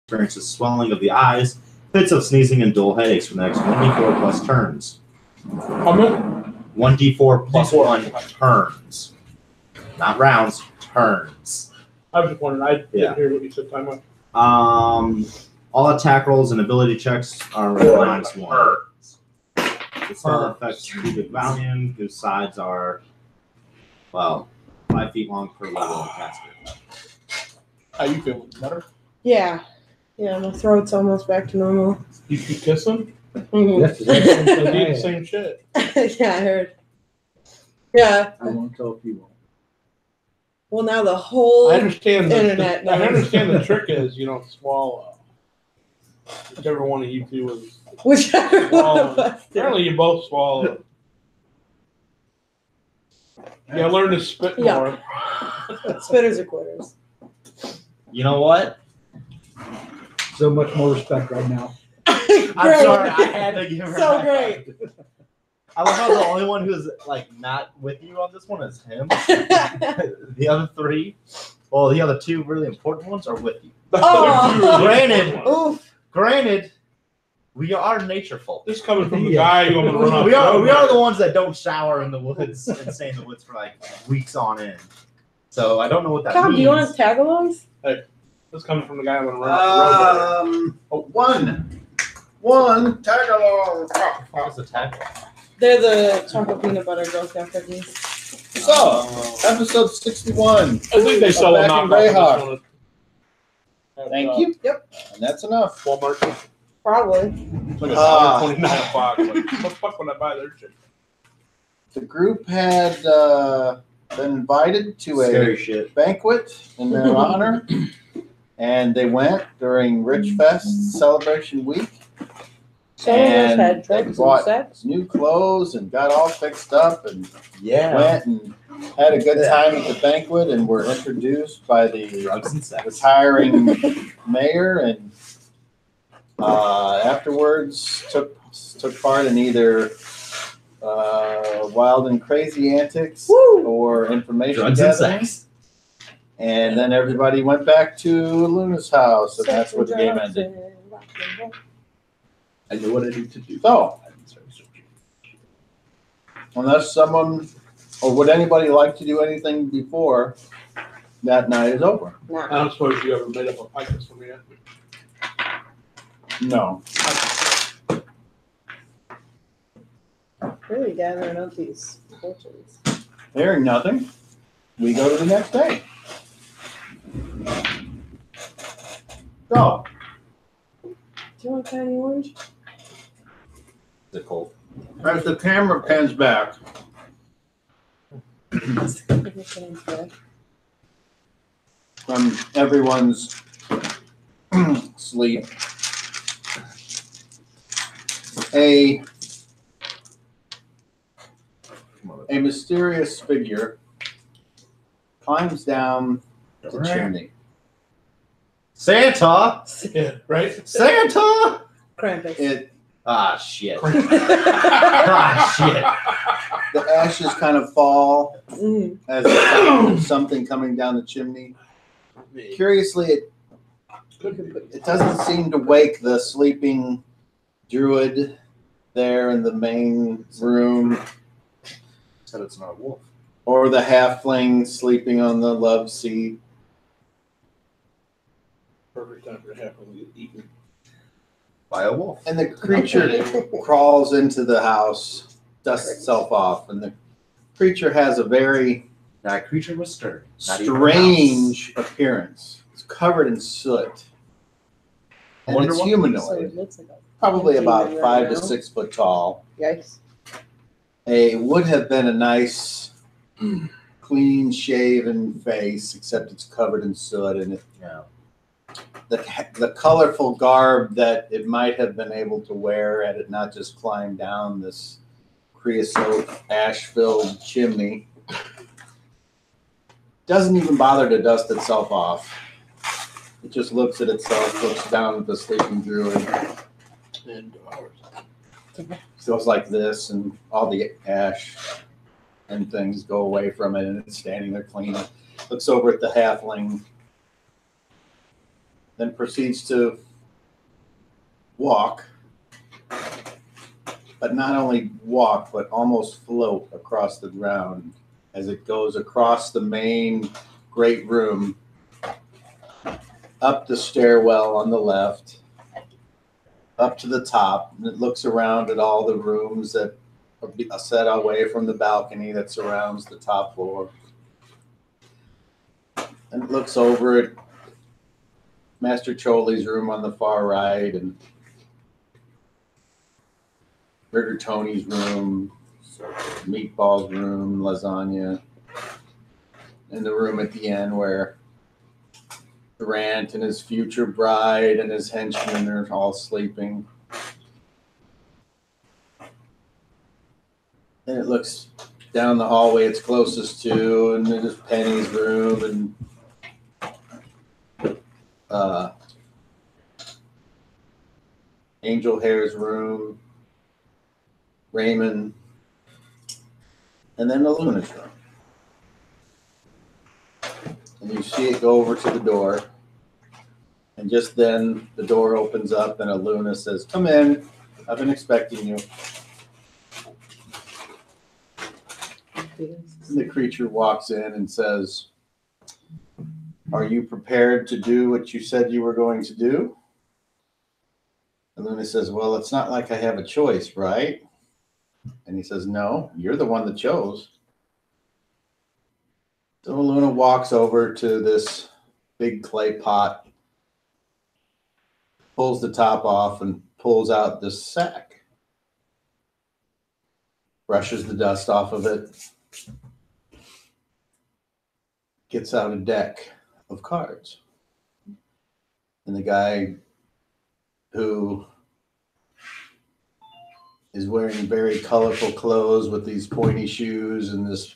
experiences swelling of the eyes, fits of sneezing, and dull headaches for the next 1d4 plus turns. How many? 1d4 plus 1 turns. Not rounds, turns. I was just wondering. I didn't hear what you said. Time All attack rolls and ability checks are -1. The spell affects cubic volume, whose sides are, 5 feet long per level of caster. How you feeling? Better? Yeah. Yeah, my throat's almost back to normal. You kiss him? Mhm. They do the same shit. Yeah, I heard. Yeah. I won't tell if you won't. Well, now the whole I understand. internet I knows. understand the trick is you don't swallow. Whichever one of you two is Whichever one of swallowing. us did. Apparently, you both swallow. Yeah, learn to spit more. Spitters are quitters. You know what? So much more respect right now. I'm sorry, I had to give her So a high great. five. I love how the only one who's not with you on this one is him. The other three, the other two really important ones are with you. Oh. Granted, we are nature folk. This coming from the guy who I'm gonna run off. We are the ones that don't shower in the woods and stay in the woods for weeks on end. So I don't know what that Tom, means. do you want tag-alongs? This coming from the guy I'm gonna run off. One tag along. What's the tag? They're the chocolate peanut butter Girl Scout cookies. So, episode 61. I think they sell a Back in knockoff of this one. Thank you. Yep. And that's enough. Walmart. Probably. It's like $1.29 a box. Like, what the fuck would I buy their shit? The group had been invited to Scary a shit. banquet in their honor, and they went during Rich Fest celebration week. Some of us And had they drugs and bought sex. new clothes and got all fixed up and Yeah. went and had a good time at the banquet and were introduced by the Drugs and sex. retiring mayor, and afterwards took part in either wild and crazy antics or information Drugs and gathering. sex. And then everybody went back to Luna's house, and that's where the game ended. I knew what I needed to do. So, unless someone, or would anybody like to do anything before that night is over? I don't suppose you ever made up a picus for me yet. No. Really gathering up these fortunes. Hearing nothing, we go to the next day. So, Do you want tiny orange? Is it cold? as the camera pans back, from everyone's sleep, a mysterious figure climbs down the chimney. Santa! Yeah, right? Santa! Krampus. Shit. Shit. The ashes kind of fall Mm. as there's something coming down the chimney. Curiously, it doesn't seem to wake the sleeping druid there in the main room, Said it's not a wolf. or the halfling sleeping on the love seat. Perfect time for to have them get eaten. By a wolf. And the creature crawls into the house, dusts itself off, and the creature has a very That creature was stirred. Not even a strange appearance. It's covered in soot. I And wonder it's what- So humanoid, it looks like a probably about demon 5 right to now. 6 foot tall. Yikes. It would have been a nice, clean shaven face, except it's covered in soot, and Yeah. the colorful garb that it might have been able to wear had it not just climbed down this creosote ash-filled chimney doesn't even bother to dust itself off. It just looks at itself, looks down at the sleeping druid, And goes like this, and all the ash and things go away from it, and it's standing there clean. Looks over at the halfling. then proceeds to walk, but not only walk, but almost float across the ground as it goes across the main great room, up the stairwell on the left, up to the top, and it looks around at all the rooms that are set away from the balcony that surrounds the top floor. And it looks over at Master Choli's room on the far right and Burger Tony's room, Meatball's room, Lasagna, and the room at the end where Durant and his future bride and his henchmen are all sleeping. Then it looks down the hallway it's closest to, and there's Penny's room and Angel Hair's room, Raymond, and then the Luna's room. And you see it go over to the door, and just then the door opens up and a Luna says, "Come in, I've been expecting you." And the creature walks in and says, "Are you prepared to do what you said you were going to do?" And Luna says, "Well, it's not like I have a choice, right?" And he says, "No, you're the one that chose." So Luna walks over to this big clay pot, pulls the top off, and pulls out this sack. Brushes the dust off of it. Gets out a deck of cards. And the guy who is wearing very colorful clothes with these pointy shoes and this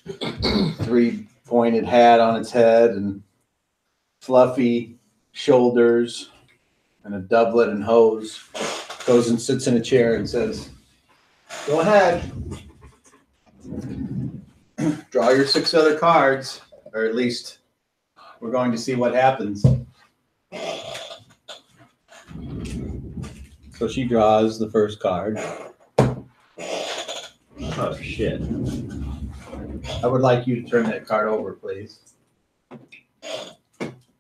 three-pointed hat on its head and fluffy shoulders and a doublet and hose, goes and sits in a chair and says, "Go ahead. Draw your 6 other cards, or at least we're going to see what happens." So she draws the first card. Oh, shit. I would like you to turn that card over, please.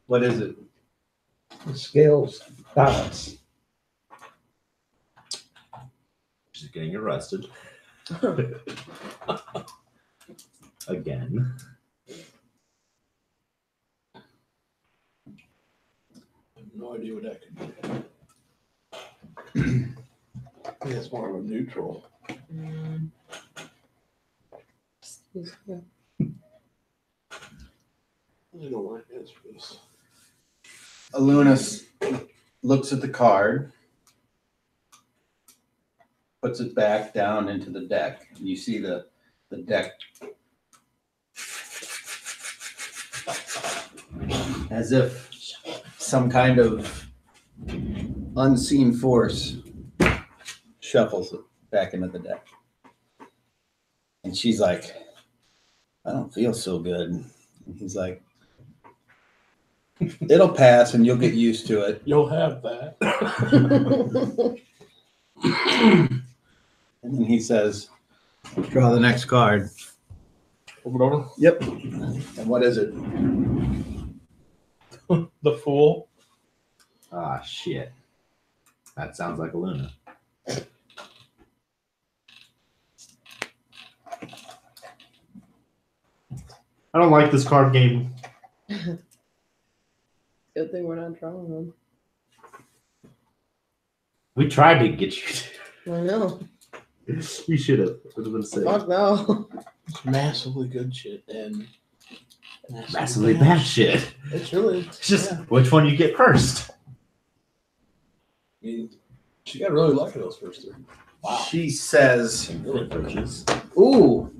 What is it? The scales balance. She's getting arrested. Again. I have no idea what that could be. I think it's more of a neutral. Yeah. I don't like this for this. Alunas looks at the card, puts it back down into the deck. And you see the deck as if some kind of unseen force shuffles it back into the deck. And she's like, "I don't feel so good." And he's like, "It'll pass and you'll get used to it." You'll have that. And then he says, "Draw the next card." Over. Yep. And what is it? The Fool. Ah, shit. That sounds like a Luna. I don't like this card game. Good thing we're not drawing them. We tried to get you to. I know. We should have. Would have been safe. Fuck no. It's massively good shit and Massively bad shit. It's really It's just which one you get first. I mean, she got really lucky those first 3. Wow. She says, Really Purchase. "Ooh,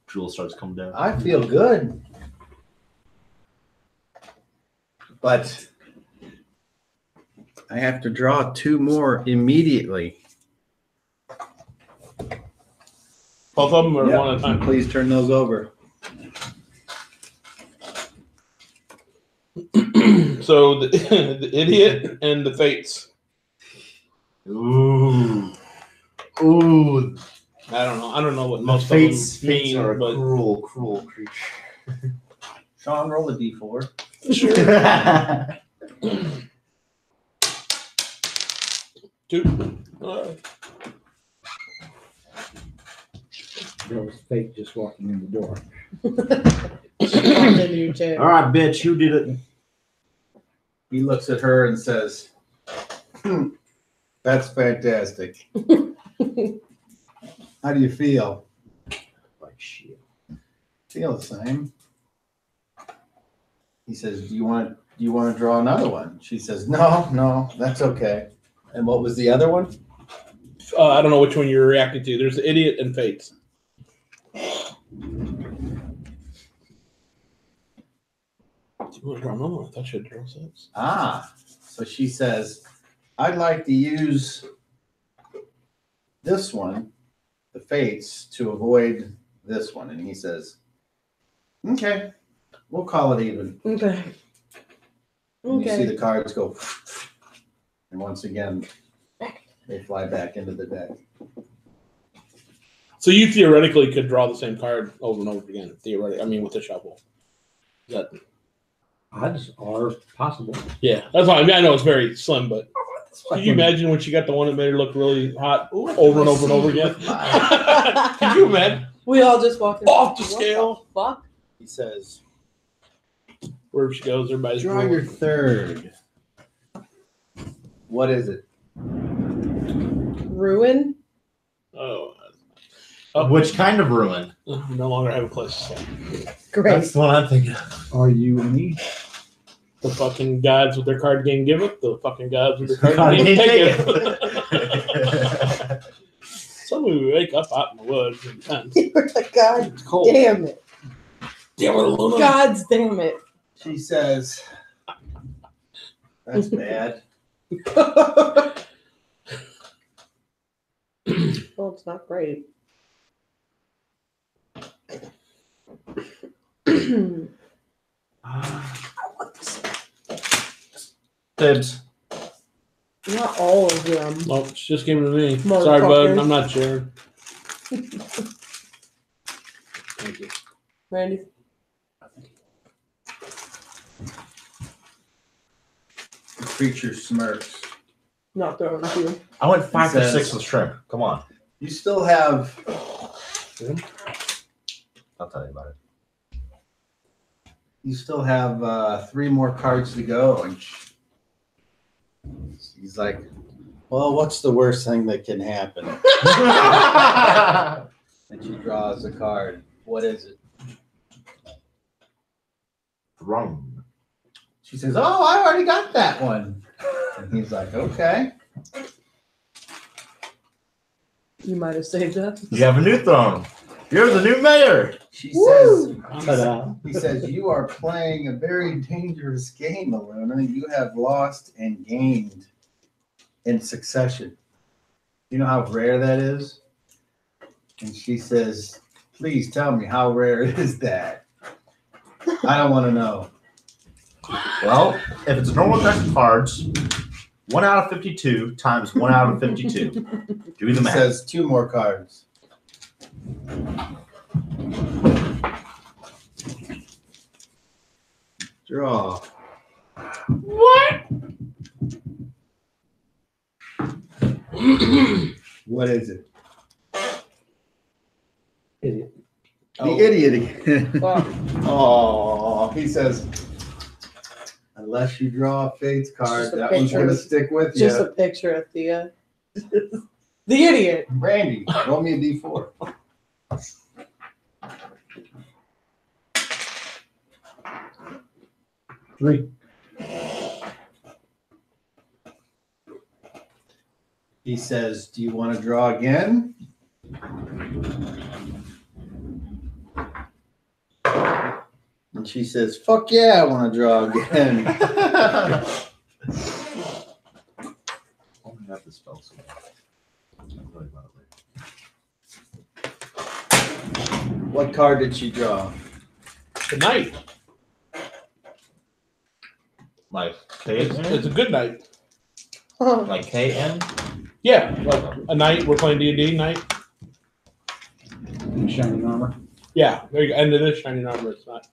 Jewel starts coming down. I feel good. But I have to draw 2 more immediately." Both of them are Yep. one at a time. Please turn those over. So the idiot and the fates. Ooh. I don't know what The most fates, of them fates mean, are a but cruel creature. Sean, roll a d4. two. There was fate just walking in the door. She walked into your chair. All right, bitch, who did it? He looks at her and says, "That's fantastic. How do you feel?" Like shit. Feel the same. He says, "Do you want to draw another one?" She says, "No, that's okay." And what was the other one? I don't know which one you're reacting to. There's the idiot and fates. Do you want to draw another one? I thought you had drawn six. So she says, "I'd like to use this one, the fates, to avoid this one." And he says, "Okay, we'll call it even." Okay. And you see Okay. the cards go, and once again, they fly back into the deck. So you theoretically could draw the same card over and over again. Theoretically, I mean, with the shuffle. That, Odds are possible. yeah, that's why I mean. I know it's very slim, but can you imagine when she got the one that made her look really hot over and over and over again? Can you imagine? We all just walked in. Off the What scale. Fuck. He says, Wherever she goes, everybody's "Draw your third. What is it?" Ruin. Oh, Which kind of ruin? no longer have a place to stay. Great. That's what I'm thinking. Are you me? The fucking gods with their card game give it. The fucking gods with their Card card game game take take it. Suddenly we wake up out in the woods and tents. God It's cold. damn it. Damn it, Luna. God's damn it. She says, "That's bad." Well, it's not great. Tibbs. Not all of them. Well, she just came to me. Motherfucker. Sorry, bud. I'm not sharing. Thank you. Randy. The creature smirks. Not throwing to you. I went 5 for Says- 6 with shrimp. Come on. You still have I'll tell you about it. 3 more cards to go. And he's like, "Well, what's the worst thing that can happen?" And she draws a card. What is it? Throne. She says, "Oh, I already got that one." And he's like, "Okay." You might have saved that. You have a new throne. You're the new mayor. She Woo! says, he says, "You are playing a very dangerous game, Aluna. You have lost and gained in succession. You know how rare that is?" And she says, "Please tell me, how rare is that? I don't want to know." Well, if it's a normal deck of cards, 1 out of 52 times 1 out of 52. Do the He math. says 2 more cards. Draw. What? What is it? Idiot. The idiot again. Fuck. Oh, he says, "Unless you draw a fates card, Just a that one's picture. going to stick with Just you." a picture of Thea. The idiot. Randy, roll me a d4. Three. He says, "Do you want to draw again?" And she says, "Fuck yeah, I want to draw again." Oh, I got the spell. I'll tell you about it later. What card did she draw? Good night. Like It's KN? a good night. Like KN? Yeah, like a night we're playing D&D night. Shining armor. Yeah, there you go. And it is shining armor. It's not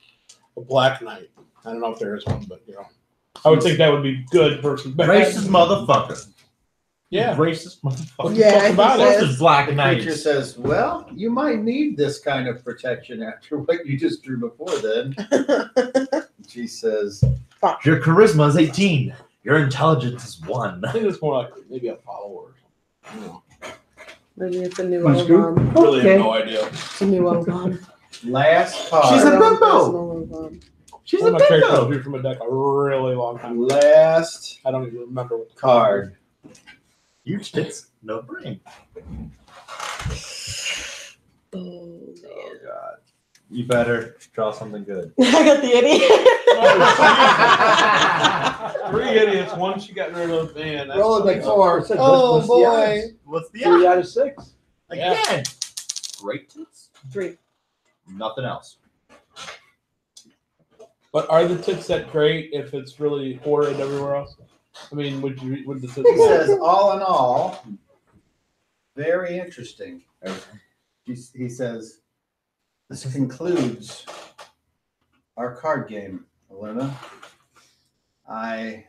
a black knight. I don't know if there is one, but I would think that would be good versus bad. Racist motherfucker. Yeah. Racist motherfucker. What the Yeah, fuck I about think it? so. This is Black The creature Knight. says, "Well, you might need this kind of protection after what you just drew before." Then she says, Your charisma is 18. Your intelligence is 1. I think it's more like maybe a follower or something. I don't know. Maybe it's a new Want to scoop? L-bomb. Really Okay. have no idea. It's a new L-bomb. "Last card." She's a Our own bimbo. personal L-bomb. She's One a of my characters bimbo. drew from a deck a really long time ago. Last I don't even remember what the card. Huge tits, no brain. Oh, Oh, man. God. You better draw something good. I got the idiot. 3 idiots. One she got rid of. Man, that's Roll a funny. big 4. Oh, What's the boy. odds? What's the 3 out of 6. Again. Great tits. 3. Nothing else. But are the tits that great if it's really horrid everywhere else? I mean, would the tits He says, "All in all, very interesting." He says, "This concludes our card game, Elena. I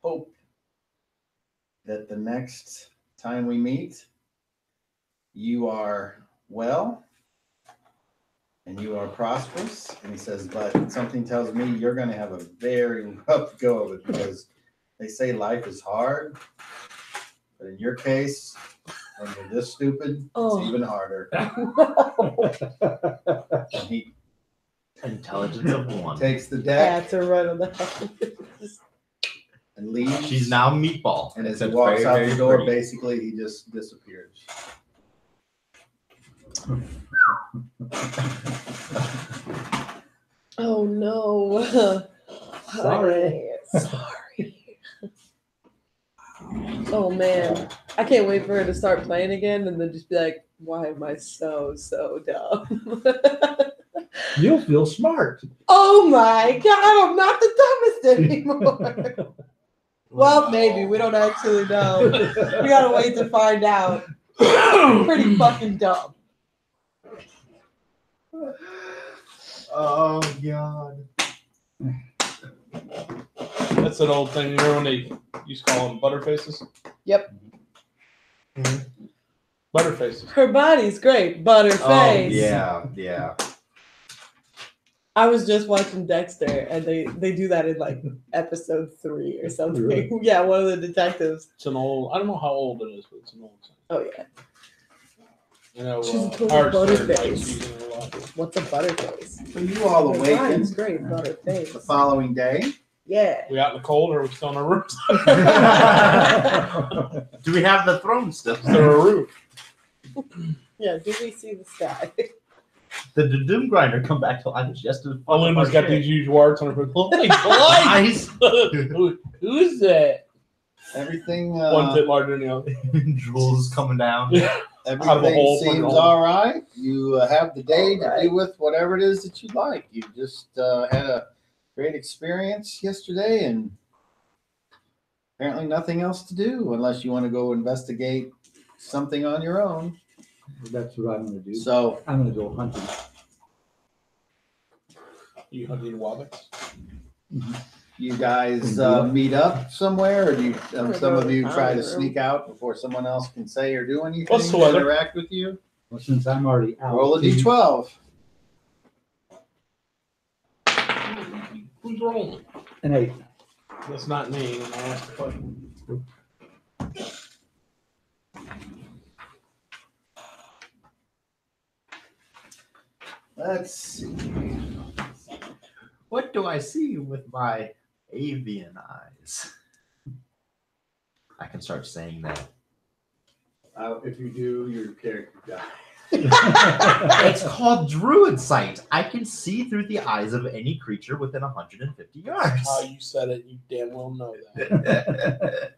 hope that the next time we meet, you are well and you are prosperous." And he says, "But something tells me you're going to have a very rough go of it, because they say life is hard. But in your case, when you're this stupid, Oh. it's even harder." And he Intelligence of 1. takes the deck Cats are right on the house. and leaves. She's now Meatball. And as he Except walks very, out very the door, pretty. basically, he just disappears. Oh, no. Sorry. Sorry. Oh, man. I can't wait for her to start playing again and then just be like, why am I so dumb? You'll feel smart. Oh, my God. I'm not the dumbest anymore. Well, maybe. We don't actually know. We gotta wait to find out. Pretty fucking dumb. Oh, God. That's an old thing. Remember when they used to call them butterfaces? Yep. Butterfaces. Her body's great, but her face. Oh, yeah. I was just watching Dexter, and they do that in like episode 3 or something. Really? Yeah, one of the detectives. It's an old. I don't know how old it is, but it's an old thing. Oh yeah. You know, She's a total Hard Stern butterface. likes using it a lot. What's a butterface? So you all Her awaken body's great, but her face. the following day. Yeah. We out in the cold, or are we still in our rooms? Do we have the throne still? Is there a roof? Yeah. Do we see the sky? Did the Doom Grinder come back to life just as Oh, Luna's got these huge warts on her foot. Holy eyes. Who's that? Everything, One tit larger than the other. Jewels coming down. Out of a everything hole, seems put it on. all right. You have the day All right. to do with whatever it is that you like. You just had a great experience yesterday, and apparently nothing else to do unless you want to go investigate something on your own. That's what I'm going to do. So I'm going to go hunting. You hunting wabbits? you guys Mhm. meet up somewhere, or do you, gonna some go of to you the try to common room. sneak out before someone else can say or do anything What's the to weather? interact with you? Well, since I'm already out. Roll a d12. Who's rolling? An 8. That's not me. And I'll ask the question. Let's see. What do I see with my avian eyes? I can start saying that. If you do, your character dies. It's called Druid Sight. I can see through the eyes of any creature within 150 yards. How you said it, you damn well know that.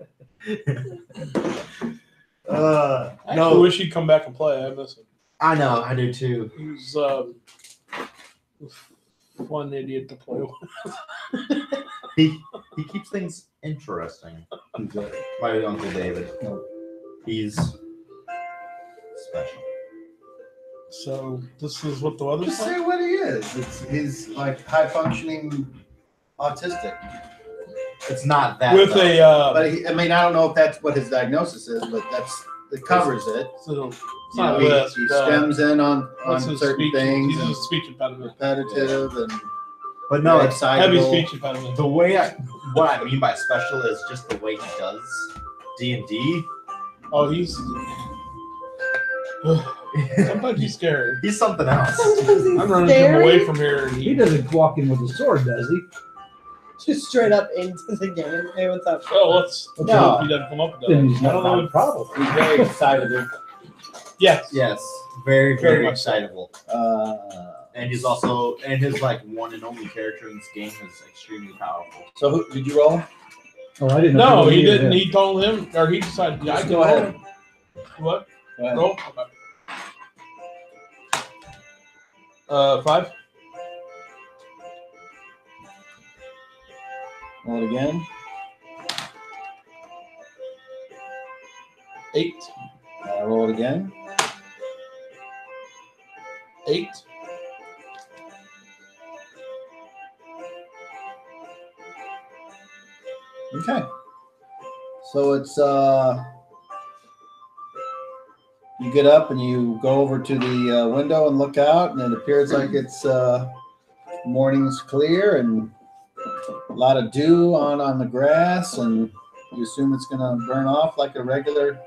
I actually wish he'd come back and play. I miss him. I know, I do too. He was fun idiot to play with. He keeps things interesting. My Uncle David. He's special. So this is what the weather's Just like? say what he is. He's like high functioning autistic. It's not that. With though. But I mean, I don't know if that's what his diagnosis is, but it covers it. so it's You not know, list, he stems in on what's his certain speech? things, He's and a speech impediment. repetitive and But no, it's Heavy excitable. speech impediment. the way what I mean by special is just the way he does D&D. Oh, he's. Sometimes he's scary. He's something else. Sometimes he's I'm running scary. him away from here, and He doesn't walk in with a sword, does he? Just straight up into the game. Hey, what's up? Oh, let's No. hope he doesn't come up with Then that. he's I not don't a know. problem. He's very excitable. Yes. Yes, very Very very much so. excitable. And he's also his like one and only character in this game is extremely powerful. So who did you roll? Oh, I didn't know. No, if he you knew didn't. him. He told him, or he decided. Yeah, I Just can go ahead. roll. What? Go ahead. Roll. Okay. 5. Roll it again. 8. Roll it again. 8. Okay. So it's you get up and you go over to the window and look out, and it appears like it's morning's clear and a lot of dew on the grass, and you assume it's gonna burn off like a regular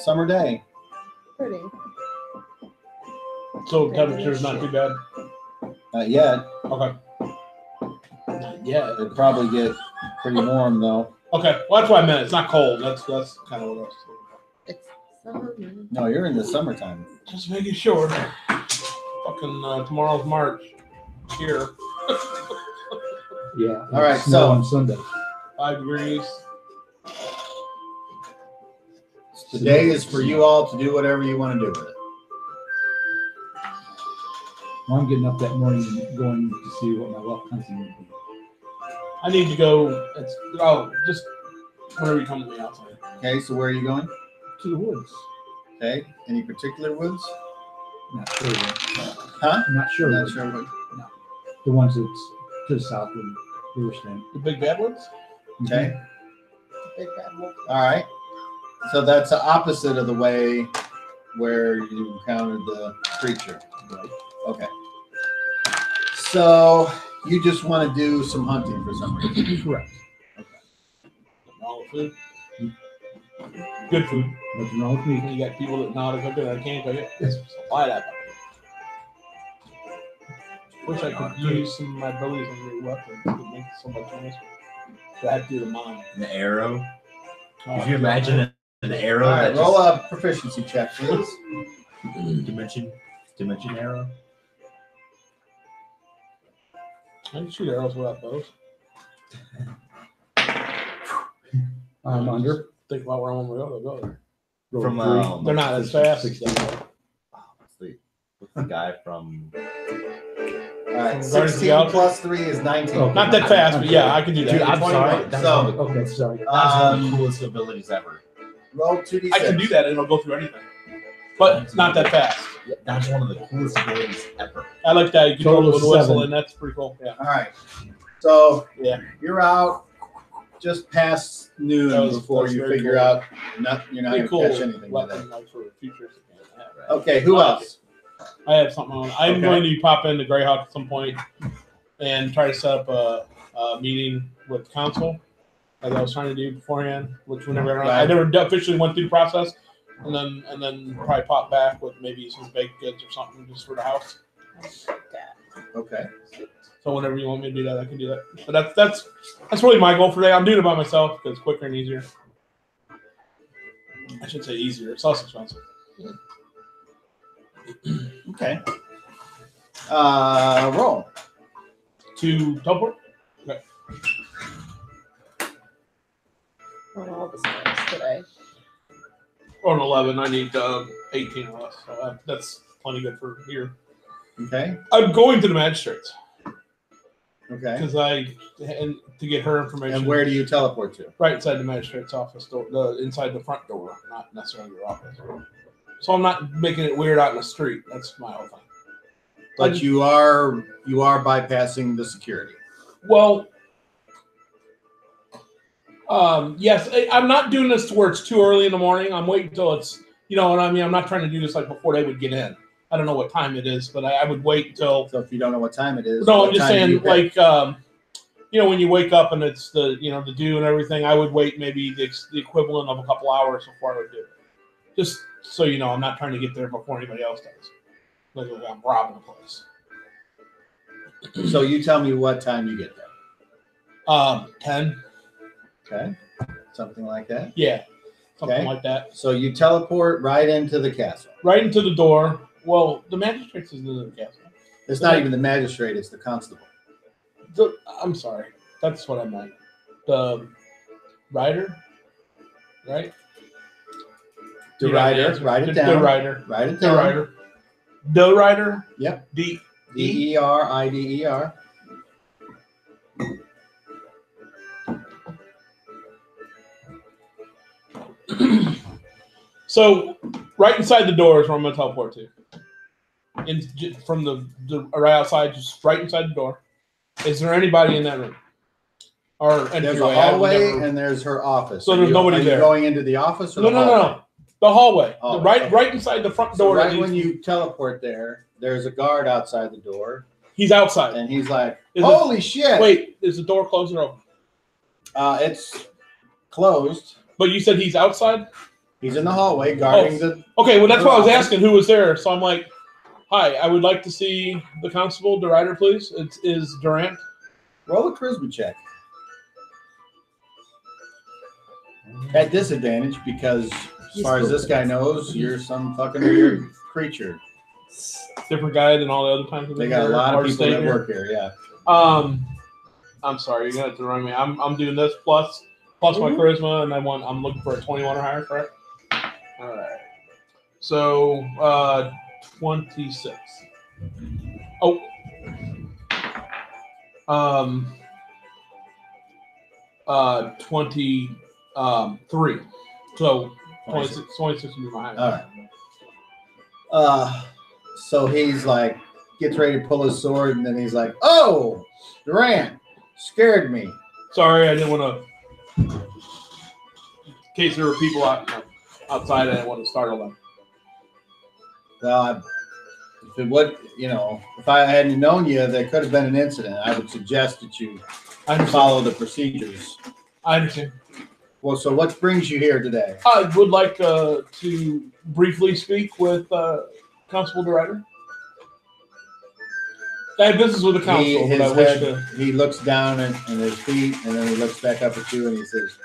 summer day. Pretty. So temperature's not too bad. Not yet. Okay. Not yet. It'll probably get pretty warm though. Okay. Well, that's what I meant. It's not cold. That's kind of what I was saying. It's summer. No, you're in the summertime. Just making sure. Fucking tomorrow's March. Here. Yeah. All right, Snow so- on Sunday. 5 degrees. Today is for you all to do whatever you want to do with it. Well, I'm getting up that morning and going to see what my luck hunting would be. I need to go. Just whenever you come to me outside. Okay, so where are you going? To the woods. Okay, any particular woods? Not sure. Yet. Huh? Not sure. Not yet. sure what. The ones that's to the south of we were staying. The big bad ones? Okay. Big bad wolf. All right. So that's the opposite of the way where you encountered the creature. Right. Okay. So you just want to do some hunting for some reason. Correct. All the food. Good food. Nothing wrong with me. You got people that know how to cook it and can't cook it. Just supply that. Wish I could use some of my abilities on your weapon. It would make so much nicer. But I have to do the mine. An arrow. Oh, Could you imagine an arrow All right, that roll a proficiency check, please. dimension arrow? I can shoot arrows without bows. I'm under. Think about where I want to go. They'll go there. Roll From three. They're not as fast. 60. What's the guy from? All right, Guardians of the 16 Galaxy? plus 3 is 19. Oh. Not that fast, but yeah, I can do that. Dude, I'm 21. sorry. That's So- one of the, Okay, sorry. that's one of the Um, coolest abilities ever. Roll 2d6. I can do that and it'll go through anything. But it's not that fast. That's one of the coolest abilities ever. I like that. You can Total roll with a whistle 7. and that's pretty cool. Yeah. All right. So Yeah. you're out just past noon That was- before that's you very figure cool. out you're not Pretty going cool to catch anything with weapon it. like for the future. Okay, who else? I have something on. I'm Okay. going to pop into Greyhawk at some point and try to set up a meeting with council, as I was trying to do beforehand. Which whenever I never officially went through the process, and then probably pop back with maybe some baked goods or something just for the house. Okay. So whenever you want me to do that, I can do that. But that's really my goal for today. I'm doing it by myself because it's quicker and easier. I should say easier. It's less expensive. Okay. Roll. To teleport. On all the stars today. Or an 11. I need 18 or less. So that's plenty good for here. Okay. I'm going to the magistrates. Okay. because and to get her information. And where do you teleport to? Right inside the magistrate's office door, inside the front door, not necessarily your office. So I'm not making it weird out in the street. That's my whole thing. But you are bypassing the security. Well, yes, I'm not doing this to where it's too early in the morning. I'm waiting until it's, you know what I mean? I'm not trying to do this like before they would get in. I don't know what time it is, but I would wait until. So if you don't know what time it is. No, I'm just saying, like, you know, when you wake up and it's the, you know, the dew and everything, I would wait maybe the equivalent of a couple hours before I would do it. Just so you know, I'm not trying to get there before anybody else does. Like I'm robbing the place. So you tell me what time you get there. 10. Okay. Something like that. Yeah. Something Okay. like that. So you teleport right into the castle. Right into the door. Well, the magistrate's is in the castle. It's not even the magistrate, it's the constable. I'm sorry. That's what I meant. The rider, right? The You know, rider, the write it The down. rider. Write it The down. rider. The rider. Yep. D. D-E-R-I-D-E-R. So, right inside the door is where I'm going to teleport to. From the right outside, just right inside the door. Is there anybody in that room? Or There's entryway? a hallway and there's her office. So there's nobody are you there. going into the office or No, the no, hallway? no. The hallway. Oh, right, okay. right inside the front So door. right when you teleport there, there's a guard outside the door, He's outside. and he's like, Is it- "Holy shit!" Wait, is the door closed or open? It's closed. But you said he's outside? He's in the hallway guarding the. Okay, well, that's why I was asking who was there. So I'm like, hi, I would like to see the constable, the rider, please. It is Durant. Roll a charisma check. At disadvantage because, as far as this guy knows, you're some fucking weird creature. Different guy than all the other times. They got a lot of people that work here. Yeah. I'm sorry, you're gonna have to remind me. I'm doing this plus my charisma, and I'm looking for a 21 or higher, correct? All right. So 26. Oh. 23. So 26 would be my higher. All right. So he's like, gets ready to pull his sword, and then he's like, "Oh, Durant, scared me." Sorry, I didn't want to. In case there were people outside, I didn't want to startle them. If it would, if I hadn't known you, there could have been an incident. I would suggest that you follow the procedures. I understand. Well, so what brings you here today? I would like to briefly speak with Constable DeRider. I have business with the council, but I wish to. He looks down at his feet, and then he looks back up at you, and he says,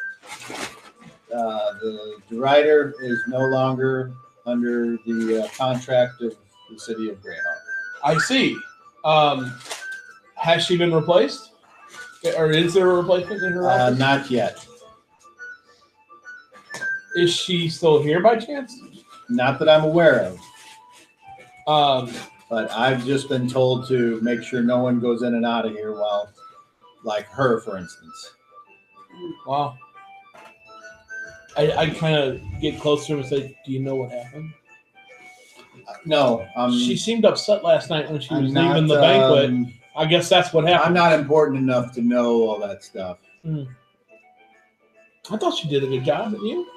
"The DeRider is no longer under the contract of the city of Greyhawk." I see. Has she been replaced? Or is there a replacement in her office? Not yet. Is she still here by chance? Not that I'm aware of. Um, But I've just been told to make sure no one goes in and out of here while, like her, for instance. wow. I kind of get close to him and say, "Do you know what happened?" No. She seemed upset last night when she was I'm leaving not, the banquet. I guess that's what happened. I'm not important enough to know all that stuff. I thought she did a good job, didn't you?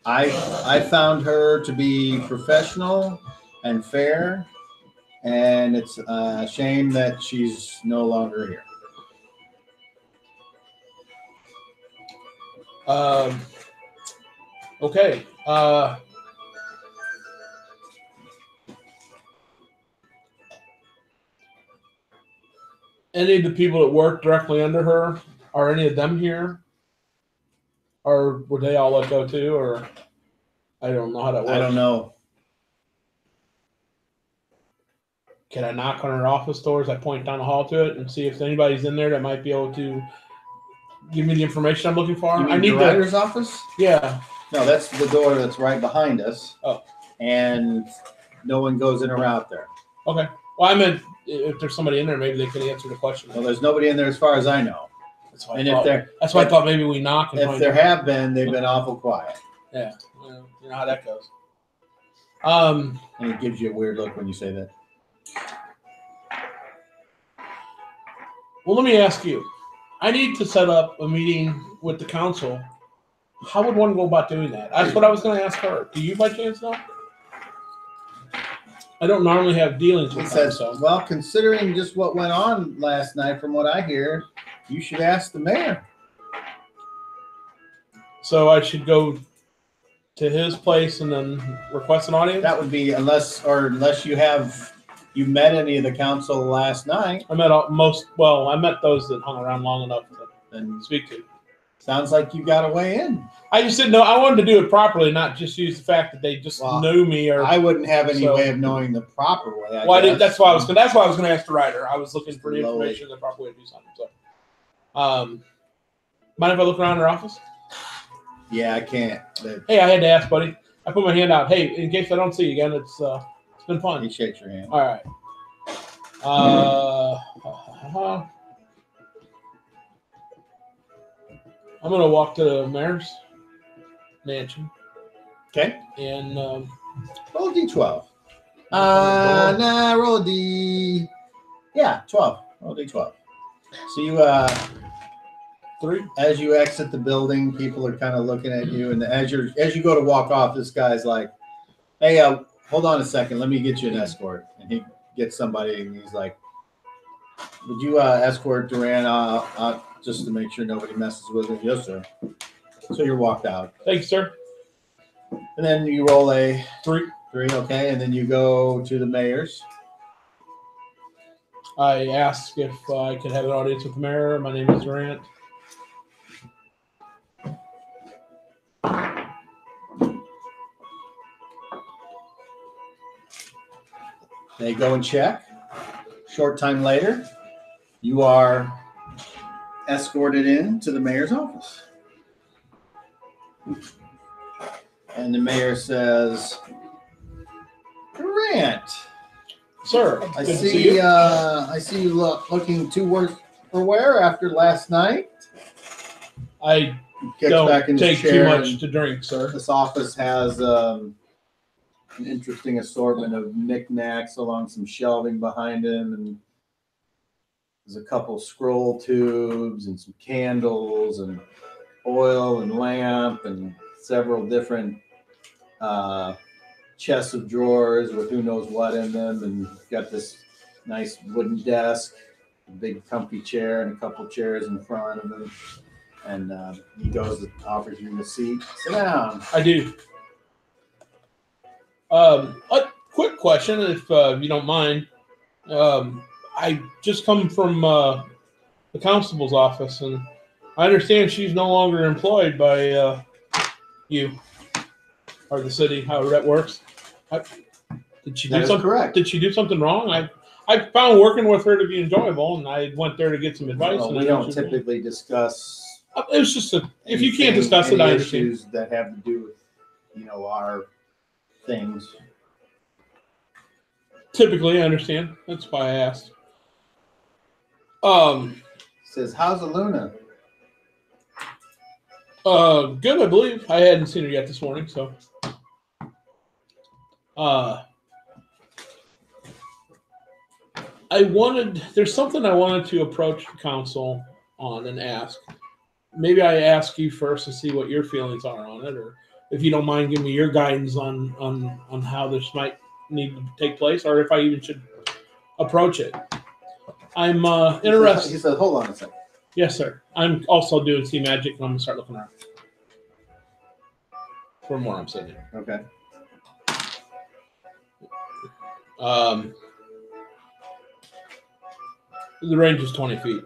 I found her to be professional and fair, and it's a shame that she's no longer here. Okay. Any of the people that work directly under her, are any of them here? Or were they all let go too? Or I don't know how that works. I don't know. Can I knock on her office doors? I point down the hall to it and see if anybody's in there that might be able to give me the information I'm looking for. You mean I need the writer's office? Yeah. No, that's the door that's right behind us. Oh. And no one goes in or out there. Okay. Well, I meant if there's somebody in there, maybe they could answer the question. Well, there's nobody in there as far as I know. That's why And I if thought, there, that's why I thought maybe we knock and if find there out. have been, they've been awful quiet. Yeah, well, you know how that goes. And it gives you a weird look when you say that. Well, let me ask you. I need to set up a meeting with the council. How would one go about doing that? That's what I was going to ask her. Do you by chance know? I don't normally have dealings He with them, says, so. well, considering just what went on last night, from what I hear, you should ask the mayor. So I should go to his place and then request an audience? That would be unless you met any of the council last night. I met I met those that hung around long enough to And speak to. sounds like you got to weigh in. I just didn't know. I wanted to do it properly, not just use the fact that they just Well, knew me. Or I wouldn't have any So- way of knowing the proper way. I well, guess. that's why I was going to ask the writer. I was looking for the Slowly. information, the proper way to do something. So, mind if I look around their office? Yeah, I can't. But Hey, I had to ask, buddy. I put my hand out. Hey, in case I don't see you again, it's been fun. he shakes your hand. All right. I'm gonna walk to the mayor's mansion Okay. and Roll a d12. Roll a d. Yeah, 12. Roll a d12. So you 3. as you exit the building, people are kind of looking at you, and as you go to walk off, this guy's like, "Hey, hold on a second, let me get you an escort." And he gets somebody, and he's like, "Would you escort Duran just to make sure nobody messes with her?" "Yes, sir." So you're walked out, Thank you, sir. and then you roll a 3. 3, okay, and then you go to the mayor's. I asked if I could have an audience with the mayor. My name is Durant. They go and check. Short time later, you are escorted in to the mayor's office. And the mayor says, "Durant, Sir, I good to see see you. I see you looking too worse for wear after last night." I He kicks don't back in his take too chair, much and to drink, sir. this office has an interesting assortment of knickknacks along some shelving behind him, and there's a couple scroll tubes and some candles and oil and lamp and several different chests of drawers with who knows what in them, and got this nice wooden desk, a big comfy chair, and a couple chairs in front of him. And he goes and offers you a seat. "Sit down." I do. A quick question, if you don't mind. I just come from the constable's office, and I understand she's no longer employed by you or the city, however that works. Did she That do is something? correct. Did she do something wrong? I found working with her to be enjoyable, and I went there to get some advice. Well, and we I don't know she- typically discuss. It was just if you can't anything- discuss it, any I understand. issues that have to do with, our things. Typically, I understand. That's why I asked. Says, "How's Aluna?" Good, I believe. I hadn't seen her yet this morning, so. There's something I wanted to approach the council on and ask. Maybe I ask you first to see what your feelings are on it, or if you don't mind, give me your guidance on how this might need to take place, or if I even should approach it. I'm interested. He said, "Hold on a second." Yes, sir. I'm also doing sea magic, and I'm gonna start looking around from where I'm sitting. Okay. The range is 20 feet,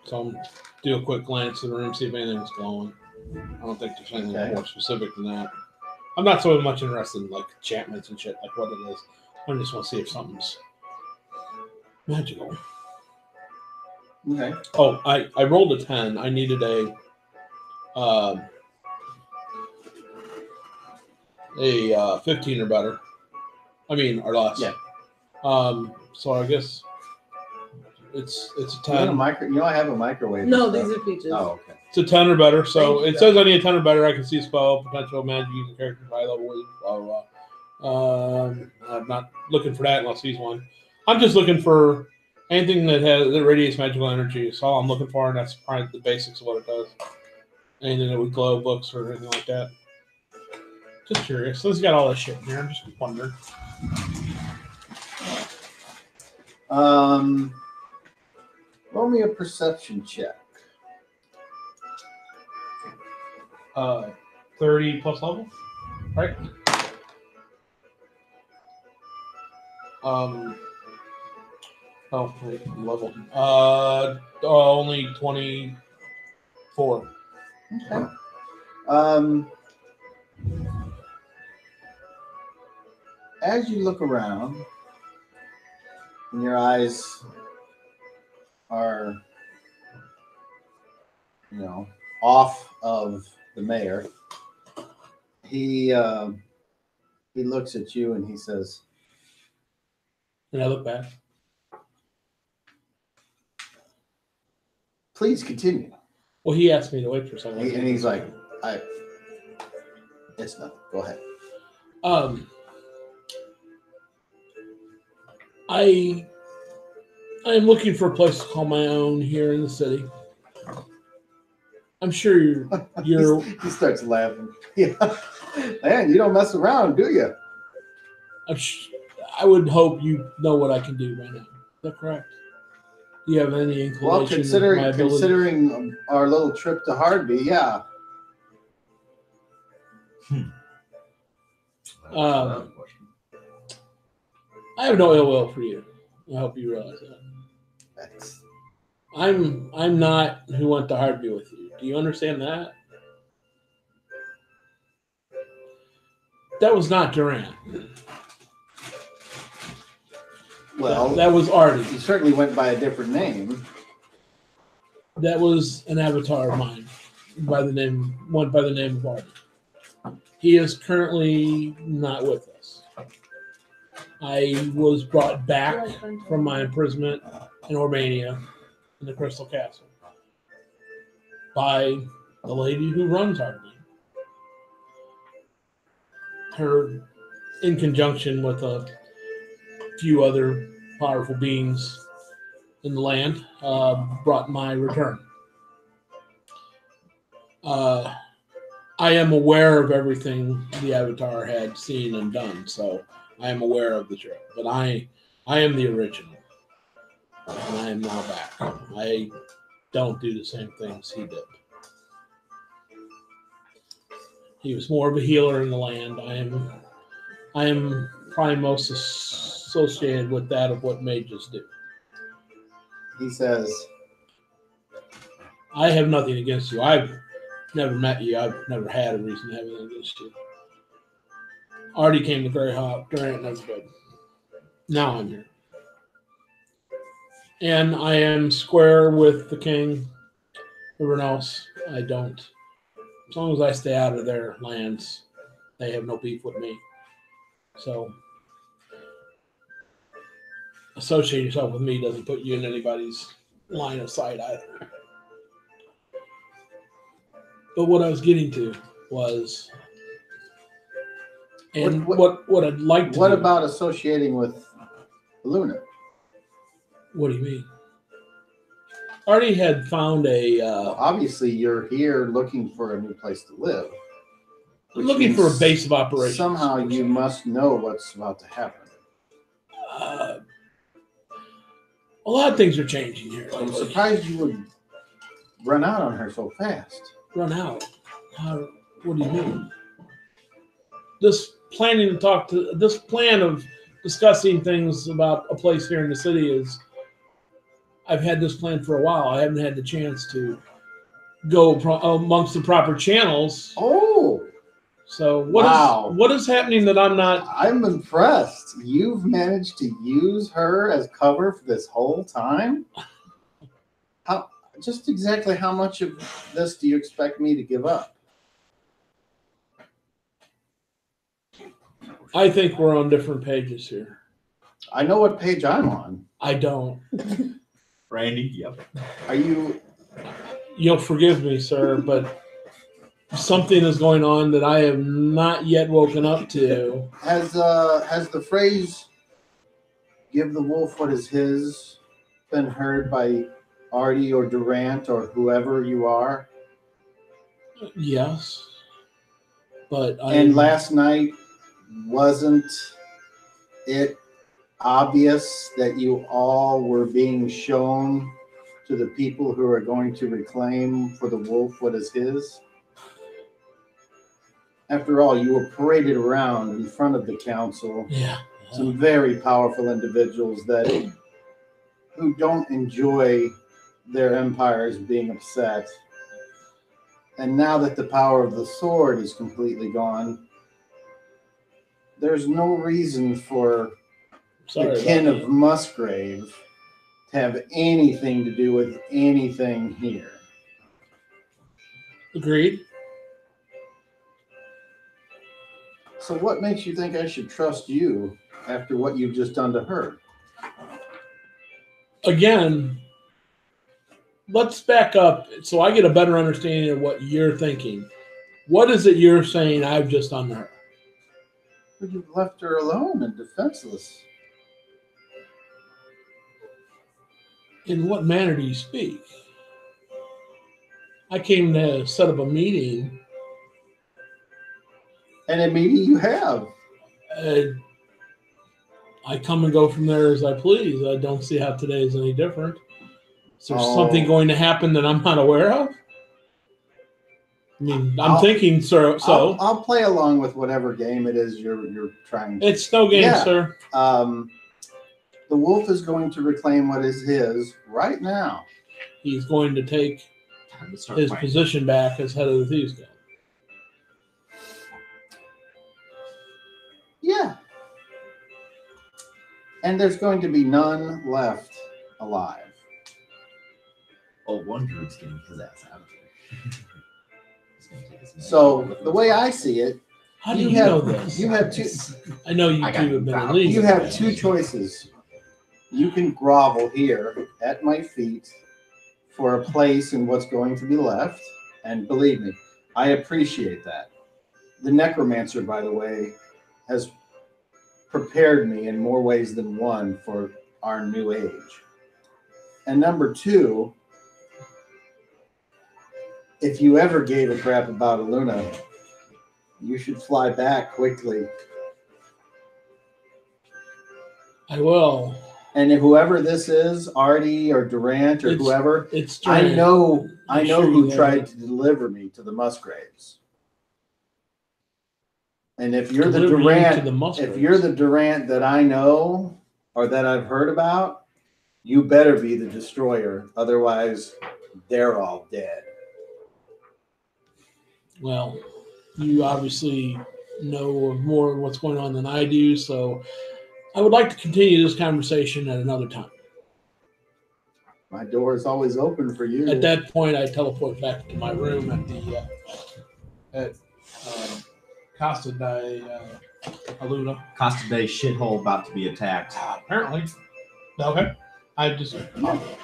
so I'm do a quick glance in the room, see if anything's glowing. I don't think there's anything Okay. more specific than that. I'm not so much interested in like enchantments and shit, like what it is. I just want to see if something's magical. Okay. Oh, I rolled a 10. I needed a 15 or better. I mean, or less. Yeah. So I guess it's a You want 10. a I have a microwave. No, and these stuff. are peaches. Oh, okay. It's a 10 or better. So Thank you, it says I need a 10 or better. I can see spell, potential, magic, using character, high level, wizard, blah, blah, blah. I'm not looking for that unless he's one. I'm just looking for anything that radiates magical energy. That's all I'm looking for, and that's probably the basics of what it does. Anything that would glow, books, or anything like that. Just curious. So it's got all this shit in here. I'm just wondering. Roll me a perception check. 30 plus level, right? Wait, level. Only 24. Okay. As you look around, and your eyes are, off of the mayor, he looks at you and he says, And I look back. "Please continue." Well, he asked me to wait for someone. And he's like, "It's nothing. Go ahead." I am looking for a place to call my own here in the city. I'm sure you're He starts laughing. Yeah, man, you don't mess around, do you? I would hope you know what I can do right now. Is that correct? Do you have any inclination? Well, of my ability? considering our little trip to Hardby, yeah. I have no ill will for you. I hope you realize that. That's, I'm not who went to Hardby with you. Do you understand that? That was not Durant. well, That was Artie. he certainly went by a different name. That was an avatar of mine went by the name of Artie. He is currently not with us. I was brought back from my imprisonment in Orbania in the Crystal Castle by the lady who runs Hardby. Her, in conjunction with a few other powerful beings in the land, brought my return. I am aware of everything the Avatar had seen and done, so I am aware of the trip. But I am the original, and I am now back. I don't do the same things he did. He was more of a healer in the land. I am probably most associated with that of what mages do. He says, I have nothing against you. I've never met you. I've never had a reason to have anything against you. Already came to Greyhawk. Durant never did. Now I'm here. And I am square with the king. Everyone else, I don't. As long as I stay out of their lands, they have no beef with me. So, associating yourself with me doesn't put you in anybody's line of sight either. But what I was getting to was, and what I'd like to "What do, about associating with Luna?" What do you mean? Already had found Well, obviously, you're here looking for a new place to live. I'm which looking for a means base of operations. Somehow you must know what's about to happen. A lot of things are changing here. I'm lately. surprised you would run out on her so fast. Run out. What do you mean? This plan of discussing things about a place here in the city is. I've had this plan for a while. I haven't had the chance to go amongst the proper channels. Oh, So Wow. what is happening that I'm not? I'm impressed. You've managed to use her as cover for this whole time? Just exactly how much of this do you expect me to give up? I think we're on different pages here. I know what page I'm on. I don't. Randy, yep. Are you? You'll forgive me, sir, but something is going on that I have not yet woken up to. Has the phrase "give the wolf what is his" been heard by Artie or Durant or whoever you are? Yes. But And last night, wasn't it obvious that you all were being shown to the people who are going to reclaim for the wolf what is his? After all, you were paraded around in front of the council. Yeah. Some very powerful individuals who don't enjoy their empires being upset. And now that the power of the sword is completely gone, there's no reason for the kin of Musgrave to have anything to do with anything here. Agreed. So what makes you think I should trust you after what you've just done to her? Again, let's back up so I get a better understanding of what you're thinking. What is it you're saying I've just done to her? But you've left her alone and defenseless. In what manner do you speak? I came to set up a meeting. And a meeting you have. I come and go from there as I please. I don't see how today is any different. Is there something going to happen that I'm not aware of? I mean, I'm thinking, sir. So I'll play along with whatever game it is you're trying to. It's no game, sir. The wolf is going to reclaim what is his right now. He's going to take his position back as head of the Thieves Guild. Yeah. And there's going to be none left alive. Oh, one druid's getting his ass out of there. So the way I see it, how do you know this? You have two. I know you two have been illegal. You have two choices. You can grovel here at my feet for a place in what's going to be left, and believe me, I appreciate that. The necromancer, by the way, has prepared me in more ways than one for our new age. And number two, if you ever gave a crap about Aluna, you should fly back quickly. I will. And if whoever this is, Artie or Durant or whoever, I know who tried to deliver me to the Musgraves. And if you're the Durant that I know or that I've heard about, you better be the destroyer. Otherwise, they're all dead. Well, you obviously know more of what's going on than I do, so I would like to continue this conversation at another time. My door is always open for you. At that point, I teleport back to my room at Costa de Aluna. Costa de shithole about to be attacked. Apparently. Okay. I just.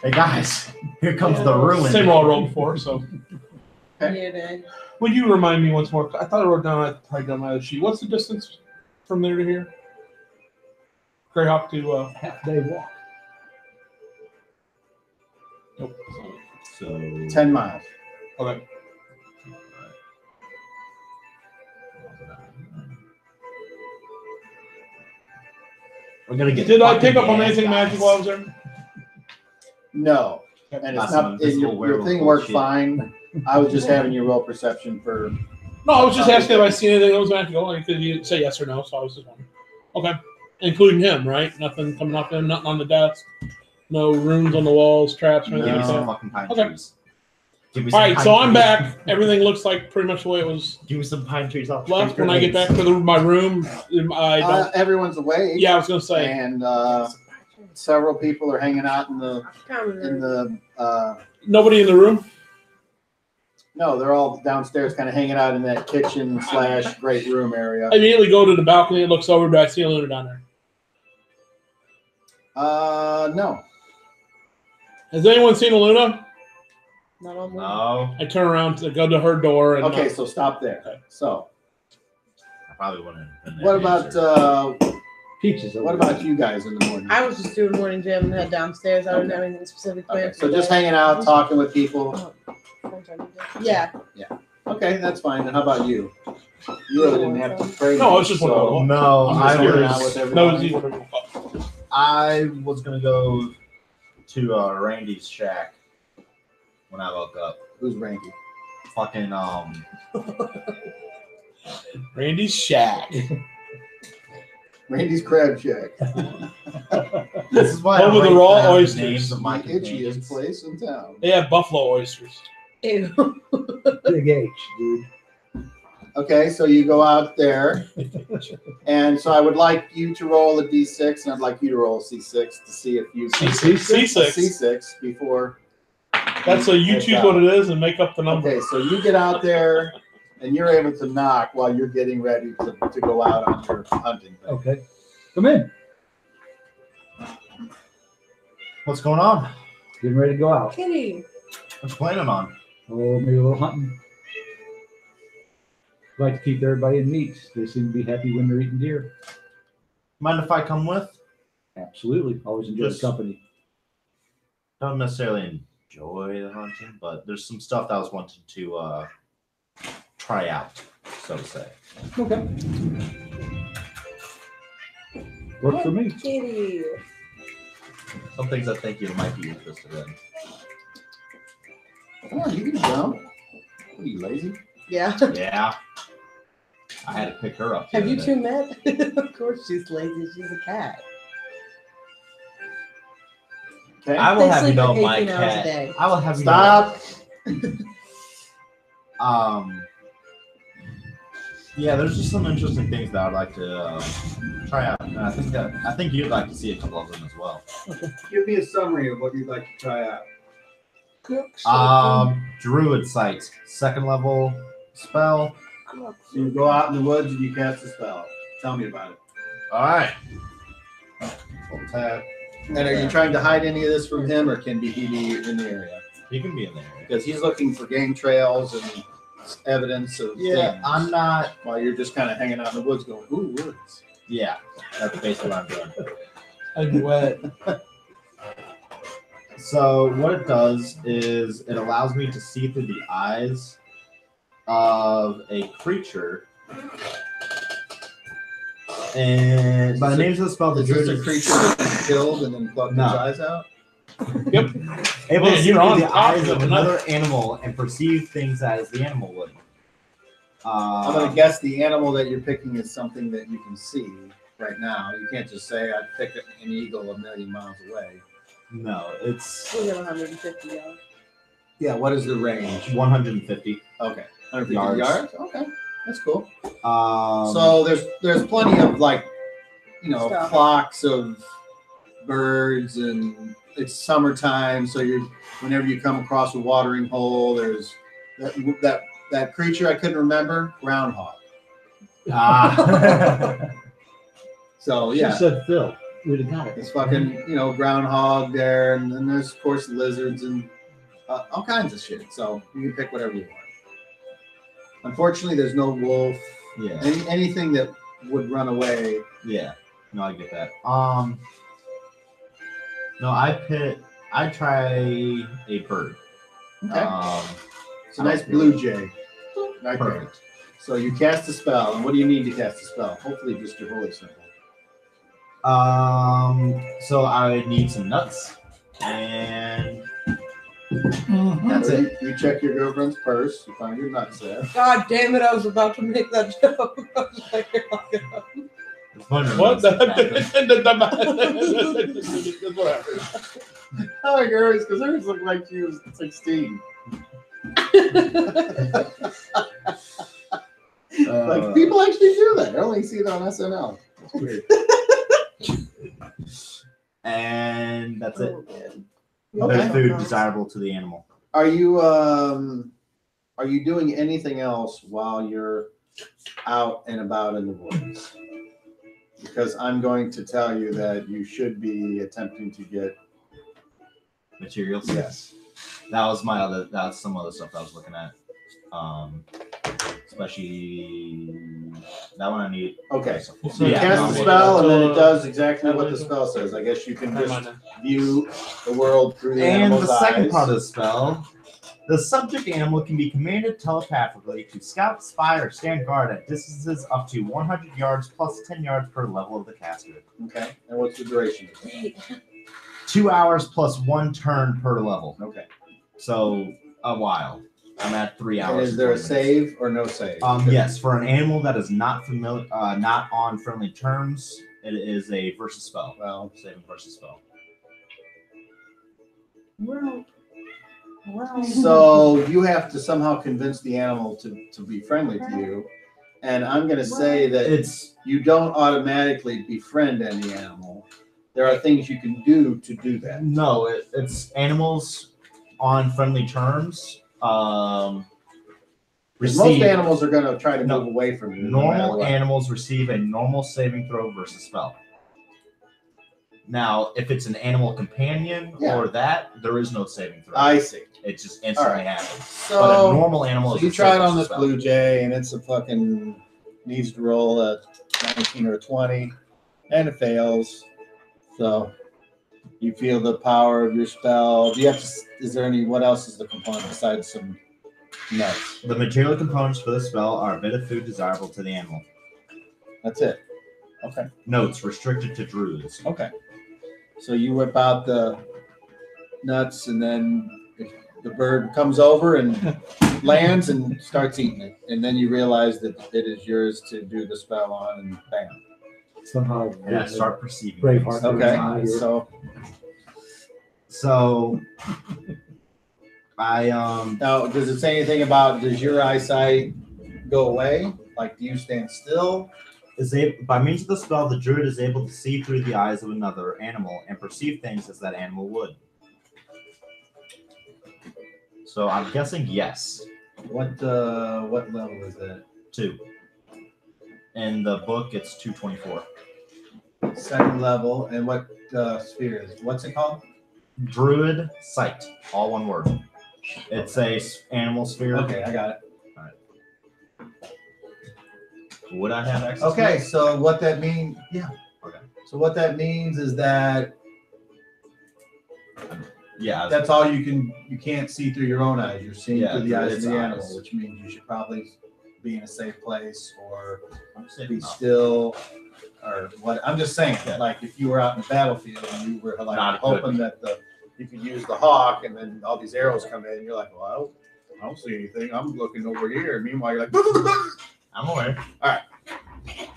Hey guys, here comes the ruin. Same role I rolled before, so. Okay. Would you remind me once more? I thought I wrote down. I probably done my other sheet. What's the distance from there to here? Greyhawk to half-day walk. Nope. So 10 miles. Okay. We're gonna get. Did I pick up on anything magic while I was there? No. And it's not. Your thing worked fine. I was just having you roll perception for. No, I was just asking if I see anything that was magical. Like, did you say yes or no? So I was just wondering. Okay. Including him, right? Nothing coming up in, nothing on the desk, no runes on the walls, traps, or anything like that. Fucking pine Okay. trees. All right, so I'm back. Everything looks like pretty much the way it was Give me some pine trees off. left. When I get back to my room, I don't. Everyone's awake. Yeah, I was gonna say. And several people are hanging out in the. Nobody in the room. No, they're all downstairs, kind of hanging out in that kitchen / great room area. I immediately go to the balcony. It looks over. Do I see Aluna down there? No. Has anyone seen Luna? Not on one. No, I turn around to go to her door and Okay, so stop there. So, I probably wouldn't have been there. what about Peaches. what about you guys in the morning? I was just doing morning gym and head downstairs. I didn't have anything specific planned. Okay, so just hanging out, talking with people. Yeah. Okay, that's fine. And how about you? You really didn't have to pray. No, I was just so wondering. No, I'm I just hanging out was. with no, everybody. I was gonna go to Randy's shack when I woke up. Who's Randy? Fucking Randy's shack. Randy's Crab Shack. This is why Over I the write raw down the oysters. names of my The itchiest companions. place in town. They have buffalo oysters. Ew. Big H, dude. Okay, so you go out there, and so I would like you to roll a d6, and I'd like you to roll a c6 to see if you C6. C6 before. That's a you choose what it is and make up the number. Okay, so you get out there, and you're able to knock while you're getting ready to go out on your hunting thing. Okay. Come in. What's going on? Getting ready to go out. Kitty. What's you planning on? Oh, maybe a little hunting. Like to keep everybody in meat. They seem to be happy when they're eating deer. Mind if I come with? Absolutely. Always enjoy Just- the company. Don't necessarily enjoy the hunting, but there's some stuff that I was wanting to try out, so to say. Okay. Works for me. Kitty. Some things I think you might be interested in. Come on, you can jump. What are you, lazy? Yeah. Yeah. I had to pick her up. the Have other you day. two met? Of course she's lazy. She's a cat. Okay. I will They have you sleep know like my 18 hours a cat. day. I will have you Stop. know. Yeah, there's just some interesting things that I'd like to try out, and I think you'd like to see a couple of them as well. Give me a summary of what you'd like to try out. Druid Sight, 2nd level spell. So you go out in the woods and you cast a spell. Tell me about it. All right. And are you trying to hide any of this from him, or can he be in the area? He can be in there. Because he's looking for game trails and evidence of Yeah, things. I'm not. While you're just kind of hanging out in the woods going, ooh, woods. Yeah, that's basically what I'm doing. I'm wet. So what it does is it allows me to see through the eyes of a creature. And by the names of the spell, the Is this druid a is creature that you killed and then plucked No. his eyes out? Yep. able Man, to see you're through on the top eyes of of it, another animal and perceive things as the animal would. I'm going to guess the animal that you're picking is something that you can see right now. You can't just say, I'd pick an eagle a million miles away. No, it's We got 150 yards. Yeah, what is the range? 150. Okay. 150 Yards. yards? Okay, that's cool. So So there's plenty of Stuff. flocks of birds, and it's summertime, so whenever you come across a watering hole, there's that creature I couldn't remember, groundhog. So She yeah, said Phil. We'd have got it. it's fucking groundhog there, and then there's of course lizards and all kinds of shit. So you can pick whatever you want. Unfortunately, there's no wolf. yeah, Anything that would run away. yeah. No, I get that. No, I try a bird. Okay. It's a nice blue jay. Right there. Perfect. So you cast a spell, and what do you need to cast a spell? Hopefully just your holy symbol. So I need some nuts, and that's it. You check your girlfriend's purse, you find your nuts there. God damn it! I was about to make that joke. I was like, "Here I go." It's fun. What? Whatever. I like hers because hers looked like she was 16. Like people actually do that. I only see it on SNL. It's weird. And that's it. Oh, man. Okay. There's food desirable to the animal. Are you doing anything else while you're out and about in the woods? because I'm going to tell you that you should be attempting to get materials. yes. That's some other stuff I was looking at. Especially that one I need. Okay. So So you cast the spell, and then it does exactly what the spell says. I guess you can Never just mind. view the world through the And animal's the second eyes. part of the spell, the subject animal can be commanded telepathically to scout, spy, or stand guard at distances up to 100 yards plus 10 yards per level of the caster. Okay. And what's the duration? 2 hours plus 1 turn per level. Okay. So a while. I'm at 3 And hours. is there a and 20 minutes. save or no save? Yes, for an animal that is not familiar, not on friendly terms, it is a versus spell. Well, Saving versus spell. Well. so you have to somehow convince the animal to be friendly to you. And I'm going to say that It's you don't automatically befriend any animal. There are things you can do to do that. no, it's animals on friendly terms. Because Receive most animals are going to try to No. move away from you. no matter normal what. animals receive a normal saving throw versus spell. Now, if it's an animal companion Yeah. or that, there is no saving throw. I see. It just instantly Alright. happens. So, But a normal animal so is you a try it save on versus this spell. blue jay, and it's a fucking needs to roll a 19 or a 20, and it fails. So you feel the power of your spell. Do you have to? Is there any? What else is the component besides some nuts? The material components for the spell are a bit of food desirable to the animal. That's it. Okay. Notes restricted to druids. Okay. So you whip out the nuts, and then the bird comes over and lands and starts eating it, and then you realize that it is yours to do the spell on, and bam. Somehow. And I start perceiving Braveheart. things. Okay. So So I now, does it say anything about does your eyesight go away? Like, do you stand still? by means of the spell, the druid is able to see through the eyes of another animal and perceive things as that animal would. So I'm guessing yes. What level is that? 2. In the book, it's 224. Second level, and what sphere is? What's it called? Druid sight, all one word. It's a animal sphere. Okay, I got it. Would I have access? Okay, to it? so what that means? Yeah. Okay. So what that means is that Yeah. that's all you can't see through your own eyes. You're seeing Yeah, through the through eyes of its the eyes. animal, which means you should probably be in a safe place or I'm safe be enough. still, or what. I'm just saying, Yeah. like if you were out in the battlefield and you were like Not good. hoping that you could use the hawk, and then all these arrows come in, you're like, well, I don't see anything. I'm looking over here. Meanwhile, you're like, I'm aware.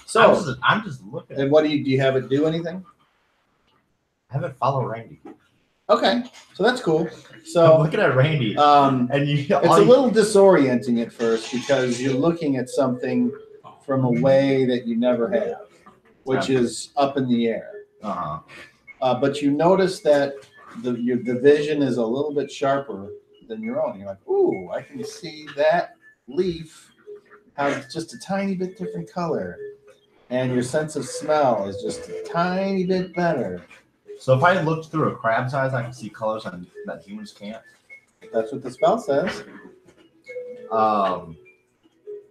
so. I'm just looking. And what do you have it do anything? I haven't followed Randy. Okay, so that's cool. I'm So looking at Randy, and you. it's a little disorienting at first because you're looking at something from a way that you never have, which is up in the air. But you notice that the vision is a little bit sharper than your own. You're like, ooh, I can see that leaf has just a tiny bit different color. And your sense of smell is just a tiny bit better. So if I looked through a crab's eyes, I can see colors that humans can't. That's what the spell says. Um,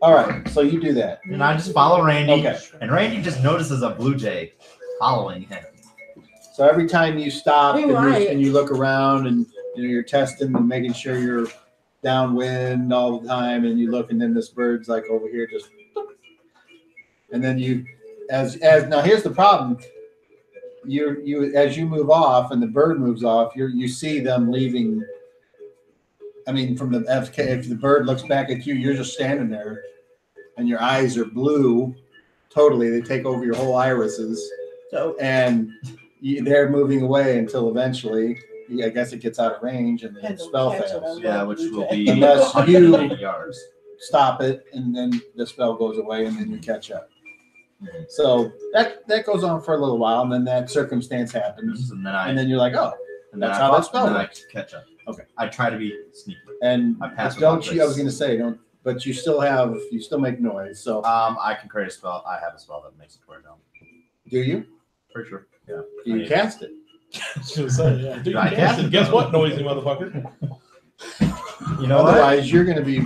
All right, so you do that. and I just follow Randy, Okay. and Randy just notices a blue jay following him. So every time you stop Hey, and, right. and you look around and you're testing and making sure you're downwind all the time, and you look, and then this bird's like over here just, and then you, as now here's the problem. You as you move off and the bird moves off, you see them leaving. I mean, from the if the bird looks back at you, you're just standing there, and your eyes are blue. Totally, they take over your whole irises, So and they're moving away until eventually, I guess it gets out of range and the Kendall, spell catch it. fails. Yeah, which will be Unless 180 yards. Stop it, and then the spell goes away, and then you catch up. So that goes on for a little while, and then that circumstance happens, And and then you're like, oh, and then that's I how that follow- spell and then I works. catch up. Okay. I try to be sneaky. and I pass don't without you? I was trace. gonna say don't, but you still make noise. So I can create a spell. I have a spell that makes it where I don't. Do you? For sure. Yeah. Do you cast it? I was gonna say, yeah. Dude, I guess. guess what, noisy motherfucker? You know what? Otherwise, you're going to be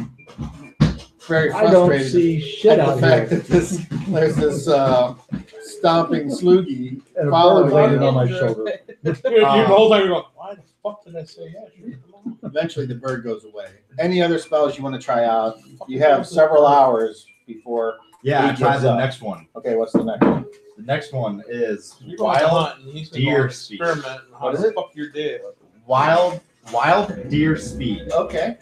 very I don't frustrated see shit at out the fact here. that there's this stomping sloogie And a following bird landed you. on my shoulder. You the whole time you're going, why the fuck did I say yes? Eventually, the bird goes away. Any other spells you want to try out? You have several hours before. Yeah, I He tried gives the up. next one. Okay, what's the next one? The next one is You're going to wild hunt, and he's deer going to speed. experiment on how What is to it? fuck your dick. wild deer speed. Okay.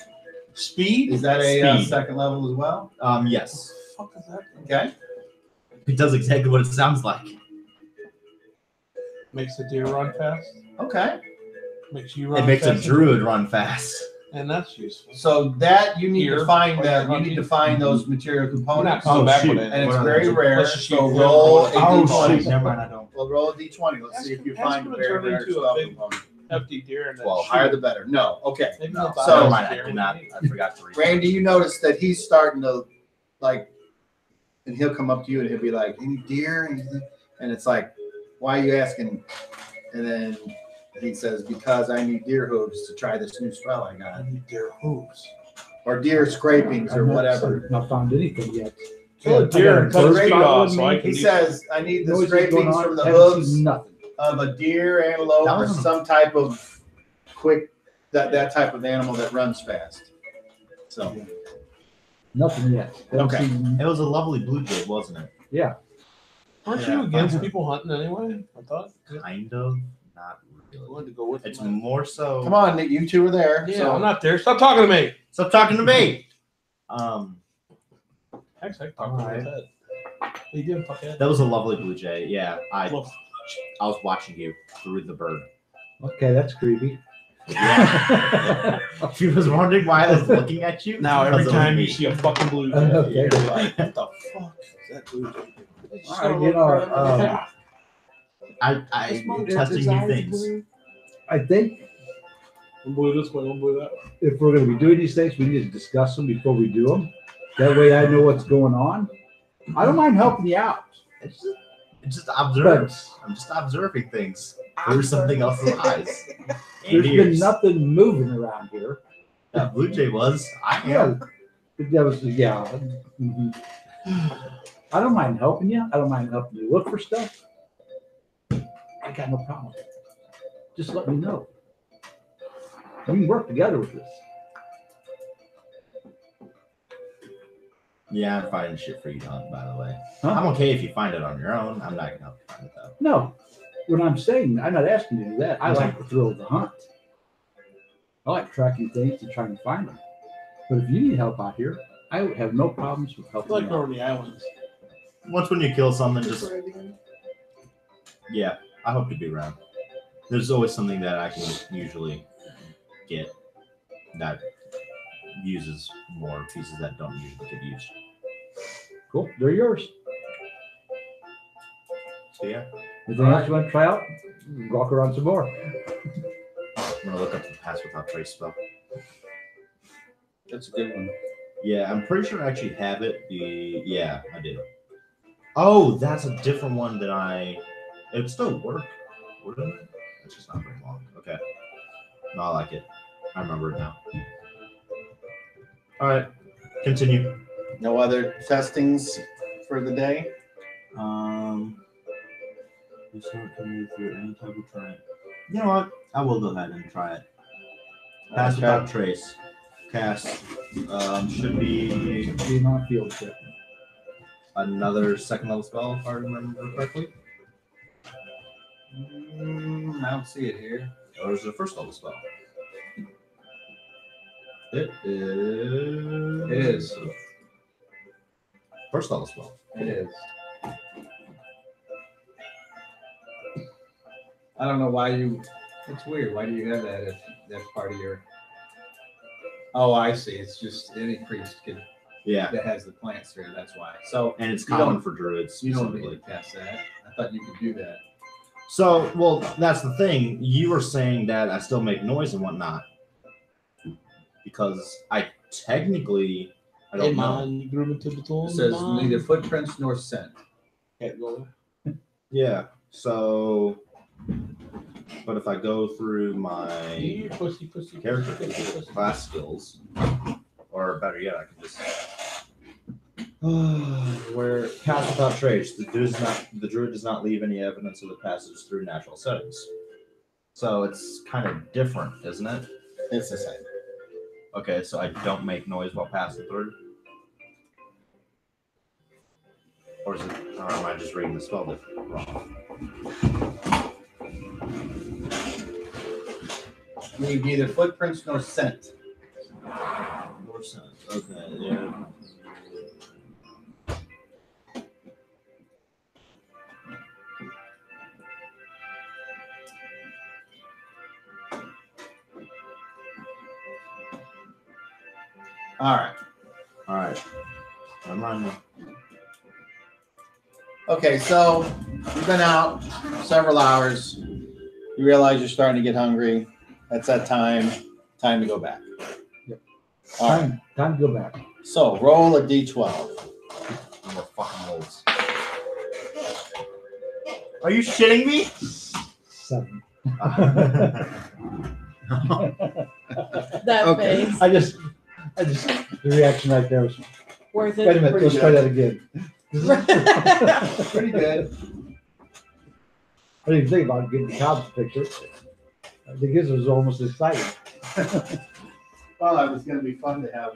Speed? Is that a Speed. second level as well? Yes. What the fuck is that? Okay. It does exactly what it sounds like. Makes the deer run fast. Okay. Makes you run It makes a fast. druid run fast. And that's useful. So that you need Here, to find or that you're you need to hunting. find those material We're not components, coming Oh, back shoot. with it. and it's What are very they? rare. Let's just So shoot roll a them. Oh, d20. shit. Never mind, I don't. We'll roll a d20. Let's see if you Ask find a them to very turn rare into a spell big- component. Empty deer and then Well, shoot higher it. the better. No. Okay. Maybe No. they'll So- Never die mind, this I deer did when not. they eat. I forgot to read. Randy, you notice that he's starting to like, and he'll come up to you and he'll be like, "Any deer?" And it's like, "Why are you asking?" And then he says, "Because I need deer hooves to try this new spell I got, Deer hooves. or deer scrapings, or I've whatever." not found anything yet. Kill a deer and cut cut its its feet feet off off so I He can eat says, "I need the Noises going scrapings on, from the haven't hooves seen nothing. of a deer, antelope, That or wasn't- some type of quick that type of animal that runs fast." So Nothing yet. Haven't Okay. seen- It was a lovely blue jay, wasn't it? yeah. Aren't Yeah. you against people hunting anyway? I thought. Kind of. Not I really. wanted to go with It's mine. more so. come on, Nick, you two are there. Yeah, so I'm not there. Stop talking to me. Stop talking to me. Actually, I talked to his head. He did fuckhead. That was a lovely blue jay. Yeah, I Look, was watching you through the bird. Okay, that's creepy. Yeah. She was wondering why I was looking at you. now every Because of time me. you see a fucking blue Okay. jay, you're like, what the fuck is that blue jay? All right, you know, I'm testing new things. I think One blue this way, one blue that way. if we're going to be doing these things, we need to discuss them before we do them. That way I know what's going on. I don't mind helping you out. It's just observe. I'm just observing things through something else's eyes. And There's been ears. nothing moving around here. That blue jay was. I Yeah, am. that was yeah. Mhm. I don't mind helping you. I don't mind helping you look for stuff. I got no problem. Just let me know. We can work together with this. Yeah, I'm finding shit for you to hunt, by the way. Huh? I'm okay if you find it on your own. I'm not gonna help you find it though. No, what I'm saying, I'm not asking you to do that. I like the thrill of the hunt. I like tracking things to try and find them. But if you need help out here, I would have no problems with I helping feel like you we're out. on the islands. Once when you kill something, just yeah, I hope to be around. There's always something that I can usually get that uses more pieces that don't usually get used. Cool, they're yours. So yeah, Anything else you want to try out? Walk around some more. I'm gonna look up the pass without trace spell. that's a good one. Yeah, I'm pretty sure I actually have it. Yeah, I do. Oh, that's a different one that it'd still work, wouldn't it? It's just not very long. Okay. No, I like it. I remember it now. All right, continue. No other testings for the day. You start coming through any type of try. You know what? I will go ahead and try it. Pass Okay. without trace. Cast. Should be Being on a field trip. another second level spell if I remember correctly. I don't see it here. Or is it a first level spell? It is. It is. First level spell. It is. I don't know why you. It's weird. Why do you have that if that's part of your? Oh, I see. It's just any priest Yeah. that has the plants here. That's why. So And it's You common don't- for druids you don't need specifically. to cast that. I thought you could do that. So, well, that's the thing. You were saying that I still make noise and whatnot. Because I technically, I don't know. You grew into the tool. It says neither footprints nor scent. Can't go Yeah. So, but if I go through my character class skills, or better yet, I can just where pass without trace. The druid does not leave any evidence of the passage through natural settings. So it's kind of different, isn't it? It's the same. Okay, so I don't make noise while passing through? Or is it, or am I just reading the spell different wrong? Leave neither footprints nor scent. Nor scent. Okay, yeah. All right. All right. Remind me. Okay, so you've been out several hours. You realize you're starting to get hungry. That's that time. Time to go back. Yep. All right. Time to go back. So roll a d12. I'm a fucking wolves. Are you shitting me? 7. That Okay. face. I just, the reaction right there was, Worth wait a it. minute, let's try that again. Pretty good. I didn't even think about getting the Cobb's picture. I think this was almost exciting. Well, it was going to be fun to have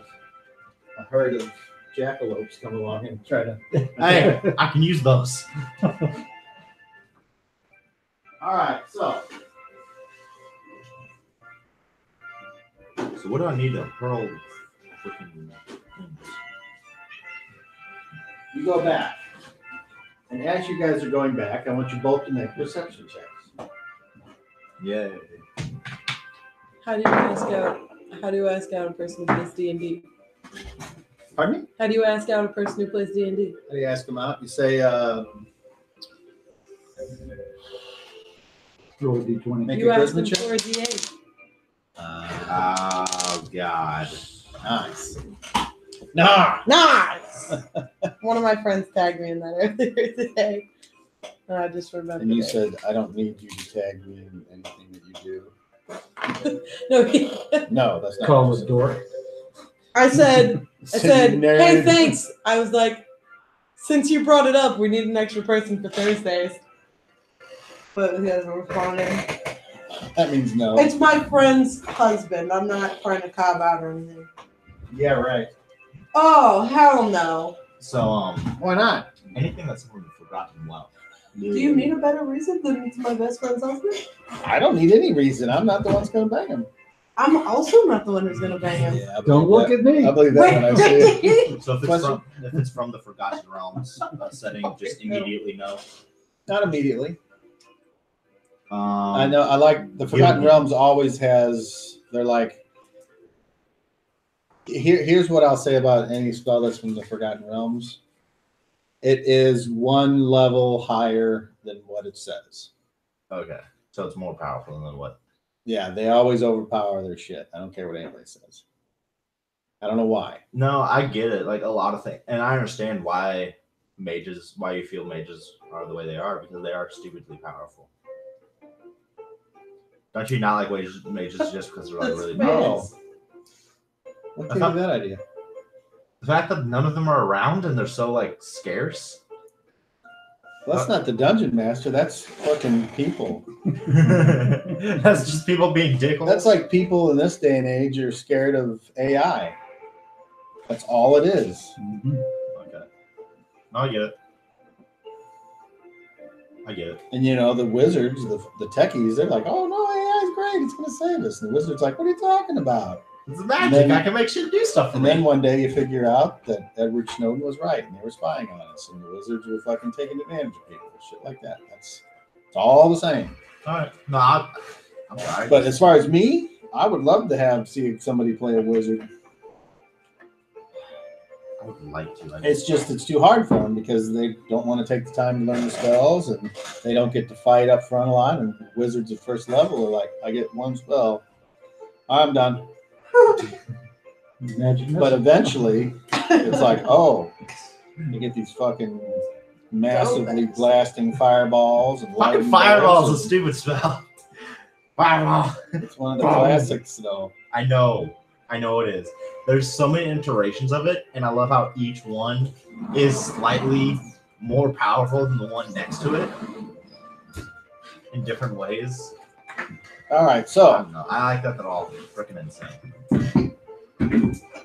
a herd of jackalopes come along and try to. Hey, I can use those. All right, so So what do I need to hurl freaking things? you go back. And as you guys are going back, I want you both to make perception checks. Yeah. How do you ask out? How do you ask out a person who plays D&D? Pardon me? How do you ask out a person who plays D&D? How do you ask them out? You say, Roll a d20. make You a ask charisma them check. for a D8. Oh God. Nice. Nah. Nice. One of my friends tagged me in that earlier today. And I just remembered. And you it. said, I don't need you to tag me in anything that you do. No, No, that's not. Call what the you door. I said, said. hey, Nerd. thanks. I was like, since you brought it up, we need an extra person for Thursdays. But he hasn't responded. That means no. It's my friend's husband. I'm not trying to cob out or anything. Yeah, right. Oh, hell no. So Why not? anything that's from the forgotten wealth. Do you need a better reason than it's my best friend's husband? I don't need any reason. I'm not the one that's going to bang him. I'm also not the one who's going to bang him. Yeah, I Don't believe look that. at me. I believe that when I see it. So if it's Question? from the Forgotten Realms setting, just immediately no. Not immediately. I I know. I like the Forgotten Realms always has. They're like. Here's what I'll say about any spell that's from the Forgotten Realms. It is one level higher than what it says. Okay, so it's more powerful than what? Yeah, they always overpower their shit. I don't care what anybody says. I don't know why. No, I get it. Like a lot of things, and I understand why you feel mages are the way they are, because they are stupidly powerful. Don't you not like mages just because they're like really That's powerful? What gave you that idea? The fact that none of them are around and they're so like scarce. Well, that's not the dungeon master. That's fucking people. That's just people being dickholes. That's like people in this day and age are scared of AI. That's all it is. Mhm. Okay. No, I get it. I get it. And you know, the wizards, the techies, they're like, oh no, AI is great. It's going to save us. And the wizard's like, what are you talking about? It's magic. then- I can make shit do stuff for And me. then one day you figure out that Edward Snowden was right and they were spying on us. And the wizards were fucking taking advantage of people. Shit like that. It's all the same. All right. No, I'm sorry. But as far as me, I would love to see somebody play a wizard. I would like to. It's too hard for them because they don't want to take the time to learn the spells and they don't get to fight up front a lot. And wizards at first level are like, I get one spell, I'm done. Magic But missile. eventually, it's like, oh, you get these fucking massively blasting fireballs and Fucking lighting fireball's a bulbs. stupid spell. Fireball. It's one of the classics, though. I know it is. There's so many iterations of it, and I love how each one is slightly more powerful than the one next to it in different ways. All right, I so don't know. I like that. They're all freaking insane.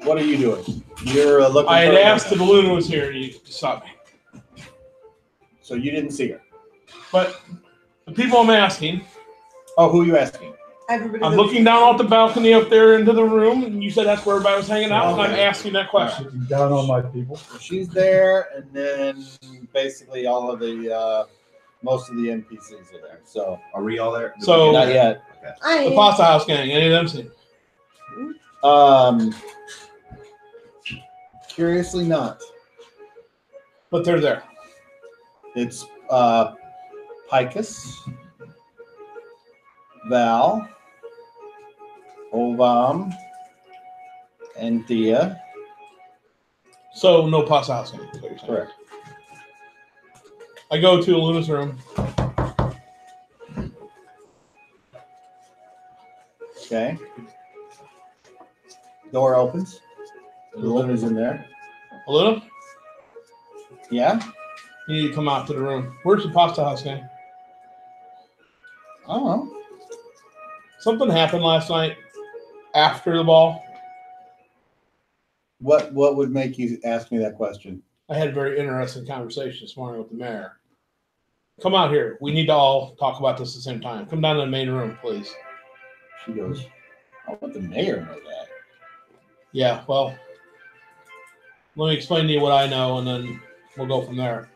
what are you doing? You're looking. I had for asked if Luna was here, and you stopped me. So you didn't see her. But the people I'm asking, Oh, who are you asking? Everybody I'm that- looking down off the balcony up there into the room, and you said that's where everybody was hanging out, and I'm asking that question. Looking down on my people. She's there, and then basically all of the most of the NPCs are there. So Are we all there? So- not yet. I The Pasta House gang, any of them seen? Curiously not. But they're there. It's Picus, Val, Ovam, and Dia. So no Pasta House gang. Is what you're saying. Correct. I go to Luna's room. Okay. Door opens. Luna's in there. Luna, Yeah. you need to come out to the room. Where's the Pasta House gang? I don't know. Something happened last night after the ball. What would make you ask me that question? I had a very interesting conversation this morning with the mayor. Come out here. We need to all talk about this at the same time. Come down to the main room, please. She goes, I'll let the mayor know that. Yeah, well, let me explain to you what I know, and then we'll go from there.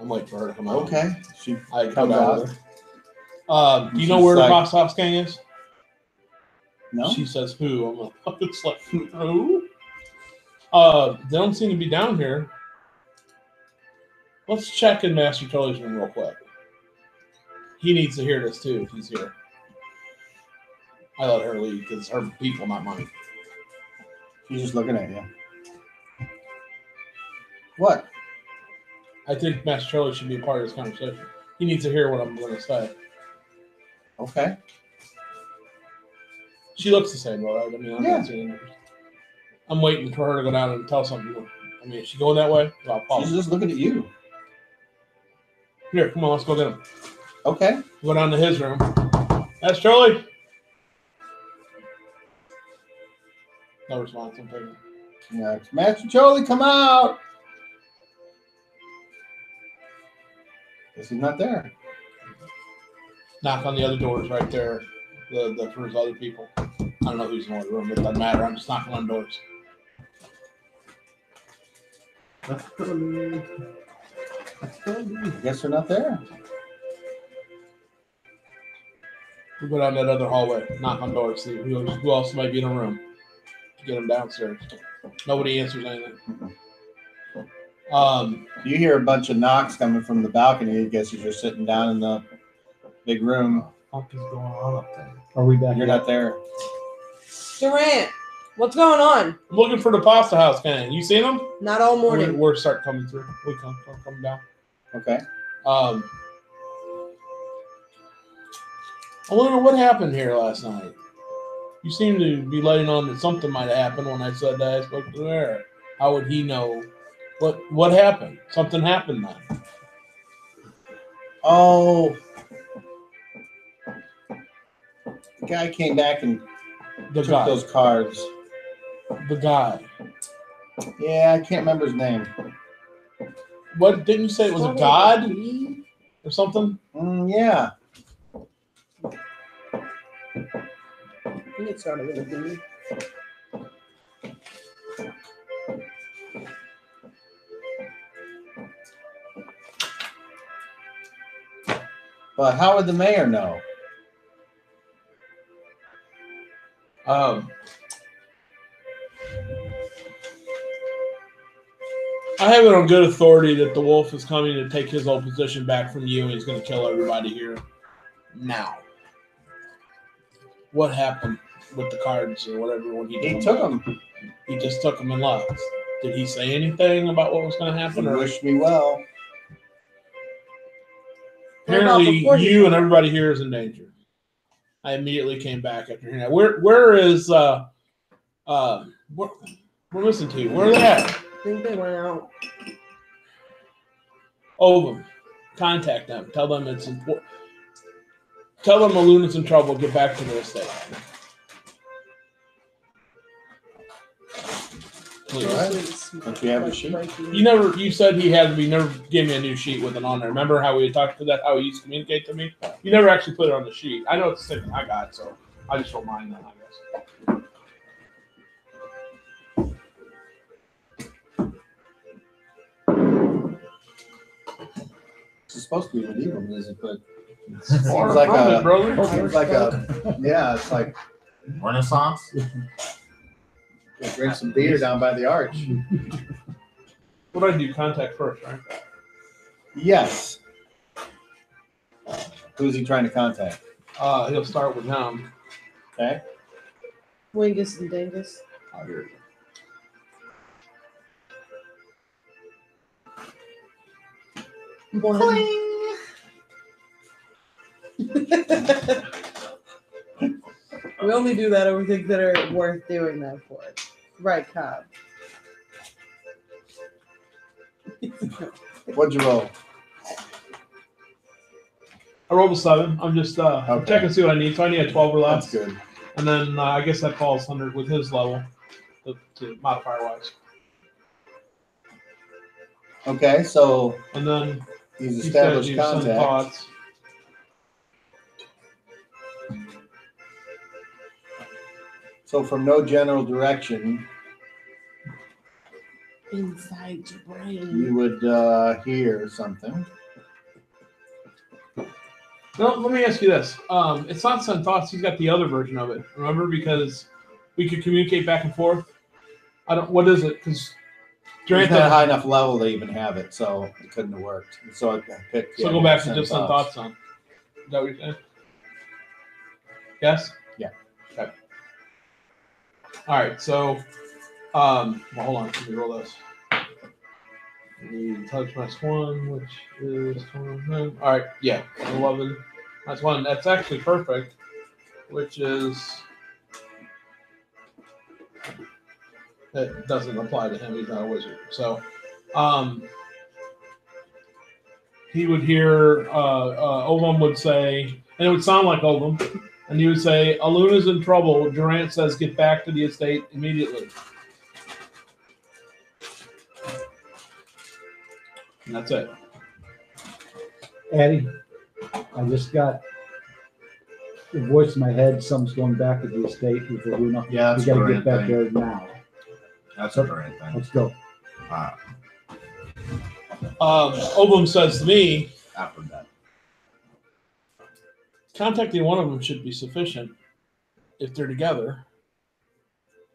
I'm waiting for her to come out. Okay. She I come comes out. out. With her. Do you know She's where the like- Pasta House gang is? No? She says, who? I'm like, it's like, who? They don't seem to be down here. Let's check in Master Tully's room real quick. He needs to hear this too if he's here. I let her leave because her people, not mine. She's just looking at you. What? I think Master Tully should be a part of this conversation. He needs to hear what I'm going to say. Okay. She looks the same, right? I mean, I'm Yeah. not seeing her. I'm waiting for her to go down and tell something. I mean, is she going that way? I'll follow. She's just looking at you. Here, come on, let's go get him. Okay. Go down to his room. That's Charlie. No response. I'm taking. Yeah, it's Master Charlie, come out. Guess he's not there. Knock on the other doors right there. The for his other people. I don't know who's in the other room. It doesn't matter. I'm just knocking on doors. I guess they're not there. We go down that other hallway. Knock on doors. See who else might be in a room. Get them downstairs. Nobody answers anything. You hear a bunch of knocks coming from the balcony. I guess you're just sitting down in the big room. What the fuck is going on up there? Are we back? You're yet? not there. Durant, what's going on? I'm looking for the Pasta House gang. You seen them? Not all morning. We're starting coming through. We come down. Okay. I wonder what happened here last night. You seem to be letting on that something might have happened when I said that I spoke to the mayor. How would he know what happened? Something happened then. Oh. The guy came back and The took guy. those cards. The guy. Yeah, I can't remember his name. What didn't you say it was a god or something? Yeah. You get started with it, didn't you? But how would the mayor know? I have it on good authority that the wolf is coming to take his old position back from you and he's going to kill everybody here now. What happened with the cards or whatever when he He took took them? them. He just took them and left. Did he say anything about what was going to happen? You Or wish me well. What about apparently, before he you and died? everybody here is in danger. I immediately came back after hearing that. Where is we're missing two. Where are they at? I think they went out. Ovum. Contact them. Tell them it's important. Tell them Aluna's in trouble. Get back to their estate. Please. Don't you have a sheet? You said he had me. Never gave me a new sheet with it on there. Remember how we talked to that? How he used to communicate to me? You never actually put it on the sheet. I know it's the same thing I got, so I just don't mind that, I guess. It's supposed to be medieval music, but Seems like a- brother. seems like yeah, it's like Renaissance. drink some beer down by the arch. What do I do? Contact first, right? Yes. Who's he trying to contact? He'll start with him. Okay. Wingus and Dingus. Oh, here we go. We only do that over things that are worth doing that for. Right, Cobb. What'd you roll? I rolled a 7. I'm just checking to see what I need. So I need a 12 or less. That's good. And then I guess that falls under with his level to modifier wise. Okay, so And then he's he said established do some contact. thoughts. So from no general direction, Inside your brain. you would hear something. No, let me ask you this. It's not send thoughts. He's got the other version of it. Remember, because we could communicate back and forth. I don't. What is it? Because It's not a high enough level to even have it, so it couldn't have worked. So I picked. So go back to just send thoughts on. Is that what you're saying? Yes. Yeah. Okay. All right. So, well, hold on. Let me roll this. Touch minus 1, which is 29. All right. Yeah. 11. That's 1. That's actually perfect. Which is. It doesn't apply to him. He's not a wizard. So, he would hear Ovum would say, and it would sound like Ovum, and he would say, "Aluna's in trouble. Durant says get back to the estate immediately." And that's it. Addie, I just got the voice in my head. Something's going back to the estate with Luna. Yeah, We that's got to the get back thing. there now. That's a great thing. Let's go. Ovum says to me, After that. contacting one of them should be sufficient if they're together.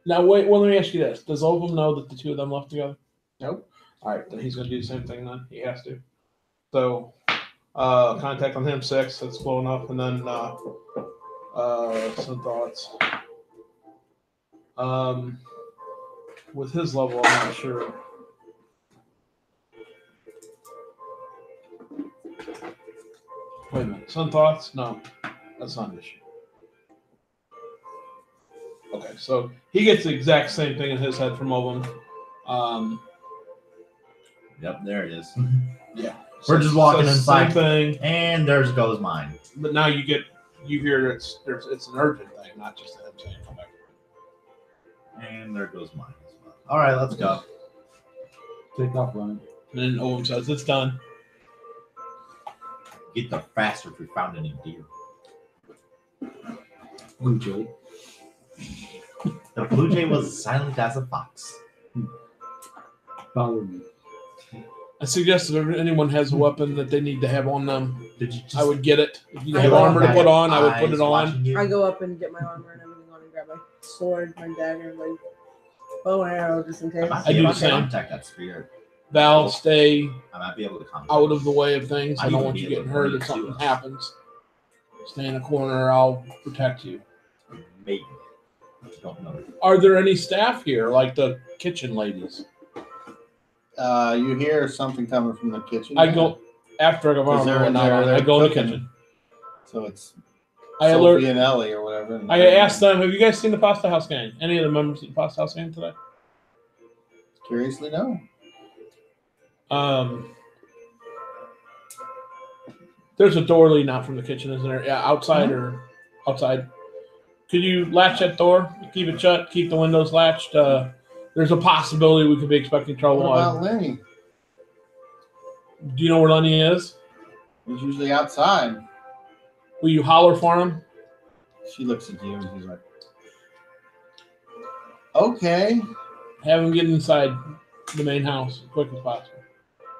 Now, wait, well, let me ask you this. Does Ovum know that the two of them left together? Nope. All right, then he's going to do the same thing then. He has to. So, contact on him, 6. That's slow enough. And then some thoughts. With his level, I'm not sure. Wait a minute. Some thoughts? No, that's not an issue. Okay, so he gets the exact same thing in his head from Ovum. Yep, there it is. Yeah. We're just walking So inside. Same thing, And there's goes mine. but now you hear it's an urgent thing, not just him saying come back. And there goes mine as well. All right, let's go. Take off running. And then Ovum says it's done. Get there faster if we found any deer. Blue Jay. The blue jay was silent as a fox. Follow me. I suggest if anyone has a weapon that they need to have on them, Did you just I would get it. If you I have love armor to that. put on, I would put eyes it on. watching you? I go up and get my armor and everything on and grab my sword, my dagger, my bow and arrow just in case. I might I be do able the to same. contact that spirit. Val, stay I might be able to contact out of the way of things. I I don't even want you be able getting to hurt bring if it something to us. happens. Stay in a corner. I'll protect you. Maybe. I don't know. Are there any staff here, like the kitchen ladies? You hear something coming from the kitchen. I go after I go Because they're in there, I they're go in the cooking. kitchen. So it's I Sophie alert. and Ellie or whatever. and I they're- asked them, "Have you guys seen the Pasta House gang? Any of the members of the Pasta House gang today?" Curiously, no. There's a door leading out from the kitchen, isn't there? Yeah, outside or outside. Could you latch that door? Keep it shut. Keep the windows latched. There's a possibility we could be expecting trouble. What about Lenny? Do you know where Lenny is? He's usually outside. Will you holler for him? She looks at you and she's like, okay. Have him get inside the main house as quick as possible,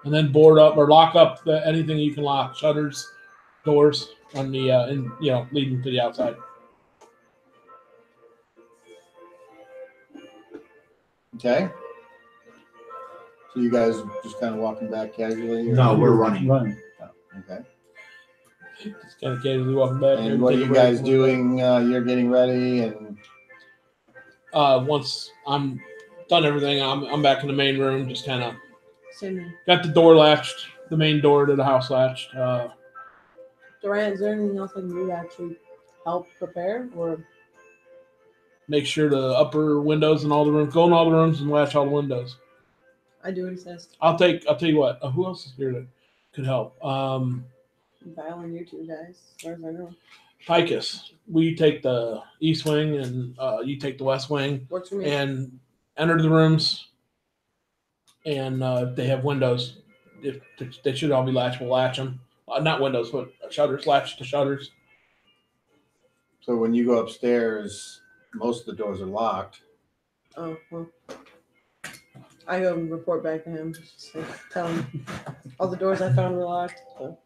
and then board up or lock up anything you can lock, shutters, doors on the leading to the outside. Okay. So you guys just kind of walking back casually? Or? No, we're running. Running. Okay. Just kind of casually walking back. And what are you guys doing? You're getting ready and Once I'm done everything, I'm back in the main room. Just kind of Same. got the door latched, the main door to the house latched. Durant, is there anything else I can do to actually help prepare? Or Make sure the upper windows and all the rooms, go in all the rooms and latch all the windows. I do insist. I'll tell you what. Who else is here that could help? Val and you two guys, as far as I know. Picus, we take the east wing and you take the west wing Works for me. and enter the rooms. And if they have windows, if they should all be latched, we'll latch them. Not windows, but shutters, latch the shutters. so when you go upstairs, most of the doors are locked. Oh, well. I go and report back to him. Just like, tell him all the doors I found were locked. So,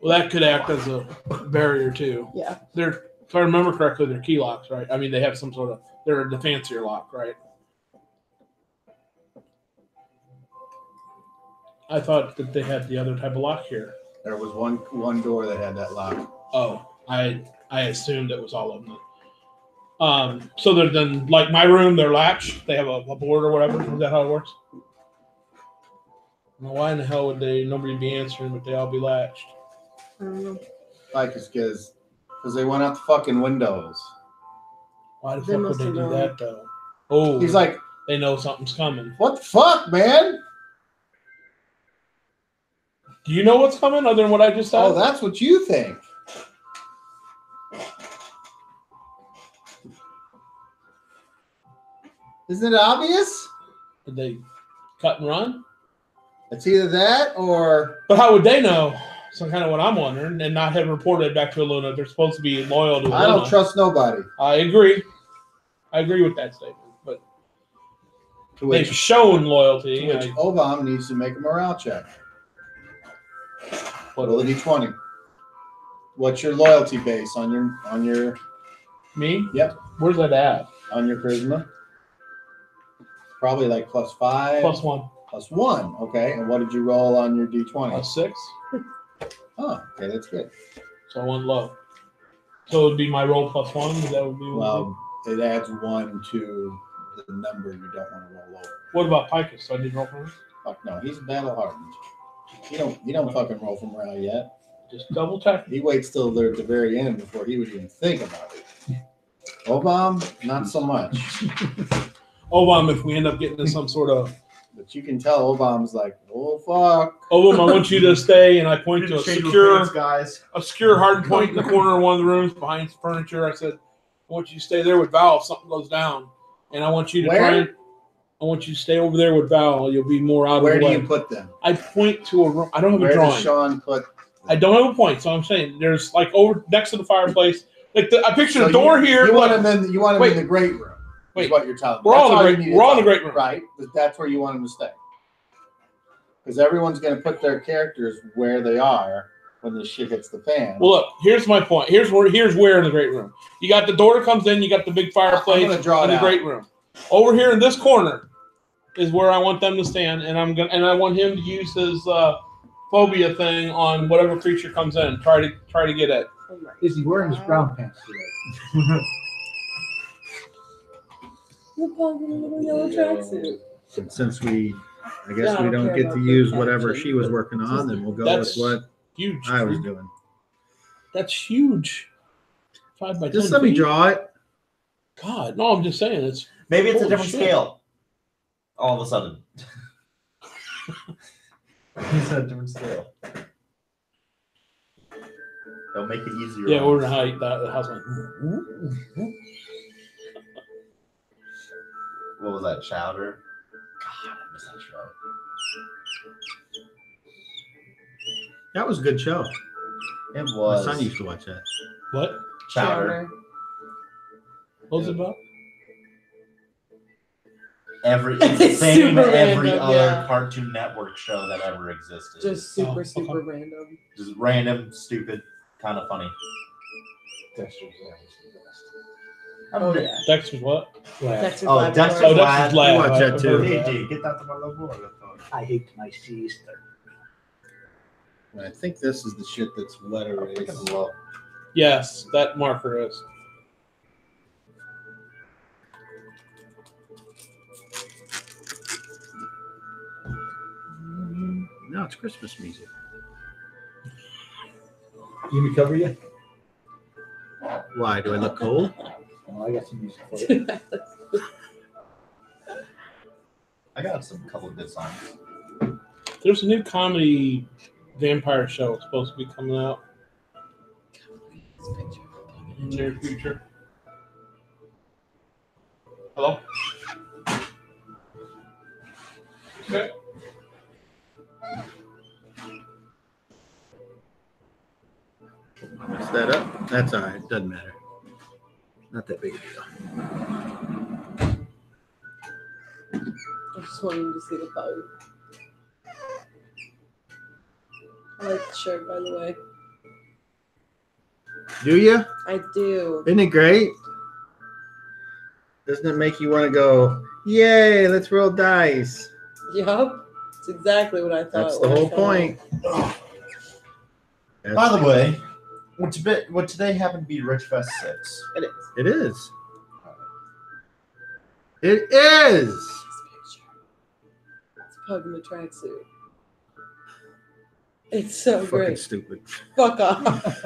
Well, that could act as a barrier too. yeah. They're, if I remember correctly, they're key locks, right? I mean, they have some sort of, they're the fancier lock, right? I thought that they had the other type of lock here. There was one door that had that lock. Oh, I assumed it was all of them. So they're then, like my room, they're latched. They have a board or whatever. Is that how it works? Now, why in the hell would nobody be answering, but they all be latched? I don't know. Like it's because they went out the fucking windows. Why the They fuck would must they have do known. that though? Oh, He's like, they know something's coming. what the fuck, man? Do you know what's coming other than what I just said? Oh, that's what you think. Isn't it obvious? Did they cut and run? It's either that or But how would they know? So kind of what I'm wondering, and not have reported back to Aluna. They're supposed to be loyal to Aluna. I don't trust nobody. I agree. I agree with that statement. But To they've which, show loyalty. to which Obama needs to make a morale check. Roll a d20. What's your loyalty base on your Me? Yep. Where's that at? on your charisma? Probably like +5. +1. +1. Okay. And what did you roll on your d20? +6. Oh, okay, that's good. So I went low. So it would be my roll +1. That would be. Well, it adds 1 to the number you don't want to roll over. What about Picus? So I need to roll for him? Fuck no, he's battle hardened. He don't fucking roll for morale yet. Just double check. He waits till they're at the very end before he would even think about it. Obama, not so much. Obama, if we end up getting into some sort of. But you can tell Obama's like, oh fuck. Obama, I want you to stay, and I point to a Shake your secure, pants, guys. hard point in the corner of one of the rooms behind furniture. I said, I want you to stay there with Val if something goes down. And I want you to Where? I want you to stay over there with Val. You'll be more out Where of the do way. you put them? I point to a room. I don't have Where a does drawing. Sean put? I don't have a point, so I'm saying there's like over next to the fireplace. Like I picture So the door here. You want look, him in? You want him Wait. in the great room? Wait. Is what you're telling me. We're all That's in the you great- need to we're all in the tell great me, room. right? That's where you want him to stay. Because everyone's going to put their characters where they are when the shit hits the fan. Well, look. Here's my point. Here's where in the great room. You got the door that comes in. You got the big fireplace I'm gonna draw in it the out. great room. Over here in this corner is where I want them to stand, and I want him to use his phobia thing on whatever creature comes in. Try to get it. Is he wearing his brown pants today? Look, in a little yellow tracksuit. And since I guess Yeah, I we don't don't care get about to big use whatever action, she was but working on, then we'll go That's with what huge. I was doing. That's huge. 5 by 10 Just let me feet? draw it. God, no, I'm just saying it's. Maybe it's a Holy different shit. scale. All of a sudden. It's a different scale. They'll make it easier. Yeah, on order us. height. The house went. What was that? Chowder? God, I miss that show. That was a good show. It My was. son used to watch that. What? Chowder. What was it about? It's the It's same super every random, other yeah. Cartoon Network show that ever existed. Just super, Oh, super okay. random. Just random, stupid, kind of funny. Dexter's Lab was the best. Oh, yeah. Dexter's what? Lab. Dexter's Oh, Laboratory. Dexter's Oh, Lab. Dexter's Lab. watch that I've too. heard of Hey, that. dude, get that to my little boy. I hate my sister. I think this is the shit that's wetter. I freaking love. Yes, that marker is. No, it's Christmas music. You recover yet? Why? Do I look cold? Oh, I got some music for you. I got some couple of good songs. There's a new comedy vampire show supposed to be coming out in the near future. Hello? Okay. Mess that up. That's all right. Doesn't matter. Not that big a deal. I just wanted to see the pug. I like the shirt, by the way. Do you? I do. Isn't it great? Doesn't it make you want to go, yay, let's roll dice? Yup. It's exactly what I thought. That's the when I whole saw point. By the way, what today happened to be Rich Fest 6. It is. It is. It is. This picture. It's a pug in a tracksuit. It's so Fucking great. stupid. Fuck off.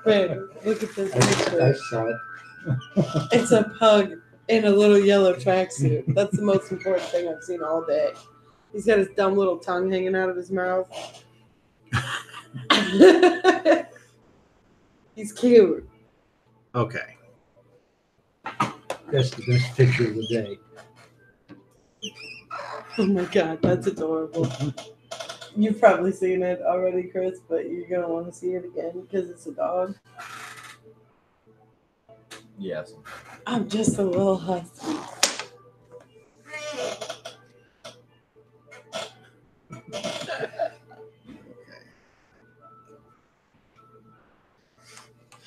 Man, look at this I picture. saw it. It's a pug in a little yellow tracksuit. That's the most important thing I've seen all day. He's got his dumb little tongue hanging out of his mouth. He's cute. Okay. That's the best picture of the day. Oh my god, that's adorable. You've probably seen it already, Chris, but you're gonna want to see it again because it's a dog. Yes. I'm just a little husky.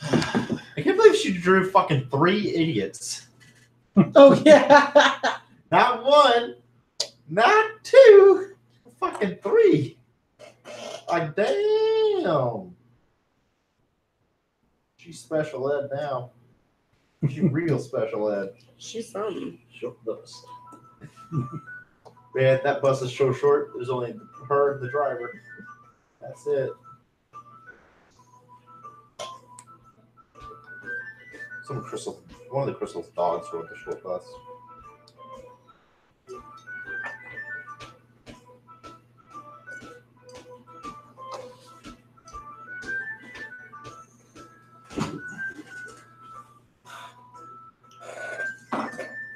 I can't believe she drew fucking 3 idiots. Oh yeah. Not 1, not 2, fucking 3. Like, damn. She's special ed now. She's real special ed. She's something. Short bus. Man, that bus is so short. There's only her and the driver. That's it. One of the Crystal's dogs rode the short bus.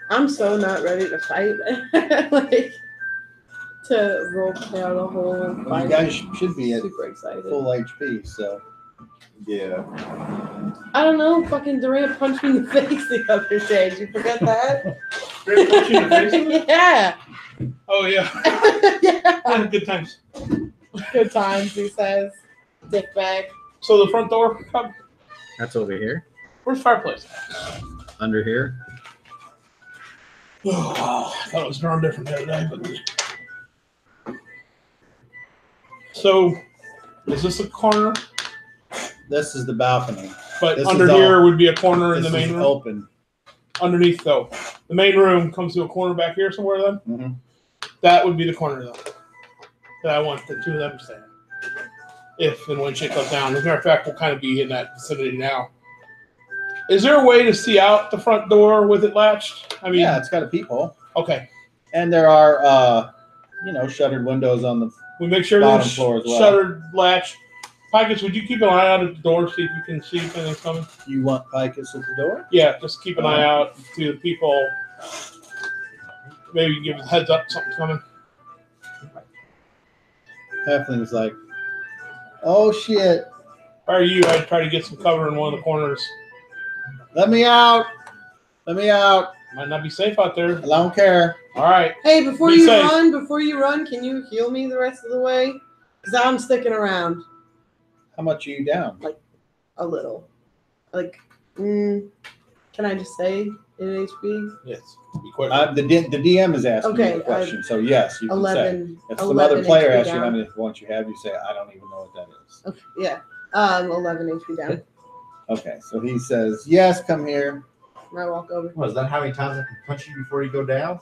I'm so not ready to fight. Like to role play out a whole Well, fight. you guys should be at Super excited. full HP, so. Yeah. I don't know. Fucking Durant punched me in the face the other day. Did you forget that? Durant punched you in the face? Yeah. Oh, yeah. Yeah. Good times. Good times, he says. Dick bag. So the front door, come. That's over here. Where's the fireplace? Under here. Oh, I thought it was drawn different the other day, but. So, is this a corner? This is the balcony. But This under is here all- would be a corner in This the main is room. open. Underneath, though, the main room comes to a corner back here somewhere. Then Mhm. That would be the corner, though, that I want the two of them to stay in. If and when shit goes down. As a matter of fact, we'll kind of be in that vicinity now. Is there a way to see out the front door with it latched? I mean, Yeah, it's got a peephole. Okay. And there are, shuttered windows on the We make sure bottom there's floor as well. shuttered latch. Picus, would you keep an eye out at the door, see if you can see if anything's coming? You want Picus at the door? Yeah, just keep an eye out to people. Maybe give a heads up something's coming. Halfling's like, oh shit, If I were you, I'd try to get some cover in one of the corners. let me out. Let me out. Might not be safe out there. I don't care. All right. Hey, before Be you safe. run, can you heal me the rest of the way? Because I'm sticking around How much are you down? a little. Can I just say in HP? Yes. Be quick. The DM is asking Okay, you the question, so yes, you can say. 11. If some 11 other player HP asks you how down. many points you have, you say, I don't even know what that is. Okay, yeah. 11 HP down. Okay, so he says, yes, come here. I walk over. Was that how many times I can punch you before you go down?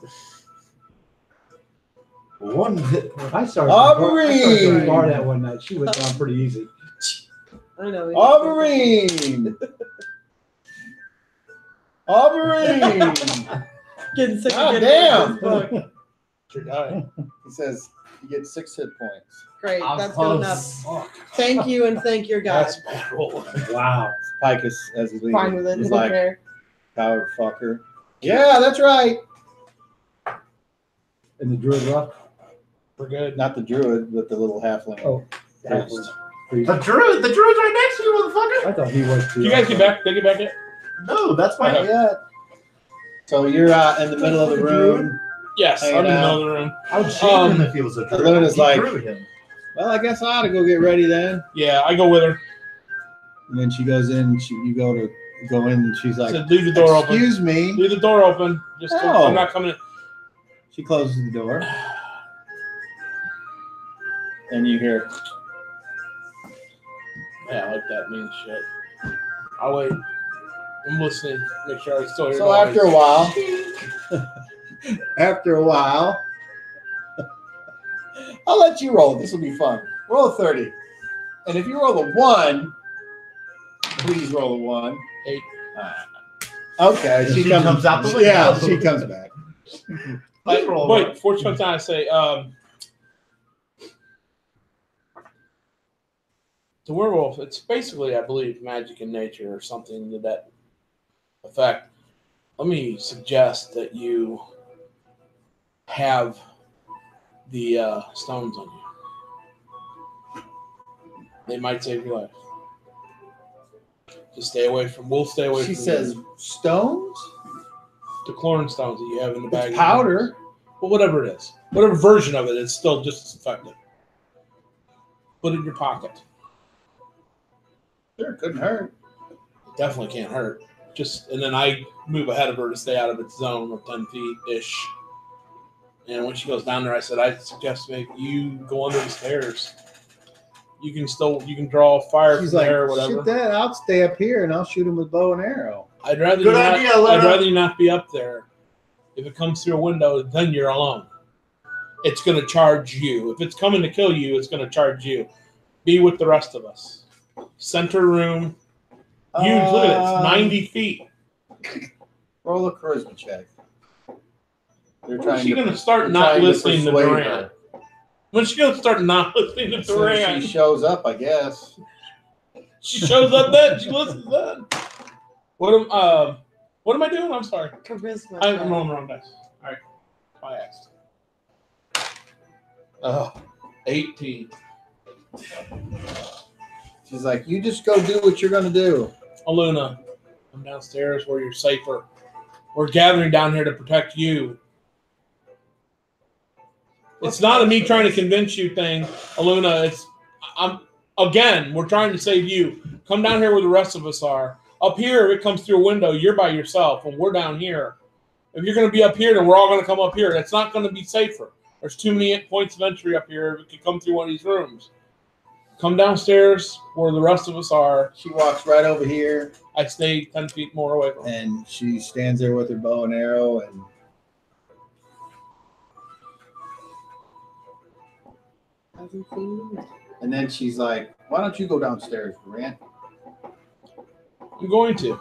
One hit. I started Aubrey! to bar that one night. She went down pretty easy. I know. Auberine! Auberine! Getting sick God of damn. this book. You're dying. He says, you get 6 hit points. Great, I was that's good close. enough. Thank you and thank your God. That's bad roll. Wow. Picus, as he's leaving, Fine with it. he's Don't like, care. power fucker. Yeah, that's right. And the druid left. We're good. Not the druid, but the little halfling. Oh, that was The druid's right next to you, motherfucker. I thought he was too. Did you guys get back? Did you get back yet? No, that's my. Not yet. So you're in the middle of the room. Yes. Hanging I'm in the out. middle of the room. I would shame him if he was a druid. Luna's He like- drew him. Well, I guess I ought to go get ready then. Yeah, I go with her. And then she goes in. You go in, and she's I like, said, leave the door open. "Excuse me." Leave the door open. Just No. I'm not coming in. She closes the door, and you hear, Yeah, I like that mean shit. I'll wait. I'm listening. Make sure I still hear so noise. after a while, I'll let you roll. This will be fun. Roll a 30. And if you roll a 1, please roll a 1. 8. Okay, She comes out the window. Yeah, she comes back. Let's roll Wait, one. before she comes down, I say, the werewolf, it's basically, I believe, magic in nature or something to that effect. Let me suggest that you have the stones on you. They might save your life. Just stay away from. We'll stay away She from. says, stones? the chlorine stones that you have in the bag. It's powder. Well, whatever it is, whatever version of it, it's still just as effective. Put it in your pocket. Sure, couldn't hurt. It definitely can't hurt. And then I move ahead of her to stay out of its zone of 10 feet ish. And when she goes down there, I said, I suggest maybe you go under the stairs. You can draw fire She's from like, there or whatever. shoot that. I'll stay up here and I'll shoot him with bow and arrow. I'd rather Good you not, idea, Lena. I'd rather you not be up there. If it comes through a window, then you're alone. It's going to charge you. If it's coming to kill you, it's going to charge you. Be with the rest of us. Center room. Huge. Look at it. It's 90 feet. Roll a charisma check. They're When is trying she to- going to start they're not trying to listening to persuade Duran? her. When she going to start not listening to As soon as Duran? she shows up, I guess. She shows up then. She listens then. What am I doing? I'm sorry. Charisma. I'm rolling the wrong dice. All right. I asked. 18. She's like, you just go do what you're going to do. Aluna, I'm downstairs where you're safer. We're gathering down here to protect you. It's not a me trying to convince you thing, Aluna. We're trying to save you. Come down here where the rest of us are. Up here, if it comes through a window, you're by yourself, and we're down here. If you're going to be up here, then we're all going to come up here. That's not going to be safer. There's too many points of entry up here. If it could come through one of these rooms. Come downstairs where the rest of us are. She walks right over here, I stay 10 feet more away from her. and she stands there with her bow and arrow, and Hasn't seen me. And then she's like, why don't you go downstairs, Grant? I'm going to.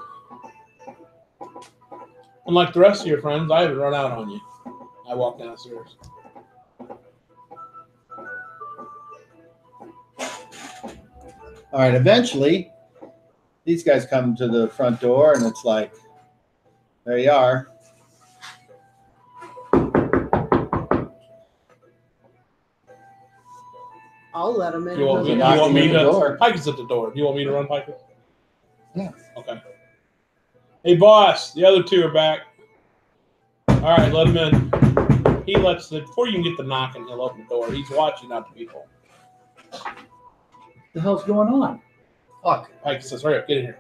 Unlike the rest of your friends, I haven't run out on you. I walk downstairs. All right, eventually, these guys come to the front door, and it's like, there you are. I'll let him in. You want me, Doesn't knock you want me him in the to? door. Pike is at the door. Do you want me to run Pike? Yeah. Okay. Hey, boss. The other two are back. All right, let him in. He lets the before you can get the knocking, he'll open the door. He's watching out the people. What the hell's going on? Fuck. Pike says, "Hurry up, get in here."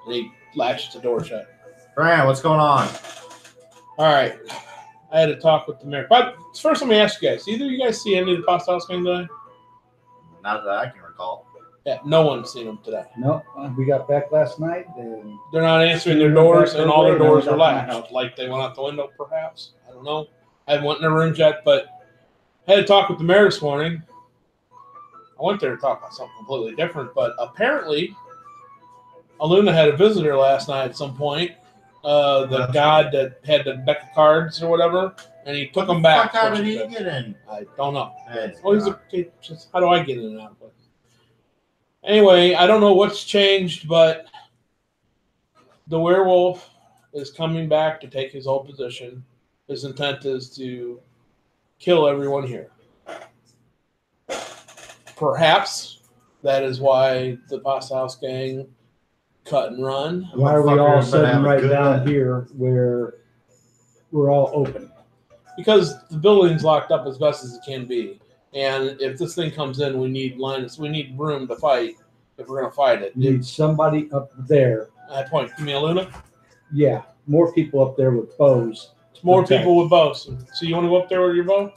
And he latches the door shut. Grant, what's going on? All right. I had to talk with the mayor. But first, let me ask you guys: either you guys see any of the pasta house gang today? Not that I can recall. Yeah, no one's seen them today. No, we got back last night, and They're not answering their They went doors, back and all their their way, doors and are I went back latched. Like they went out the window, perhaps. I don't know. I haven't went in their rooms yet, but I had to talk with the mayor this morning. I went there to talk about something completely different, but apparently, Aluna had a visitor last night at some point. The god that had the deck of cards or whatever, and he took them back. Fuck, how did he get in? I don't know. Hey, Oh, he's a kid. Just how do I get in and out of it? Anyway, I don't know what's changed, but the werewolf is coming back to take his old position. His intent is to kill everyone here. Perhaps that is why the Pasta House gang cut and run. why are we Motherfucker all better sitting have a right good down night. here where we're all open? Because the building's locked up as best as it can be. And if this thing comes in, we need room to fight if we're going to fight it. You need somebody up there. At that point, give me a Luna. Yeah, more people up there with bows. It's more Okay. people with bows. So you want to go up there with your bow?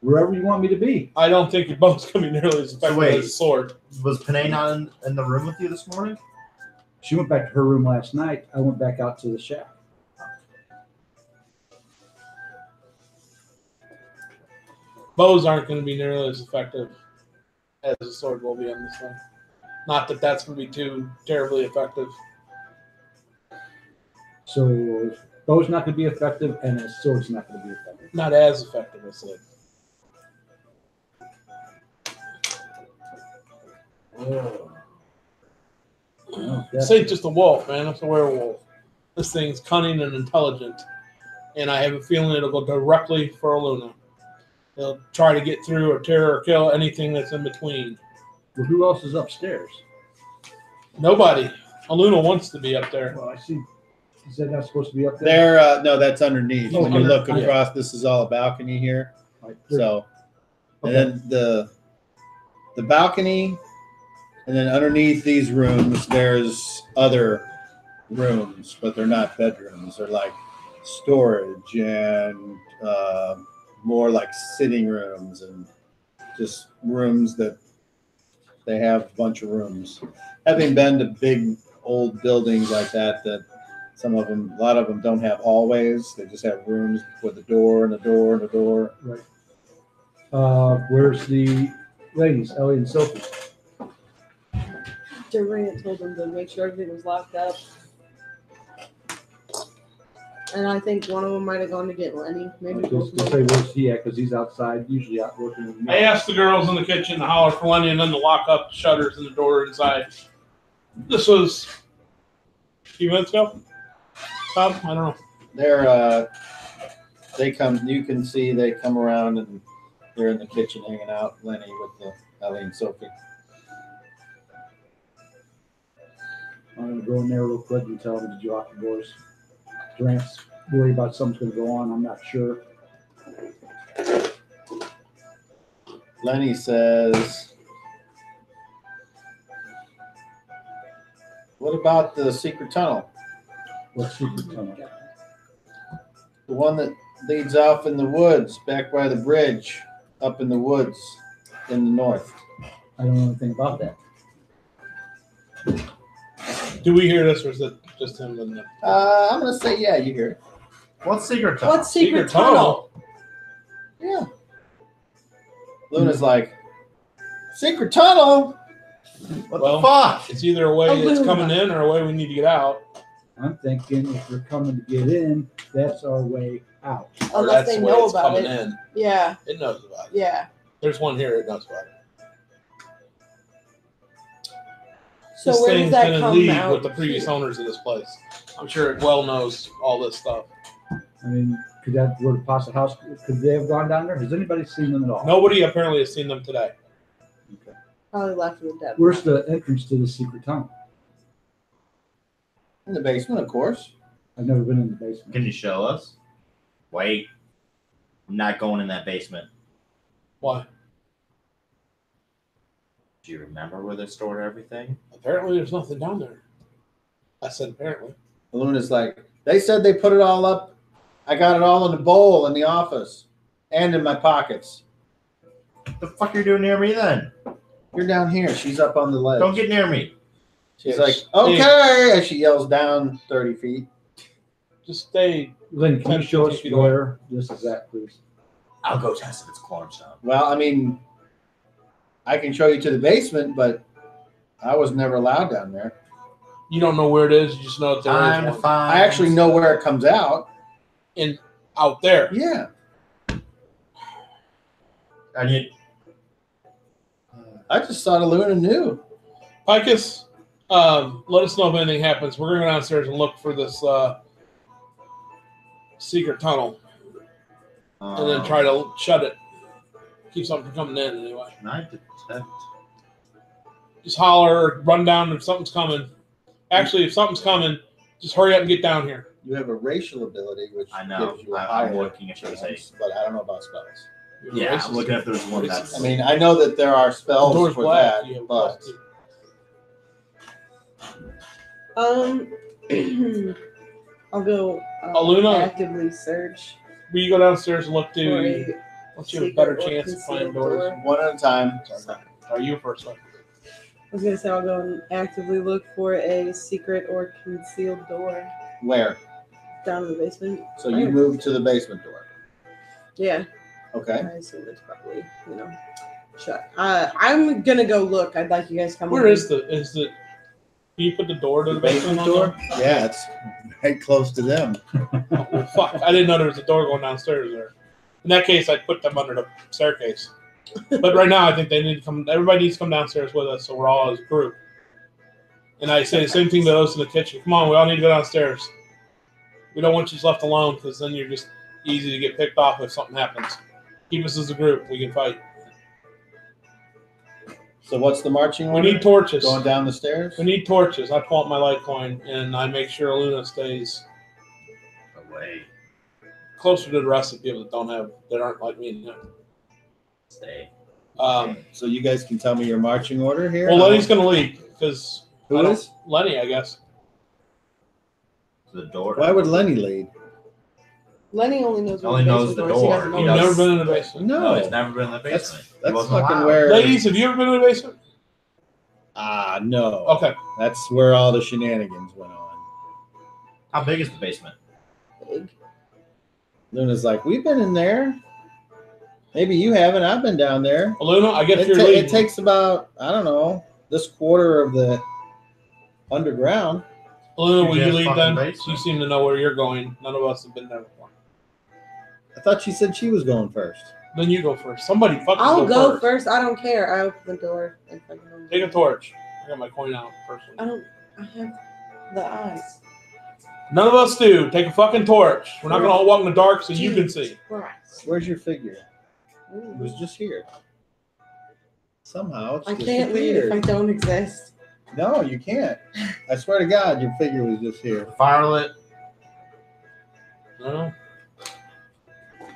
Wherever you want me to be. I don't think your bow's going to be nearly as effective wait. as a sword. Was Panay not in the room with you this morning? She went back to her room last night. I went back out to the shack. Bows aren't going to be nearly as effective as a sword will be on this thing. Not that that's going to be too terribly effective. So bow's not going to be effective, and a sword's not going to be effective. Not as effective, I said. No, This ain't just a wolf, man. It's a werewolf. This thing's cunning and intelligent. And I have a feeling it'll go directly for Aluna. They'll try to get through or tear or kill anything that's in between. Well, who else is upstairs? Nobody. Aluna wants to be up there. Well, I see. Is that not supposed to be up there? There, no, that's underneath. Oh, When you look yeah. across, this is all a balcony here. Right there. So, and Okay. then the balcony, and then underneath these rooms, there's other rooms, but they're not bedrooms. They're like storage and more like sitting rooms and just rooms that they have a bunch of rooms. Having been to big old buildings like that some of them, a lot of them don't have hallways. They just have rooms with a door and a door and a door. Right. Where's the ladies, Ellie and Sophie? Durant told them to make sure everything was locked up. And I think one of them might have gone to get Lenny. Maybe both Just of say them. where's he at? Because he's outside, usually out working with me. I asked the girls in the kitchen to holler for Lenny and then to lock up the shutters and the door inside. This was a few minutes ago. Bob, I don't know. They come. You can see they come around and they're in the kitchen hanging out. Lenny with the Ellie and Sophie. I'm going to go in there real quick and tell them, did you lock the doors? Durant's worried about something's going to go on. I'm not sure. Lenny says, "What about the secret tunnel? What secret tunnel? The one that leads off in the woods, back by the bridge, up in the woods in the north." I don't know anything about that. Do we hear this or is it just him and them? I'm gonna say, yeah, you hear it. What's secret tunnel? What's secret Secret tunnel. tunnel? Yeah. Luna's like, Secret tunnel. What Well, the fuck? It's either a way that's Aluminum. coming in or a way we need to get out. I'm thinking if we're coming to get in, that's our way out. Or Unless that's they the way know it's about coming it. in. Yeah, It knows about it. yeah. There's one here that knows about it. So This where does thing's that been in come league out? with the previous owners of this place. I'm sure it well knows all this stuff. I mean, could that were the Pasta House? Could they have gone down there? Has anybody seen them at all? Nobody apparently has seen them today. Okay. Probably left with them. Where's the entrance to the secret tunnel? In the basement, of course. I've never been in the basement. Can you show us? Wait. I'm not going in that basement. Why? Do you remember where they stored everything? Apparently there's nothing down there. I said apparently. Luna's like, they said they put it all up. I got it all in a bowl in the office and in my pockets. What the fuck are you doing near me then? You're down here. She's up on the ledge. Don't get near me. She's like, okay, as she yells down 30 feet. Just stay. Lynn, can you show us 10 feet away. where this is at, please? I'll go test if it's cornerstone. Well, I mean, I can show you to the basement, but I was never allowed down there. You don't know where it is. You just know that there Time is to one. find. I actually know where it comes out. Out there. Yeah. And you, I just thought Luna knew. Picus, let us know if anything happens. We're going to go downstairs and look for this secret tunnel and then try to shut it. Keep something from coming in anyway. Can I detect? Just holler or run down if something's coming. Actually, if something's coming, just hurry up and get down here. You have a racial ability, which I know. gives you a I'm higher looking if there's a. chance, but I don't know about spells. You're Yeah, racist. I'm looking if there's one that's. I mean, I know that there are The spells door's for black. that, You have but plus 2. I'll go Luna? actively search Will you go downstairs and look for to? a Once you have a better secret or chance of finding concealed doors. door. one at a time. Are you first one? I was gonna say I'll go and actively look for a secret or concealed door Where? down in the basement. So you move to the basement door. Yeah, Okay. I assume it's probably shut. I'm gonna go look. I'd like you guys to come. Where with me. is the? Can you put the door to the basement door? on Yeah, it's right close to them. there? Oh, fuck! I didn't know there was a door going downstairs there. In that case, I'd put them under the staircase. But right now, I think they need to come. Everybody needs to come downstairs with us, so we're all as a group. And I say the same thing to those in the kitchen. Come on, we all need to go downstairs. We don't want you left alone because then you're just easy to get picked off if something happens. Keep us as a group. We can fight. So what's the marching We order? need torches. Going down the stairs? We need torches. I pull out my light coin and I make sure Luna stays Away. closer to the rest of the people that aren't like me and him. Stay. So you guys can tell me your marching order here? Well, Lenny's gonna lead because Who is? Lenny, I guess. The door. Why would Lenny lead? Lenny only knows. where Only knows basement the door, so he door. doesn't He know You've does. never been in the basement. No, he's never been in the That's basement. He that's wasn't fucking allowed. where. Ladies, have you ever been in the basement? No. Okay. That's where all the shenanigans went on. How big is the basement? Big. Luna's like, we've been in there. Maybe you haven't. I've been down there. Well, Luna, I guess It, you're ta- leading. it takes about, I don't know, this quarter of the underground. Luna, will Huge you ass lead fucking then? basement. You seem to know where you're going. None of us have been there before. I thought she said she was going first. Then you go first. Somebody fucking I'll go go first. I don't care. I open the door. And fucking Take a torch. I got my coin out first. I don't. I have the eyes. None of us do. Take a fucking torch. We're not gonna all walk in the dark so you can see. Christ. Where's your figure? It Ooh. was just here. Somehow it's I can't leave if I don't exist. No, you can't. I swear to God, your figure was just here. Fire lit. No.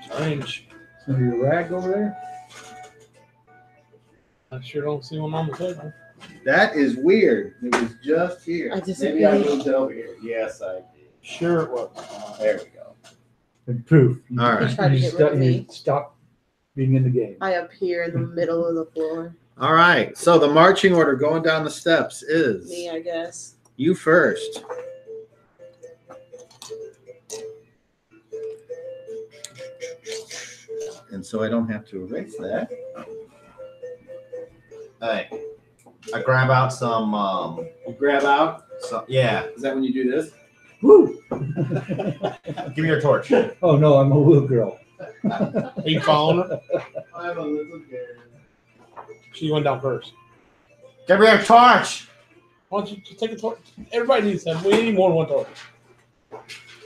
Strange. So your rag over there? I sure don't see one on the table. That is weird. It was just here. I Maybe I disappeared. moved it over here. Yes, I did. Sure it was. There we go. And proof. You, All right. He tried to get rid of me. Stop being in the game. I appear in the middle of the floor. All right. So the marching order going down the steps is Me, I guess. you first. And so I don't have to erase that. Hey, I grab out some. You grab out. So yeah, Is that when you do this? Woo! give me your torch. Oh no, I'm a woo girl. Are you following her? I have a little girl. She went down first. Give me your torch. Why don't you just take a torch? Everybody needs them. We need more than one torch.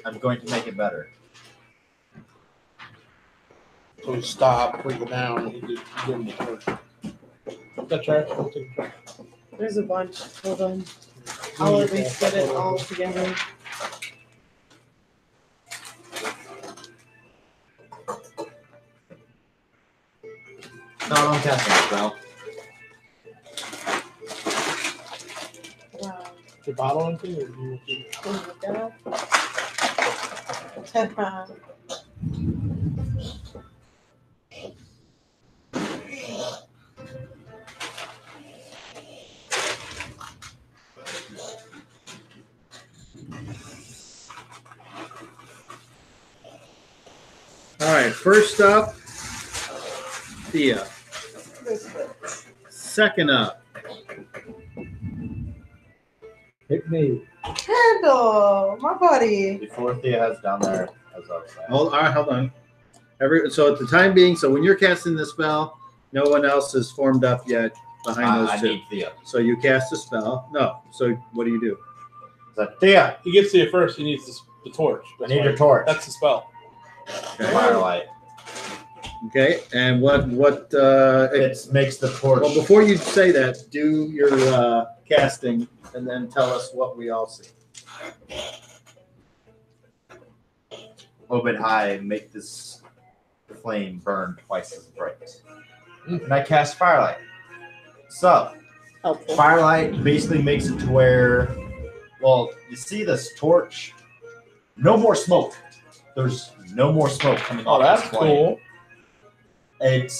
I'm going to make it better. So we stop, bring it down, and you just give him the torch. That trash? I'll take the trash. There's a bunch. Hold on. I'll at least get it all together. No, don't cast that spell. Wow. Your bottle or anything? Or do you keep it? Oh my god. All right. First up, Thea. Second up, Pick me. Kendall, my buddy. Before Thea heads down there, as I was saying. all right, hold on. So at the time being, so when you're casting the spell, no one else is formed up yet behind those I two. need Thea. So you cast a spell. No. So what do you do? Is that Thea? He gets to you first. He needs the torch. I need your torch. That's the spell. Firelight. Okay. And what? It makes the torch. Well, before you say that, do your casting and then tell us what we all see. Open high, make this flame burn twice as bright. And I cast Firelight. So, Helpful. Firelight basically makes it to where, well, you see this torch, no more smoke. There's no more smoke coming Oh, off that's this flame. cool. It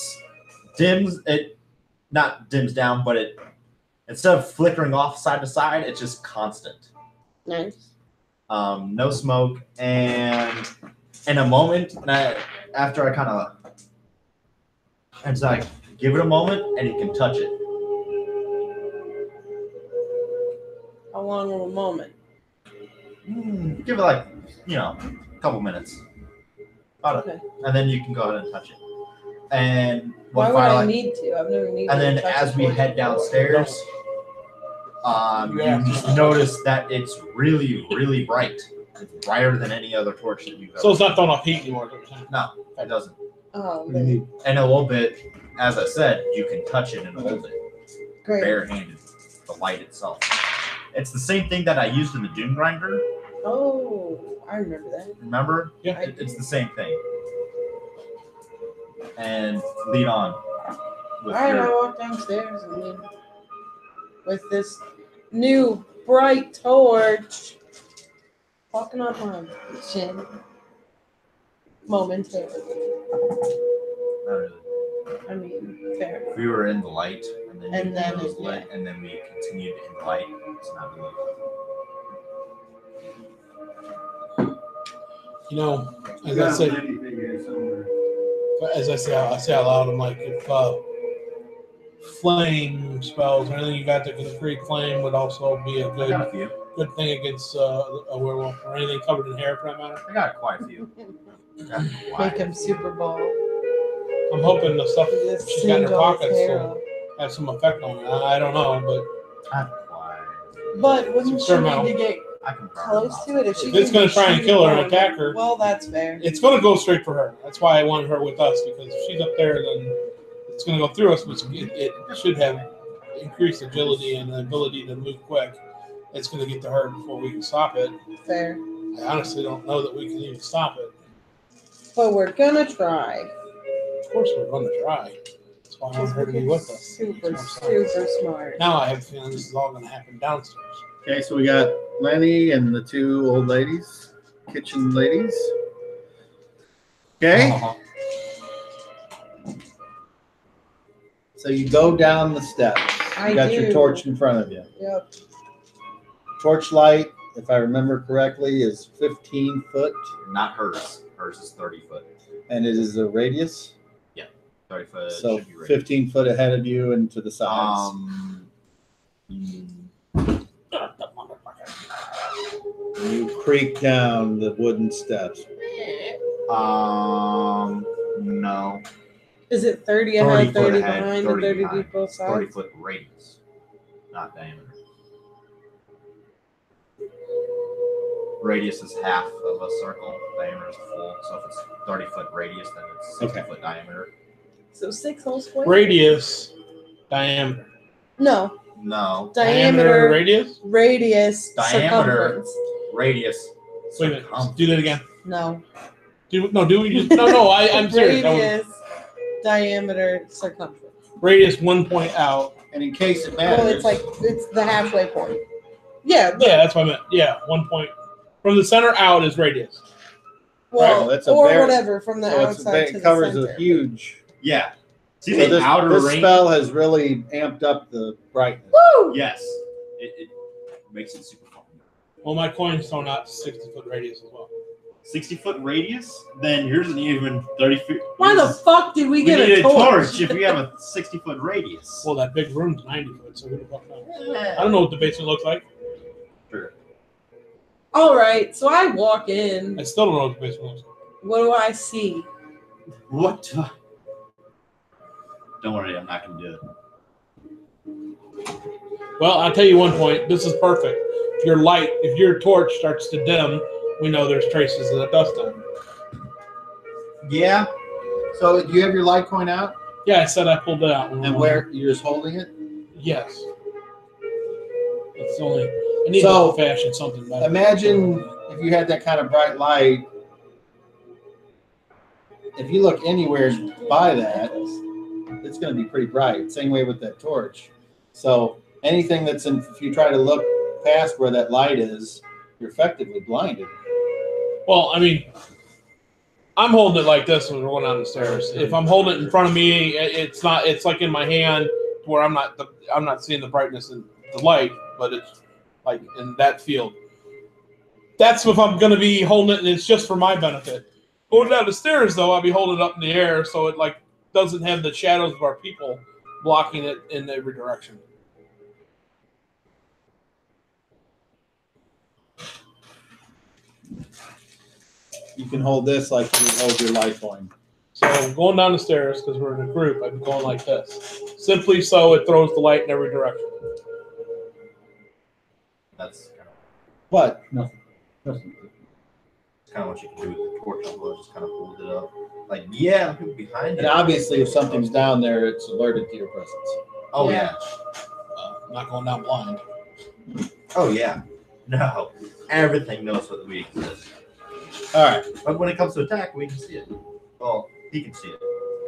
not dims down, but it, instead of flickering off side to side, it's just constant. Nice. No smoke, and in a moment, after I kind of, it's like, give it a moment, and you can touch it. How long of a moment? Give it like, a couple minutes. Okay. And then you can go ahead and touch it. And Why what would I Firelight, need to? I've never needed and then to touch as a we torch head before. downstairs, Yeah. you just notice that it's really, really bright. It's brighter than any other torch that you've ever So it's not throwing off heat anymore. No, it doesn't. Oh, What do you need? And a little bit, as I said, you can touch it and hold it great. barehanded, the light itself. It's the same thing that I used in the Doom Grinder. Oh, I remember that. Remember? Yeah. It's the same thing. And lead on. All right, I walk downstairs and then with this new bright torch, walking up on chin momentarily. Not really. I mean, fair. We were in the light, and then, And then it was it- lit, and then we continued in the light. It's not really. As I say, I say out loud, I'm like, if flame spells or anything you got that can create flame would also be a I got a few. good thing against a werewolf or anything covered in hair for that matter. I got quite a few. Got Make quite. him Super Bowl. I'm hoping the stuff Just she's got in her single his pockets hair will up. have some effect on it. I don't know, but Not quite. But wouldn't she Experimental. need to get I can probably close to it? If she If it's can gonna try and shoot kill her it and attack her- Well, that's fair. it's going to go straight for her. That's why I wanted her with us, because if she's up there, then it's going to go through us, which it should have increased agility and the ability to move quick. It's going to get to her before we can stop it. Fair. I honestly don't know that we can even stop it. But we're gonna try. Of course, we're going to try. That's why I want her to be with us. Super, super smart. Now I have a feeling this is all going to happen downstairs. Okay, so we got Lenny and the two old ladies, kitchen ladies. Okay, Uh-huh. so you go down the steps. I You got your do. torch in front of you. Yep. Torch light, if I remember correctly, is 15 foot, Not hers. Hers is 30 foot. and it is a radius. Yeah. 30 foot. So should be radius. 15 foot ahead of you and to the sides. You creak down the wooden steps. No. Is it 30 ahead, 30 behind, and 30 deep both 30 sides? foot radius, not diameter. Radius is half of a circle. Diameter is full. So if it's 30 foot radius, then it's 60 foot diameter. So 6 whole square? Radius, diameter. No. No. Diameter, radius? radius, Diameter. circumference. Radius. Wait a minute. Do that again. No. Do we just no, I'm serious. Radius, diameter, circumference. Radius 1 point out. And in case it matters, Well, it's the halfway point. Yeah. Yeah, that's what I meant. Yeah, 1 point. From the center out is radius. Well, Right, that's a or very- whatever from the outside to the covers center. a huge. Yeah. See So the this, outer this ring? spell has really amped up the brightness. Woo! Yes. It makes it super fun. Well, my coin's thrown out 60 foot radius as well. 60 foot radius? Then yours isn't even 30 feet. Why the fuck did we We get need a torch? if we have a 60 foot radius. Well, that big room's 90 foot, so who the fuck knows? I don't know what the basement looks like. Sure. All right, so I walk in. I still don't know what the basement looks like. What do I see? What? Don't worry, I'm not going to do it. Well, I'll tell you one point. This is perfect. If your torch starts to dim, we know there's traces of the dust on it. Yeah. So do you have your light coin out? Yeah, I said I pulled it out. And where you're just holding it? Yes. It's only. I need So, to fashion something better. Imagine if you had that kind of bright light. If you look anywhere by that, it's going to be pretty bright. Same way with that torch. So anything that's in, if you try to look past where that light is, you're effectively blinded. Well, I mean, I'm holding it like this when we're going down the stairs. If I'm holding it in front of me, it's not. It's like in my hand, where I'm not seeing the brightness and the light, but it's like in that field. That's if I'm going to be holding it, and it's just for my benefit. Going down the stairs, though, I'll be holding it up in the air, so it like doesn't have the shadows of our people blocking it in every direction. You can hold this like you would hold your light coin. So going down the stairs, because we're in a group, I'd be going like this. Simply so it throws the light in every direction. That's kind of, But Nothing. that's kind of what you can do with the torch. I'll just kind of hold it up. Like, yeah, people behind and you. obviously if something's down there, it's alerted to your presence. Oh, Yeah. I'm not going down blind. Oh, yeah. No. Everything knows what we exist. All right. But when it comes to attack, we can see it. Well, he can see it.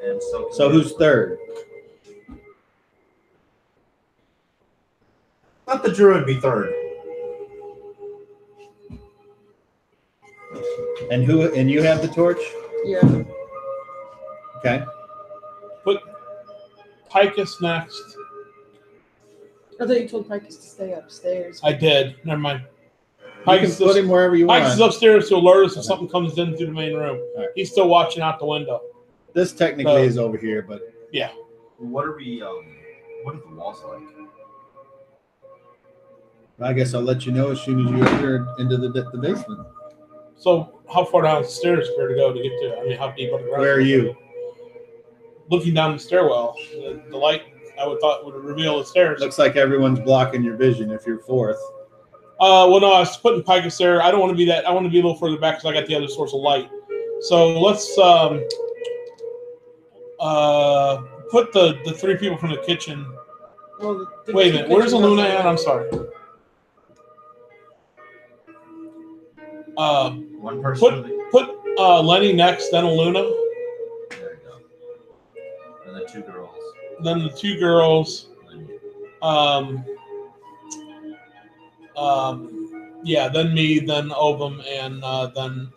And so So who's third? Let the druid be third. And who? And you have the torch? Yeah. Okay. Put Picus next. I thought you told Picus to stay upstairs. I did. Never mind. You can Picus put him wherever you Picus is want. upstairs to alert us if Okay. something comes in through the main room. All right. He's still watching out the window. This technically is over here, but What are we, what are the walls like? I guess I'll let you know as soon as you enter into the basement. So how far down the stairs is there to go to get to it? I mean, how deep underground? Where are you? Looking down the stairwell. The light, I would thought, would reveal the stairs. Looks like everyone's blocking your vision if you're fourth. Well, no, I was putting Picus there. I don't want to be that. I want to be a little further back because I got the other source of light. So let's put the three people from the kitchen. Well, the Wait a minute. Where's kitchen Aluna goes at? I'm sorry. One person. Put Lenny next, then Aluna, There you go. And the two girls. then the two girls. Yeah, then me, then Ovum, and then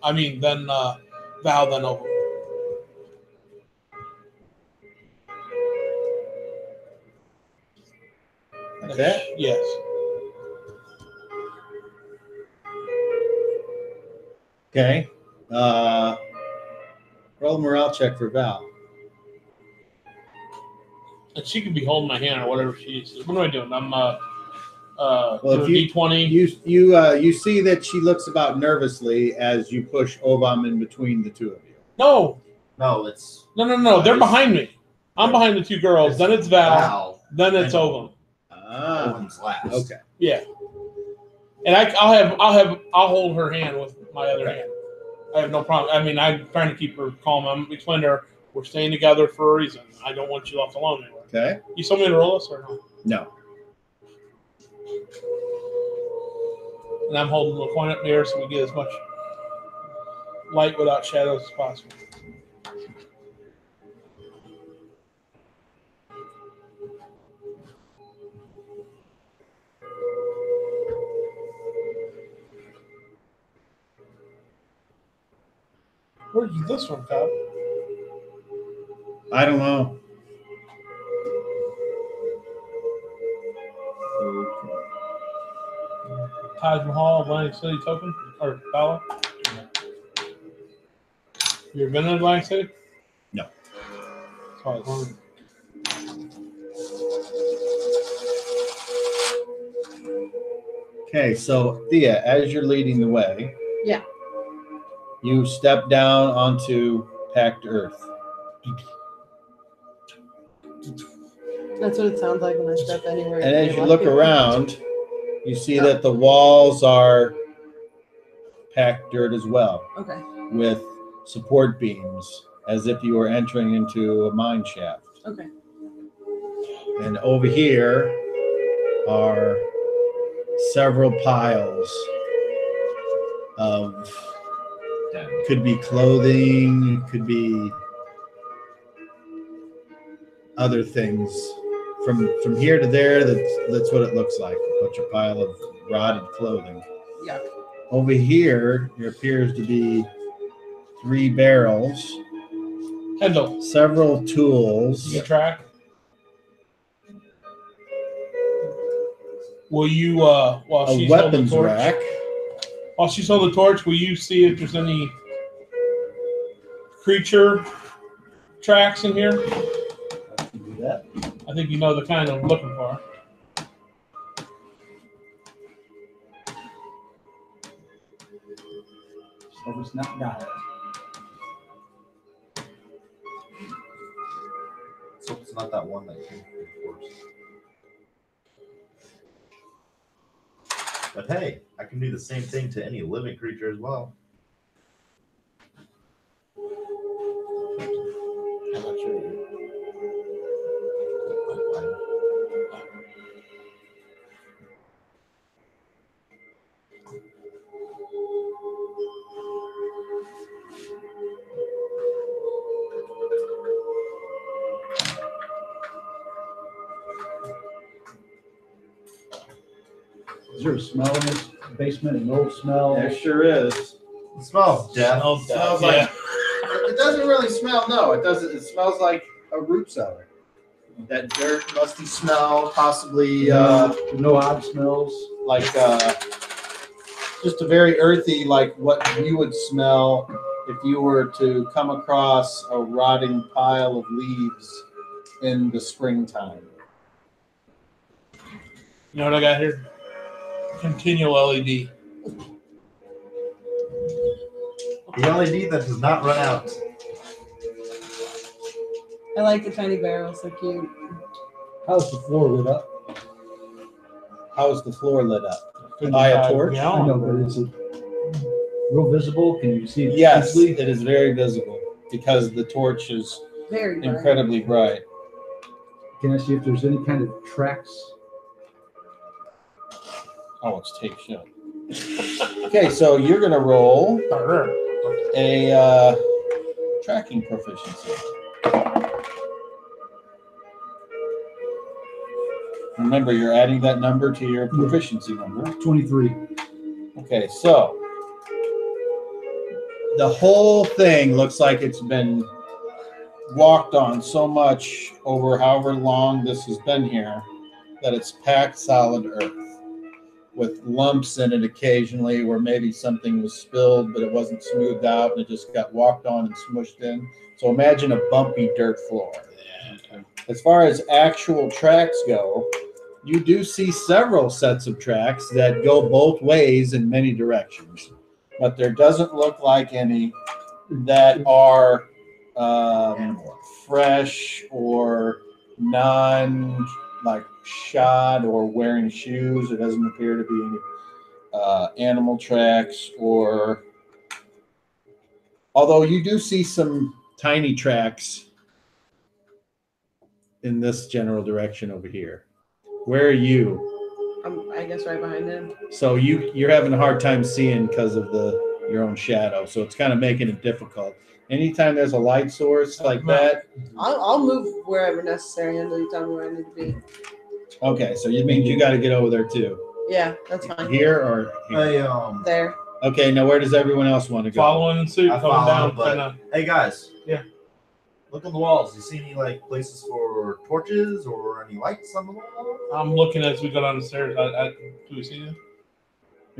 Val, then Ovum. Okay. Yes. Okay. Roll a morale check for Val. And she could be holding my hand or whatever she's. What am I doing? I'm if you- D20. You see that she looks about nervously as you push Ovam in between the two of you. No, it's no. They're behind me. I'm behind the two girls. Then it's Val. Then it's Ovum. Ah, last. okay. Yeah. And I'll hold her hand with my other hand. I have no problem. I mean, I'm trying to keep her calm. I'm explaining to her we're staying together for a reason. I don't want you left alone anywhere. Okay. You told me to roll us or no? No. And I'm holding the coin up there so we get as much light without shadows as possible. Where's this one, Cobb? I don't know. Taj Mahal, Atlantic City token or dollar? You ever been in Atlantic City? No. That's why I was wondering. Okay, so Thea, as you're leading the way, Yeah. you step down onto packed earth. That's what it sounds like when I step anywhere. And as you look around, you see that the walls are packed dirt as well, Okay. with support beams, as if you were entering into a mine shaft. Okay. And over here are several piles of, could be clothing, could be other things. From here to there, that's what it looks like. A bunch of pile of rotted clothing. Yeah. Over here, there appears to be 3 barrels, Kendall, several tools. you track? Will you, while A she's holding the weapons torch, rack. while she's holding the torch, will you see if there's any creature tracks in here? I can do that. I think you know the kind I'm looking for. So it's not died. So it's not that one that came first. But hey, I can do the same thing to any living creature as well. I'm not sure. Is there a smell in this basement? An old smell? There sure is. It smells death. Smells like it doesn't really smell. No, it doesn't. It smells like a root cellar. That dirt, musty smell, possibly No odd smells. like just a very earthy, like what you would smell if you were to come across a rotting pile of leaves in the springtime. You know what I got here? Continual LED. The LED that does not run out. I like the tiny barrels. So cute. How's the floor lit up? How is the floor lit up? By a torch? Yeah. I know, but is it real visible? Can you see it Yes, easily? it is very visible because the torch is Very bright. incredibly bright. Can I see if there's any kind of tracks? Oh, it's taped shut. Okay, so you're gonna roll a tracking proficiency. Remember, you're adding that number to your proficiency number. 23. Okay, so the whole thing looks like it's been walked on so much over however long this has been here that it's packed solid earth with lumps in it occasionally where maybe something was spilled but it wasn't smoothed out and it just got walked on and smushed in. So imagine a bumpy dirt floor. as far as actual tracks go, you do see several sets of tracks that go both ways in many directions, but there doesn't look like any that are fresh or non like shod or wearing shoes. There doesn't appear to be any animal tracks, or although you do see some tiny tracks in this general direction over here. Where are you? I guess right behind him. So you're having a hard time seeing because of your own shadow, so it's kind of making it difficult. Anytime there's a light source like that. I'll move wherever necessary until you tell me where I need to be. Okay, so you mean you got to get over there too? Yeah, that's fine. Here or here? Hey, There. Okay, now where does everyone else want to go? Following suit, I coming follow, down. but- Kinda, hey guys. Yeah. Look on the walls. You see any like places for torches or any lights on the wall? I'm looking as we go down the stairs. Do we see you?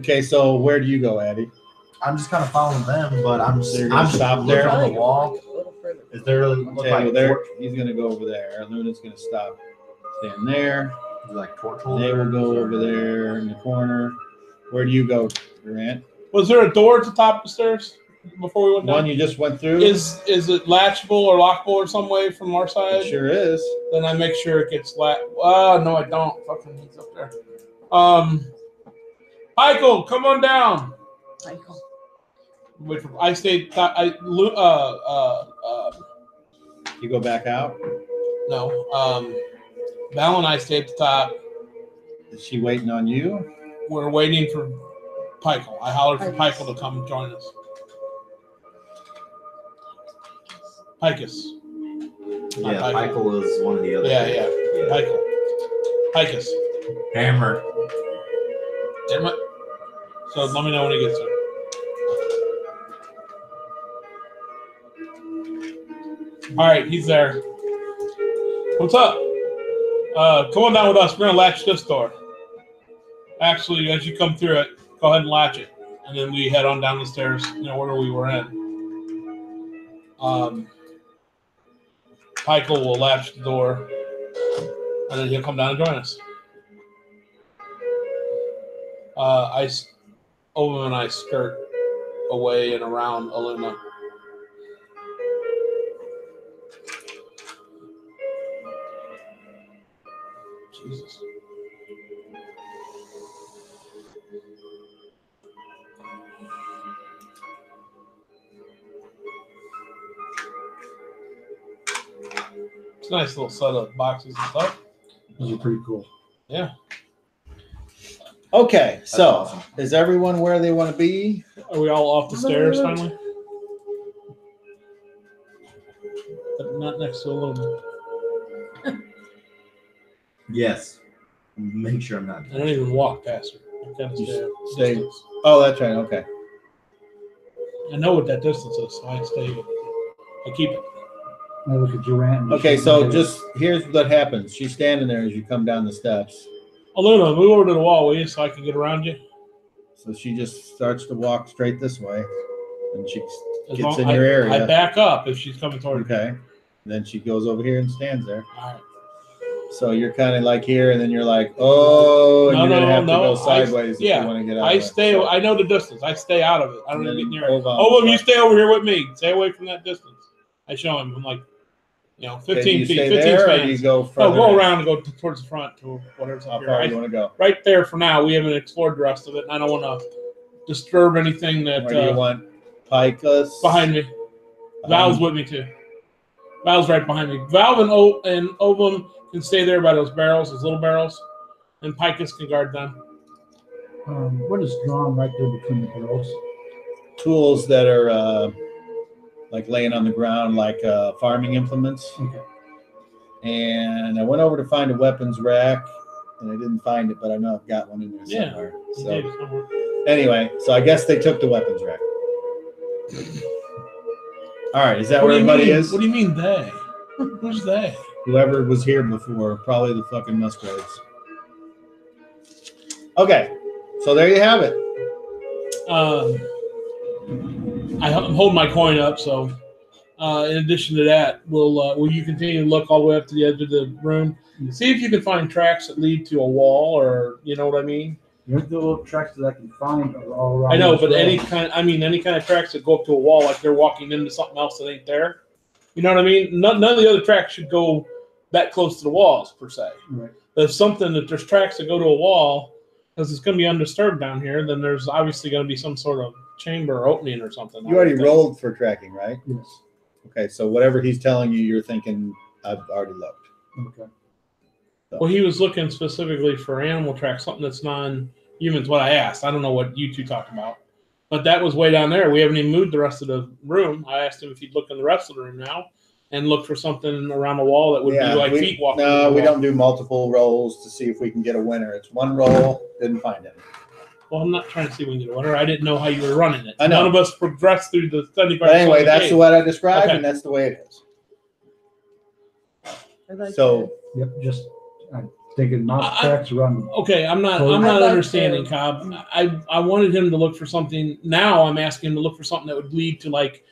Okay, so where do you go, Addy? I'm just kind of following them, but I'm They're gonna stop looking there? on the wall. A little further. Is there look Okay, like well, there torch, he's gonna go over there. Luna's gonna stop, stand there. like torch They will holders go or- over there in the corner. Where do you go, Durant? Was there a door at the top of the stairs before we went down? One you just went through? Is it latchable or lockable or some way from our It side? sure is. Then I make sure it gets Oh no, I don't. Fucking he's up there. Michael, come on down. Michael. Wait for I stayed. You go back out. No. Val and I stayed at the top. Is she waiting on you? We're waiting for Michael. I hollered for Michael to come join us. Picus. Yeah, Michael. Michael is one of the other. Yeah. Michael. Picus. Hammer. Damn it. So let me know when he gets there. All right, he's there. What's up? Come on down with us. We're gonna latch this door. Actually, as you come through it, go ahead and latch it, and then we head on down the stairs. Order we were in. Michael will latch the door, and then he'll come down and join us. Owen and I skirt away and around Aluna. Jesus. It's a nice little set of boxes and stuff. Those are pretty cool. Yeah. Okay, so awesome. is everyone where they want to be? Are we all off the stairs finally? But not next to a little. Yes. Make sure I'm not. I don't even walk past her. I kind of Stay. distance. Oh, that's right. Okay. I know what that distance is, so I stay. I keep it. I look at Durant. Okay, so just here's what happens. She's standing there as you come down the steps. Aluna, move over to the wall, will you, so I can get around you? So she just starts to walk straight this way, and she As gets long- in your area. I back up if she's coming toward me. Okay. Then she goes over here and stands there. All right. So you're kind of like here, and then you're like, oh, and No, you're gonna no, have to no, go sideways if yeah, you want to get out. I of it. stay. So- I know the distance. I stay out of it. I don't and even then get near it. hold on. Oh, well, you stay over here with me. Stay away from that distance. I show him. I'm like, 15 Okay, you feet, stay 15 there, or do you spans. go No, further go in? around and go towards the front to whatever's How up far do you here. want to go? Right there for now. We haven't explored the rest of it, and I don't want to disturb anything that Where do you want Picus? behind me. Val's with me too. Val's right behind me. Valve and Ovum can stay there by those barrels, those little barrels, and Picus can guard them. What is drawn right there between the barrels? Tools that are like laying on the ground, like farming implements. Okay. And I went over to find a weapons rack, and I didn't find it, but I know I've got one in there Yeah. somewhere. He So gave us somewhere. anyway, so I guess they took the weapons rack. All right, is that What where do you everybody mean? is? What do you mean they? Who's they? Whoever was here before, probably the fucking Musgraves. Okay, so there you have it. I'm holding my coin up, so in addition to that, will you continue to look all the way up to the edge of the room? See if you can find tracks that lead to a wall, or you know what I mean. The little tracks that I can find are all around. I know, but this any road. kind of tracks that go up to a wall, like they're walking into something else that ain't there. You know what I mean? None of the other tracks should go that close to the walls per se. Right. There's something that there's tracks that go to a wall because it's going to be undisturbed down here. Then there's obviously going to be some sort of chamber or opening or something. You already rolled for tracking, right? Yes. Okay, so whatever he's telling you, you're thinking, I've already looked. Okay. Well, he was looking specifically for animal tracks, something that's non-humans. What I asked, I don't know what you two talked about, but that was way down there. We haven't even moved the rest of the room. I asked him if he'd look in the rest of the room now and look for something around the wall that would be like feet walking. No, we don't do multiple rolls to see if we can get a winner. It's one roll, didn't find any. Well, I'm not trying to see when you get a winner. I didn't know how you were running it. I know. None of us progressed through the 75. But anyway, that's what I described, Okay. and that's the way it is. I'd like So Yep. Just I'm thinking not tracks around. Okay, I'm not I'd like understanding, to- Cobb. I wanted him to look for something. Now I'm asking him to look for something that would lead to like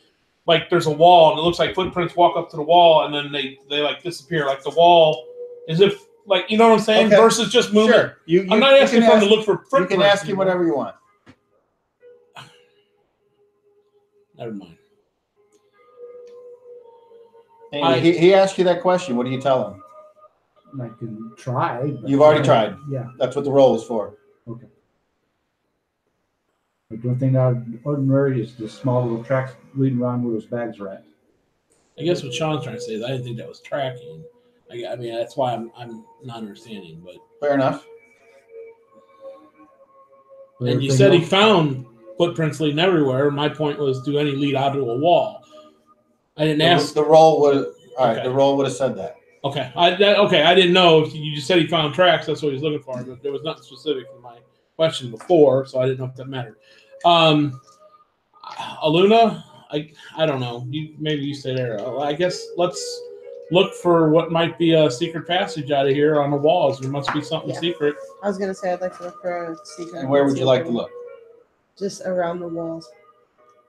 there's a wall and it looks like footprints walk up to the wall and then they like disappear. Like the wall, as if like you know what I'm saying, Okay. versus just moving. sure, I'm not asking for him to look for You footprints. can ask him anymore. whatever you want. Never mind. Anyway, he asked you that question. What do you tell him? I can try. but- You've already tried. Yeah. That's what the roll is for. Okay. The one thing out of the ordinary is the small little tracks leading around where those bags are at. I guess what Sean's trying to say is I didn't think that was tracking. I mean that's why I'm not understanding. But Fair enough. and you Everything said he else- found footprints leading everywhere. My point was, do any lead out to a wall? I didn't ask. The roll would. All right, Okay. the roll would have said that. Okay, I didn't know. You just said he found tracks. That's what he's looking for. But there was nothing specific in my question before, so I didn't know if that mattered. Aluna, I don't know. Maybe you stay there. I guess let's look for what might be a secret passage out of here on the walls. There must be something Yeah. secret. I was gonna say I'd like to look for a secret. And where would you like to look? Just around the walls.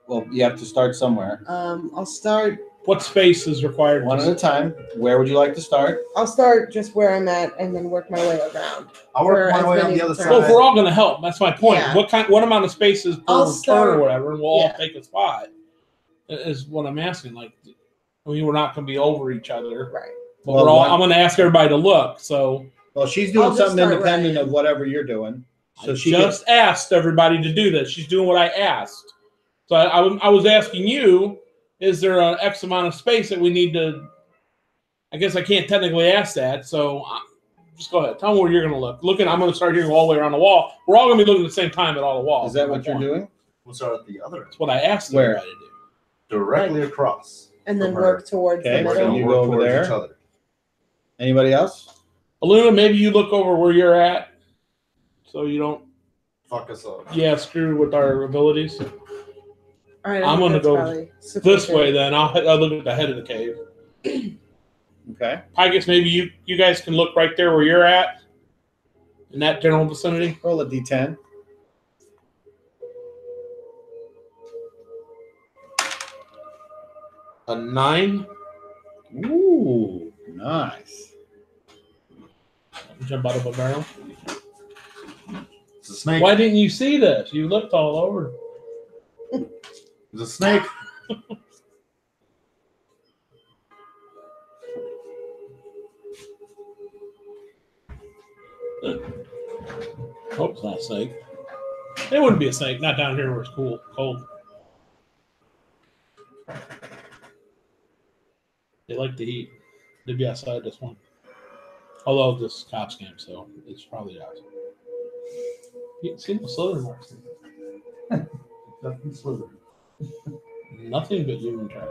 Well, you have to start somewhere. I'll start. What space is required? One at a time. Where would you like to start? I'll start just where I'm at and then work my way around. I'll work For my as way on many the other turns. side. Well, if we're all going to help, that's my point. Yeah. What amount of space is per I'll turn start- or whatever, and we'll yeah. all take a spot. Is what I'm asking. Like, I mean, we're not going to be over each other, Right. but Well, we're all. one- I'm going to ask everybody to look. So Well, she's doing I'll just something start independent writing. of whatever you're doing. So I she just asked everybody to do this. She's doing what I asked. So I was asking you, is there an X amount of space that we need to? I guess I can't technically ask that. So just go ahead. Tell me where you're going to look. I'm going to start here all the way around the wall. We're all going to be looking at the same time at all the walls. Is that what you're doing? We'll start at the other end, That's what I asked Where? everybody to do. directly across. And then from her. work towards Okay, the We're so middle. gonna you work go over towards there. each other. Anybody else? Aluna, maybe you look over where you're at, so you don't, Fuck us up. screw with our abilities. All right, I'm think gonna that's go probably This sufficient. way, then I'll look at the head of the cave. Okay. I guess maybe you guys can look right there where you're at, in that general vicinity. Roll a d10. A 9. Ooh, nice. Jump out of a barrel. It's a snake. Why didn't you see this? You looked all over. It's a snake. Hope it's not a snake. It wouldn't be a snake. Not down here where it's cold. They like the heat. They'd be outside this one. Although this is cops game, so it's probably outside. You can see the slither marks. Nothing slither. Nothing but human track.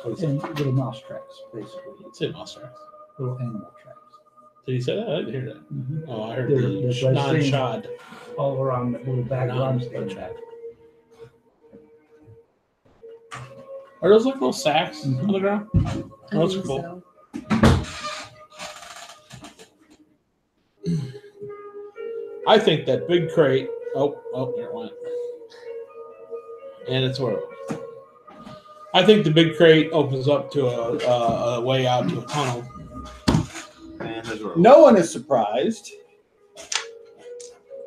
And little mouse tracks, basically. Let's say mouse tracks. Little animal tracks. Did he say that? I didn't hear that. Mhm. Oh, I heard That's the what I was saying. non-shod. All around that little bag where I'm standing at. Are those like little sacks Mhm. on the ground? I Those are think cool. so. I think that big crate. Oh, there it went. And it's where. I think the big crate opens up to a way out to a tunnel. And there's a rope. No one is surprised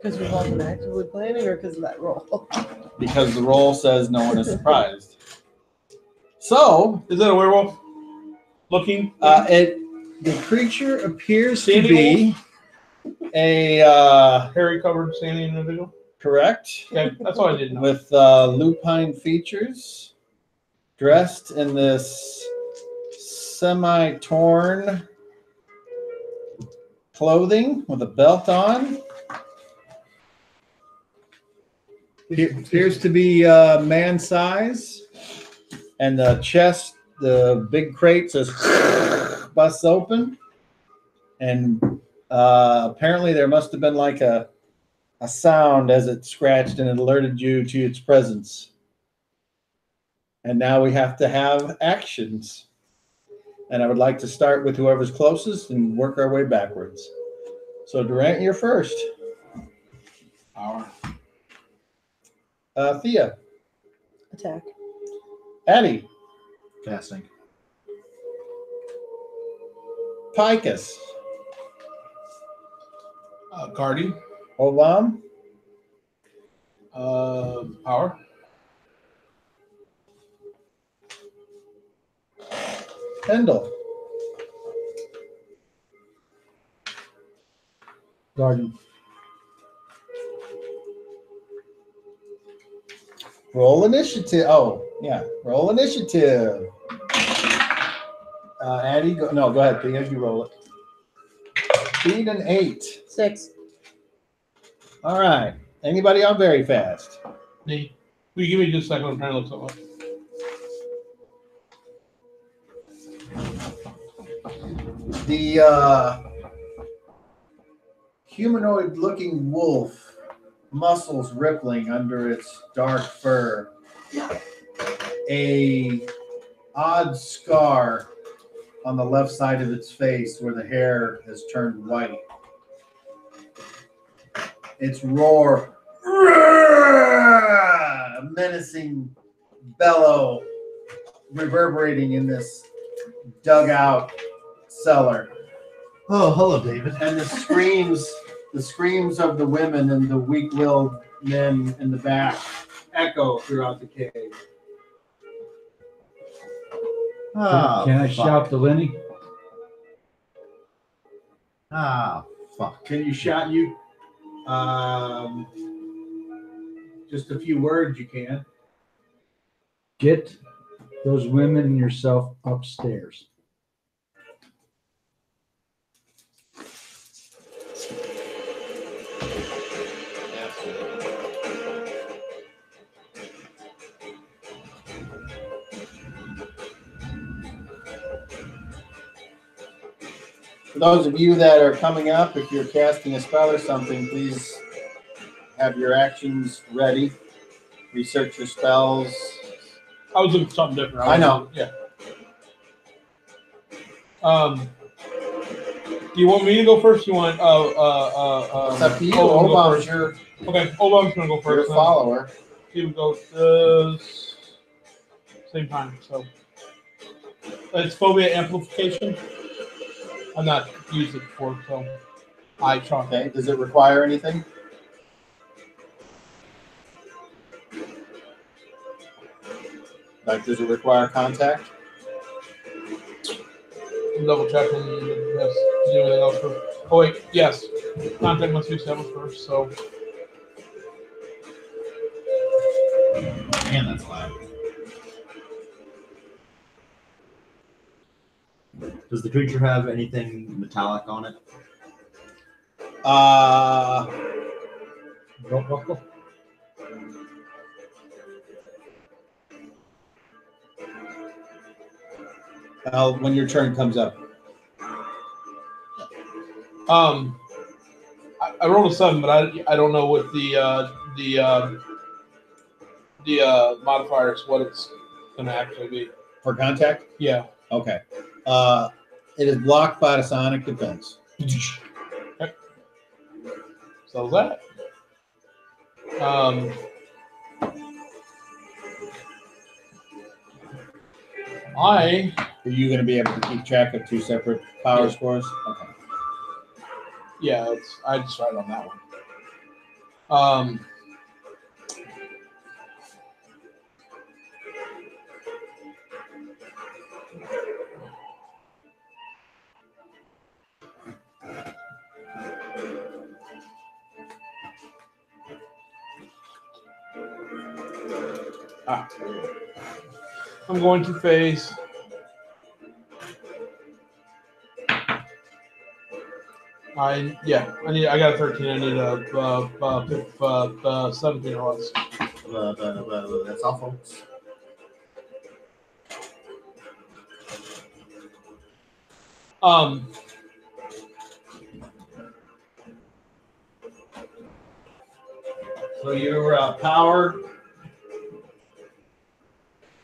Because we've all been actively planning, or because of that roll? because the roll says no one is surprised. So, Is that a werewolf looking? the creature appears to be a Hairy covered standing individual? correct Okay, that's all I didn't know. with lupine features, dressed in this semi-torn clothing with a belt on. Appears to be man size, and the chest, the big crate says busts open, and apparently there must have been like a sound as it scratched and it alerted you to its presence. And now we have to have actions. And I would like to start with whoever's closest and work our way backwards. So Durant, you're first. Power. Thea. Attack. Addie. Casting. Picus. Guardian. Olam. Power. Pendle. Garden. Roll initiative. Oh, yeah. Roll initiative. Addie, go ahead, Thea. You roll it. Beat an 8. 6. All right. Anybody on very fast? Me. Will you give me just a second? I'm trying to look something up. The humanoid-looking wolf, muscles rippling under its dark fur, a odd scar on the left side of its face where the hair has turned white. Its roar, a menacing bellow reverberating in this dugout cellar. Oh, hello, David. And the screams of the women and the weak-willed men in the back echo throughout the cave. Ah, Can I fuck. shout to Lenny? Ah, fuck. Can you shout you? Just a few words you can. Get those women and yourself upstairs. For those of you that are coming up, if you're casting a spell or something, please have your actions ready. Research your spells. I was looking for something different. I know. Yeah. Do you want me to go first? You want? It's up to you. Olam go Obama's first? your Okay, Olam's gonna go first. then. follower. He would go same time. So it's phobia amplification. I've not used it before, so I try. Okay. Does it require anything? Like, does it require contact? I'm double checking. Yes. Do anything else first? Oh wait, yes. Contact must be established first. So Man, that's loud. Does the creature have anything metallic on it? Belt buckle? When your turn comes up. I rolled a 7, but I don't know what the modifiers, what it's gonna actually be. For contact? Yeah. Okay. It is blocked by the sonic defense. So that. I Are you going to be able to keep track of 2 separate power scores? Okay. yeah, I just write on that one. I'm going to face. I got a 13. I need a 17 or less. That's all, folks. So your power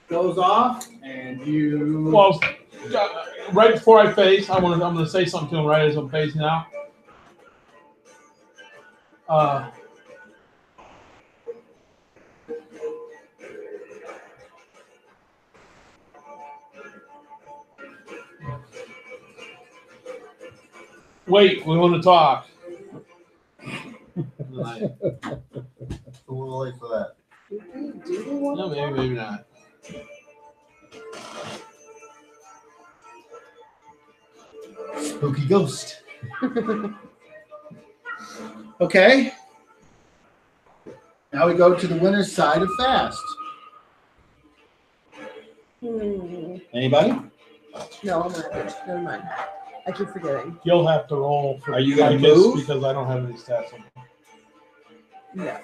goes off, and you. Well, right before I face, I'm gonna say something to him right as I'm facing out. Wait, we want to talk. We'll wait for that. No, maybe not. Spooky ghost. Okay. Now we go to the winner's side of fast. Anybody? No, I'm not. Never mind. I keep forgetting. You'll have to roll. Are you gonna this move? Because I don't have any stats on. Yeah.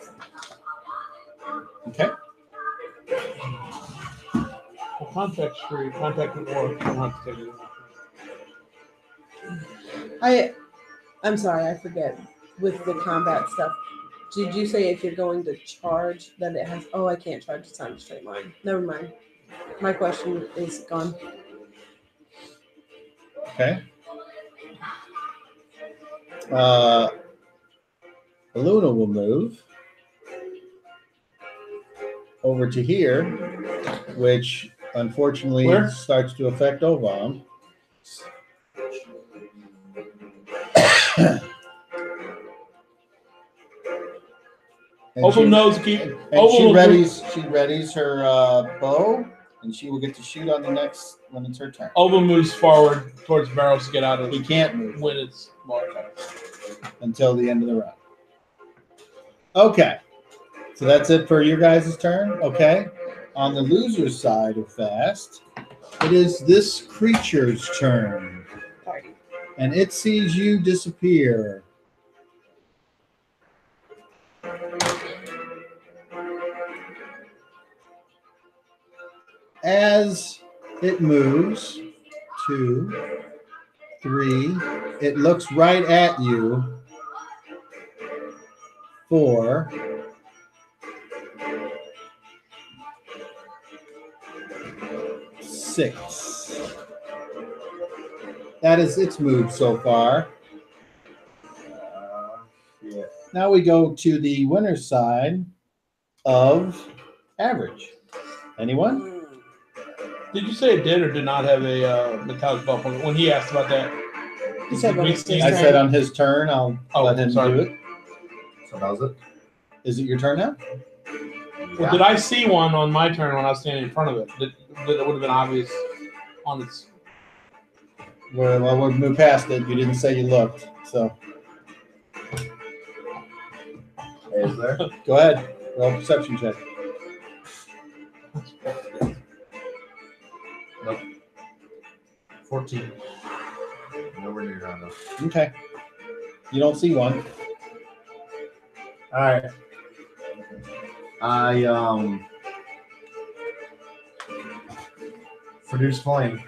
Okay. Well, contact's free. Contact would work. I don't have to take it. I'm sorry, I forget. With the combat stuff, did you say if you're going to charge that it has? Oh, I can't charge. It's not a straight line. Never mind. My question is gone. Okay. Luna will move over to here, which unfortunately Where? starts to affect Ovam. Oval knows keep. And Oval she will readies her bow, and she will get to shoot on the next when it's her turn. Oval moves forward towards barrels to get out of He can't move when it's okay. until the end of the round. Okay, so that's it for your guys' turn. Okay, on the loser's side of fast, it is this creature's turn, Party. and it sees you disappear. As it moves, 2, 3, it looks right at you. 4, 6. That is its move so far. Yeah. Now we go to the winner's side of average. Anyone? Did you say it did or did not have a metallic buff on it? When he asked about that? You said when it's his I turn. said on his turn, I'll let him sorry. do it. So that was it. Is it your turn now? Well, did I see one on my turn when I was standing in front of it? That it would have been obvious on its. Well, we'll move past it. You didn't say you looked, so Is there? go ahead. Roll a perception check. Nope. 14. Nowhere near around though. Okay. You don't see one. All right. I produce flame.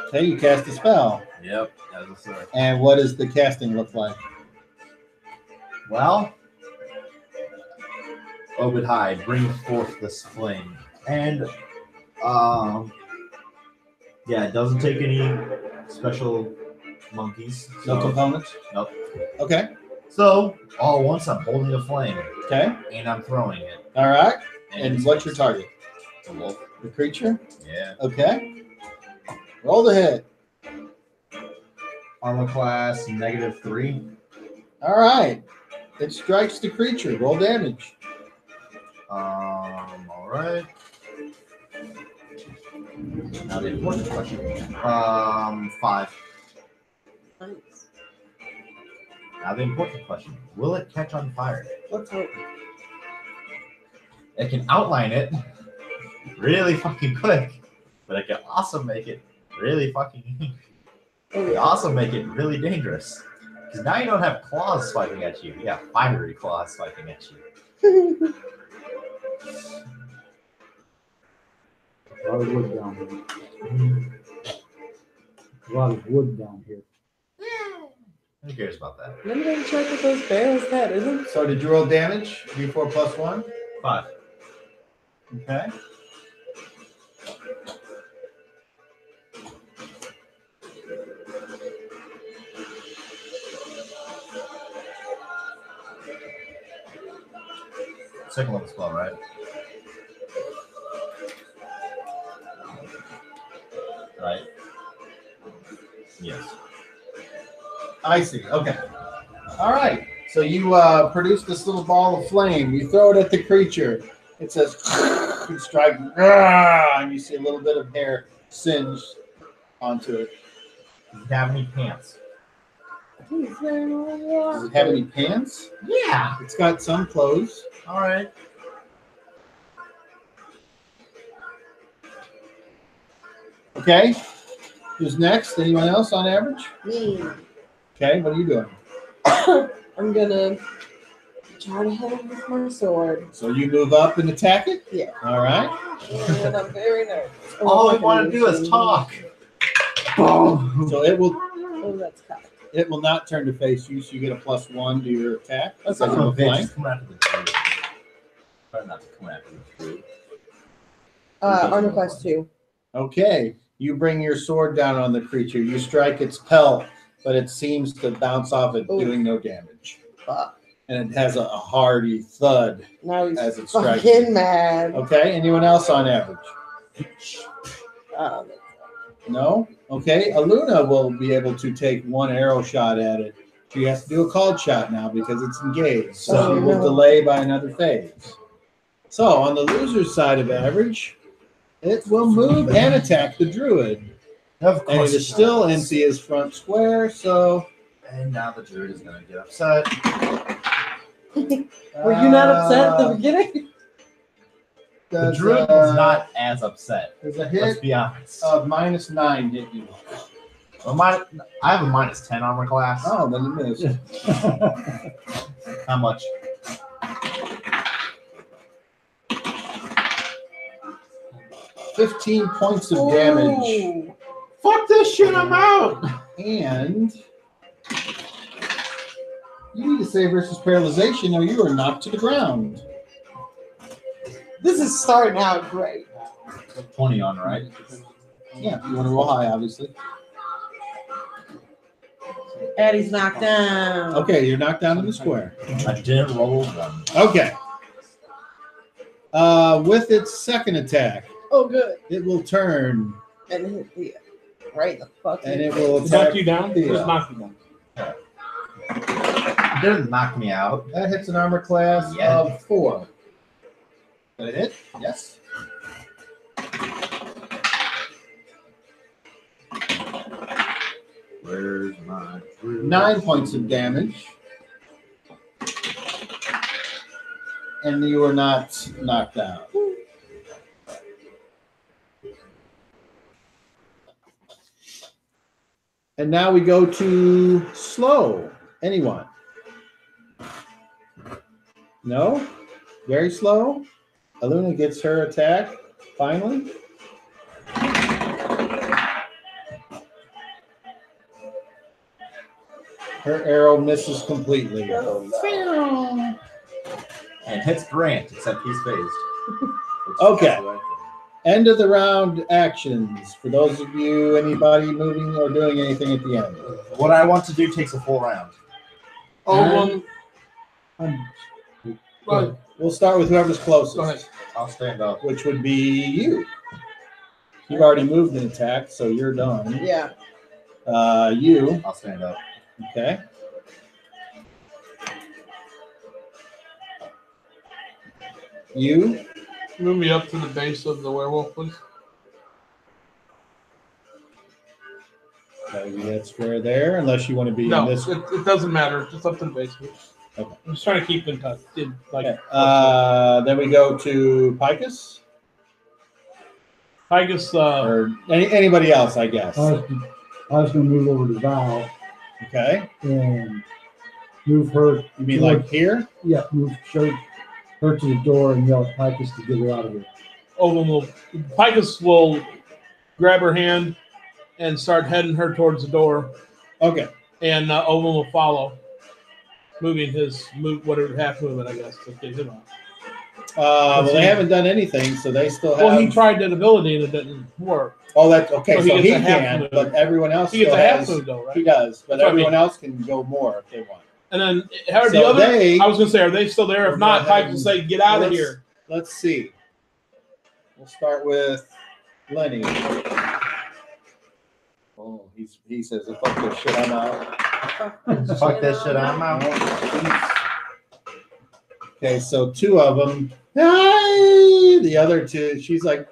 Okay, you cast a spell. Yep. As I said. And what does the casting look like? Well, Obadhai, bring forth this flame, and yeah, it doesn't take any special monkeys. No components? Nope. Okay. So all at once, I'm holding a flame Okay. and I'm throwing it. All right. And what's your target? It's a wolf. The creature? Yeah. Okay. Roll the hit. Armor class -3. All right. It strikes the creature. Roll damage. All right. Now the important question. 5. Nice. Now the important question. Will it catch on fire? Let's hope. It can outline it really fucking quick, but it can also make it really fucking Oh, it can also make it really dangerous. Because now you don't have claws swiping at you. You have fiery claws swiping at you. A lot of wood down here. A lot of wood down here. Who cares about that? Remember to check with those barrels that isn't? So did you roll damage? D4 plus 1? 5. Okay. Second level spell, right? Right. Yes. I see. Okay. All right. So you produce this little ball of flame. You throw it at the creature. It says, you strike, and you see a little bit of hair singed onto it. Does it have any pants? Does it have any pants? Yeah. It's got some clothes. All right. Okay. Who's next? Anyone else on average? Me. Okay. What are you doing? I'm gonna try to hit him with my sword. So you move up and attack it? Yeah. All right. And I'm very nervous. All I want to do is talk. So it will Oh, that's cocked. it will not turn to face you, so you get a +1 to your attack. That's Because of a flank. Come after the tree. Try not to come after the tree. Armor class 2. Okay. You bring your sword down on the creature. You strike its pelt, but it seems to bounce off it, Ooh. doing no damage. Fuck. And it has a hearty thud. Now he's As it strikes fucking mad. Okay. Anyone else on average? Um, No? Okay. Aluna will be able to take one arrow shot at it. She has to do a called shot now because it's engaged. So Oh, she will no. delay by another phase. So on the loser's side of average, it will move and attack the druid. Of And it is still in his front square, so. And now the druid is going to get upset. were you not upset at the beginning? The druid was not as upset. There's a Let's hit be honest. of -9 hit you. Well, I have a -10 armor class. Oh, then it missed. How much? $15 points of damage. Ooh. Fuck this shit, I'm out! And you need to save versus paralyzation or you are knocked to the ground. This is starting out great. 20 on, right? Yeah, you want to roll high, obviously. Eddie's knocked down. Okay, you're knocked down in the square. I didn't roll 1. Okay. With its second attack, Oh, good. it will turn And hit the right in the fucking. and it will Knock attack you down? Thea. Just knock you down. It didn't knock me out. That hits an armor class Yeah. of 4. Did it hit? Yes. Where's my druid? 9 points of damage. And you are not knocked out. And now we go to slow. Anyone? No? Very slow? Aluna gets her attack, finally. Her arrow misses completely. And hits Grant, except he's phased. Okay. End of the round actions. For those of you, anybody moving or doing anything at the end. What I want to do takes a full round. Oh, Go We'll start with whoever's closest. Go ahead. I'll stand up. Which would be you. You've already moved and attacked, so you're done. Yeah. You. I'll stand up. Okay. You. Move me up to the base of the werewolf, please. That'll be that square there, unless you want to be No, in this. it doesn't matter. Just up to the base. Okay. I'm just trying to keep in touch. Okay. Then we go to Picus. Picus, Or anybody else, I guess. I was going to move over to Val Okay. and move her. You mean like here? Yeah, show her to the door and yell at Picus to get her out of here. Picus will grab her hand and start heading her towards the door, Okay. and Owen will follow, moving his whatever half movement, I guess, to get him out. Well, they haven't done anything, so they still have. Well, he tried that ability and it didn't work. Oh, that's okay. So So he he gets a half can, move. but everyone else He gets still a half has. move though, right? He does, but That's what I everyone mean. else can go more if they want. And then how are the So other? they- I was gonna say, are they still there? If We'll not, go ahead Picus will and- say, "Get out of let's- here." Let's see. We'll start with Lenny. Oh, he says, "Fuck this shit, I'm out." Fuck that shit, I'm out. Okay, so two of them. The other two, she's like,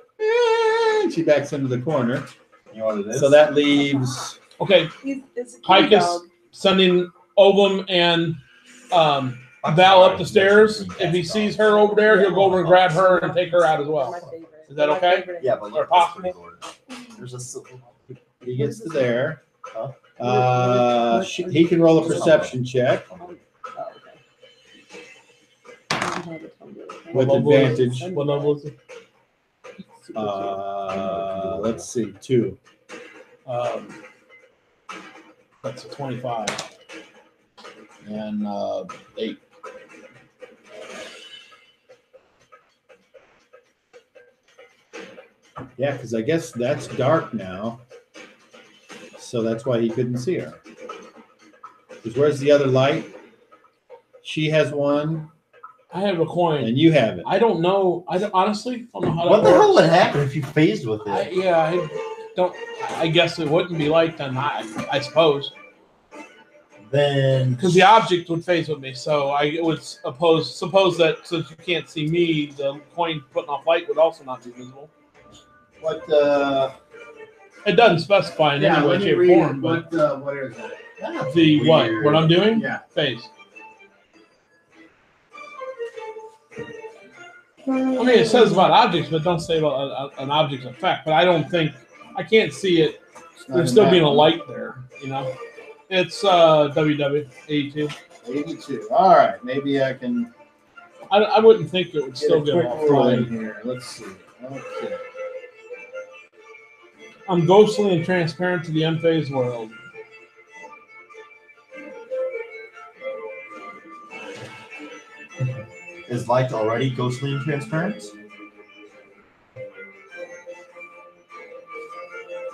she backs into the corner. You know what it is? So that leaves. Okay, It's a kitty Picus dog. sending Ovum and Val up the stairs. If he sees her over there, he'll go over and grab her and take her out as well. My favorite. Is that My okay? favorite. Yeah, but Or look, possible. there's a silver. He gets to there. Huh? He can roll a perception check Oh, okay. with What level is it? advantage. What level is it? Let's see, 2. That's a 25 and 8. Yeah, because I guess that's dark now. So that's why he couldn't see her. Because where's the other light? She has one, I have a coin. and you have it. I don't know. Honestly don't know how What that the hell works. would happen if you phased with it? I don't. I guess it wouldn't be like then. I suppose Then because the object would phase with me. So I would suppose that since you can't see me, the coin putting off light would also not be visible. What? It doesn't specify in any way, shape, or form. But what is that? the what? What I'm doing? Yeah. Phase. I mean, it says about objects, but don't say about an object's effect. But I don't think I can't see it. There's still being a light there, you know. It's WW82. 82. All right, maybe I can I wouldn't think it would get still a get quick off roll in light. here. Let's see. Okay. I'm ghostly and transparent to the unfazed world. is light already ghostly and transparent?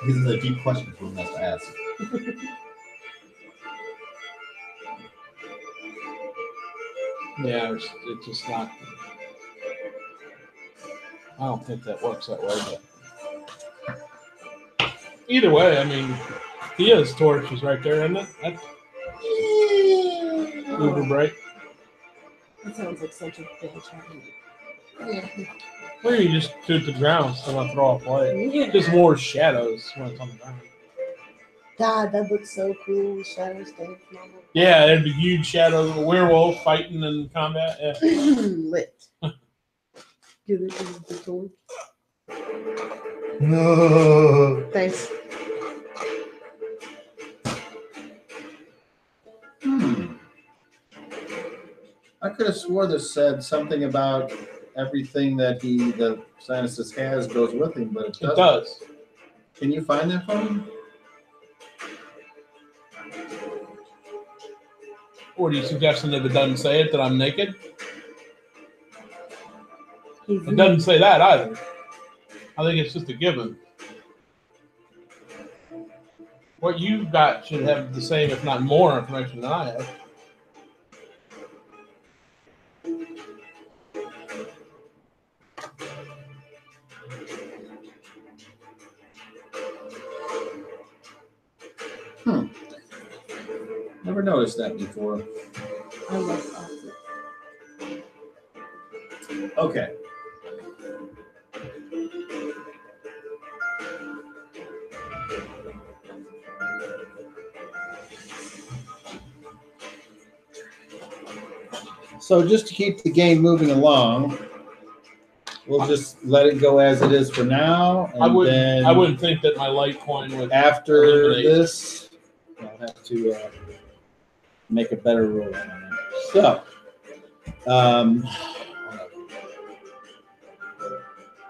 These are the deep questions one has to ask. Yeah, it's just not. I don't think that works that way. But either way, I mean, he has torches right there, isn't it? That's uber bright. That sounds like such a bitch. Or you just do it to the ground, so not throw off light. Just more shadows when it's on the ground. God, that looks so cool. Shadows staying from Yeah, there'd be huge shadows of a werewolf fighting in combat. Yeah. lit. Give it to the torch. No. Thanks. I could have swore this said something about everything that the Sinuses has goes with him, but it doesn't. It does. Can you find that for me? What are you suggesting if it doesn't say it that I'm naked? It doesn't say that either. I think it's just a given. What you've got should have the same, if not more, information than I have. never noticed that before. I love foxes. Okay. So just to keep the game moving along, we'll just let it go as it is for now. And I then wouldn't think that my Litecoin would. after eliminate. this, I'll have to make a better rule on that. So,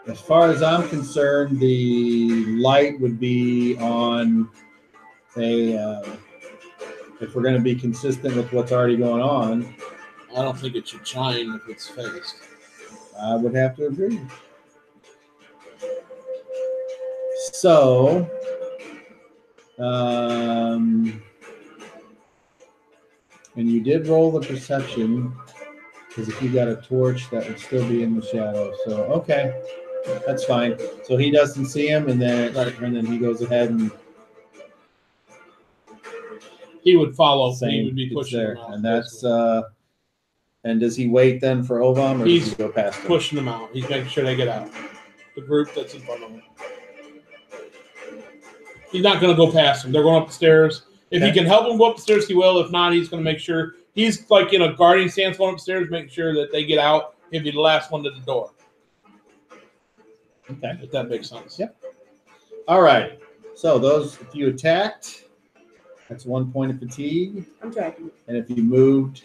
as far as I'm concerned, the light would be on a. If we're going to be consistent with what's already going on, I don't think it should shine if it's faced. I would have to agree. So, and you did roll the perception, because if you got a torch, that would still be in the shadow. So, okay, that's fine. So he doesn't see him, and then he goes ahead and He would follow. He saying would be it's pushing there, them out. and that's. And does he wait then for Ovam, or does He's he go past him? pushing them out. He's making sure they get out. The group that's in front of him. He's not going to go past them. They're going up the stairs. If he Okay. can help them go up the stairs, he will. If not, he's going to make sure he's like in a guarding stance going upstairs, making sure that they get out. He'll be the last one to the door. Okay. If that makes sense. Yep. All right. So those, if you attacked, that's 1 point of fatigue. I'm tracking. And if you moved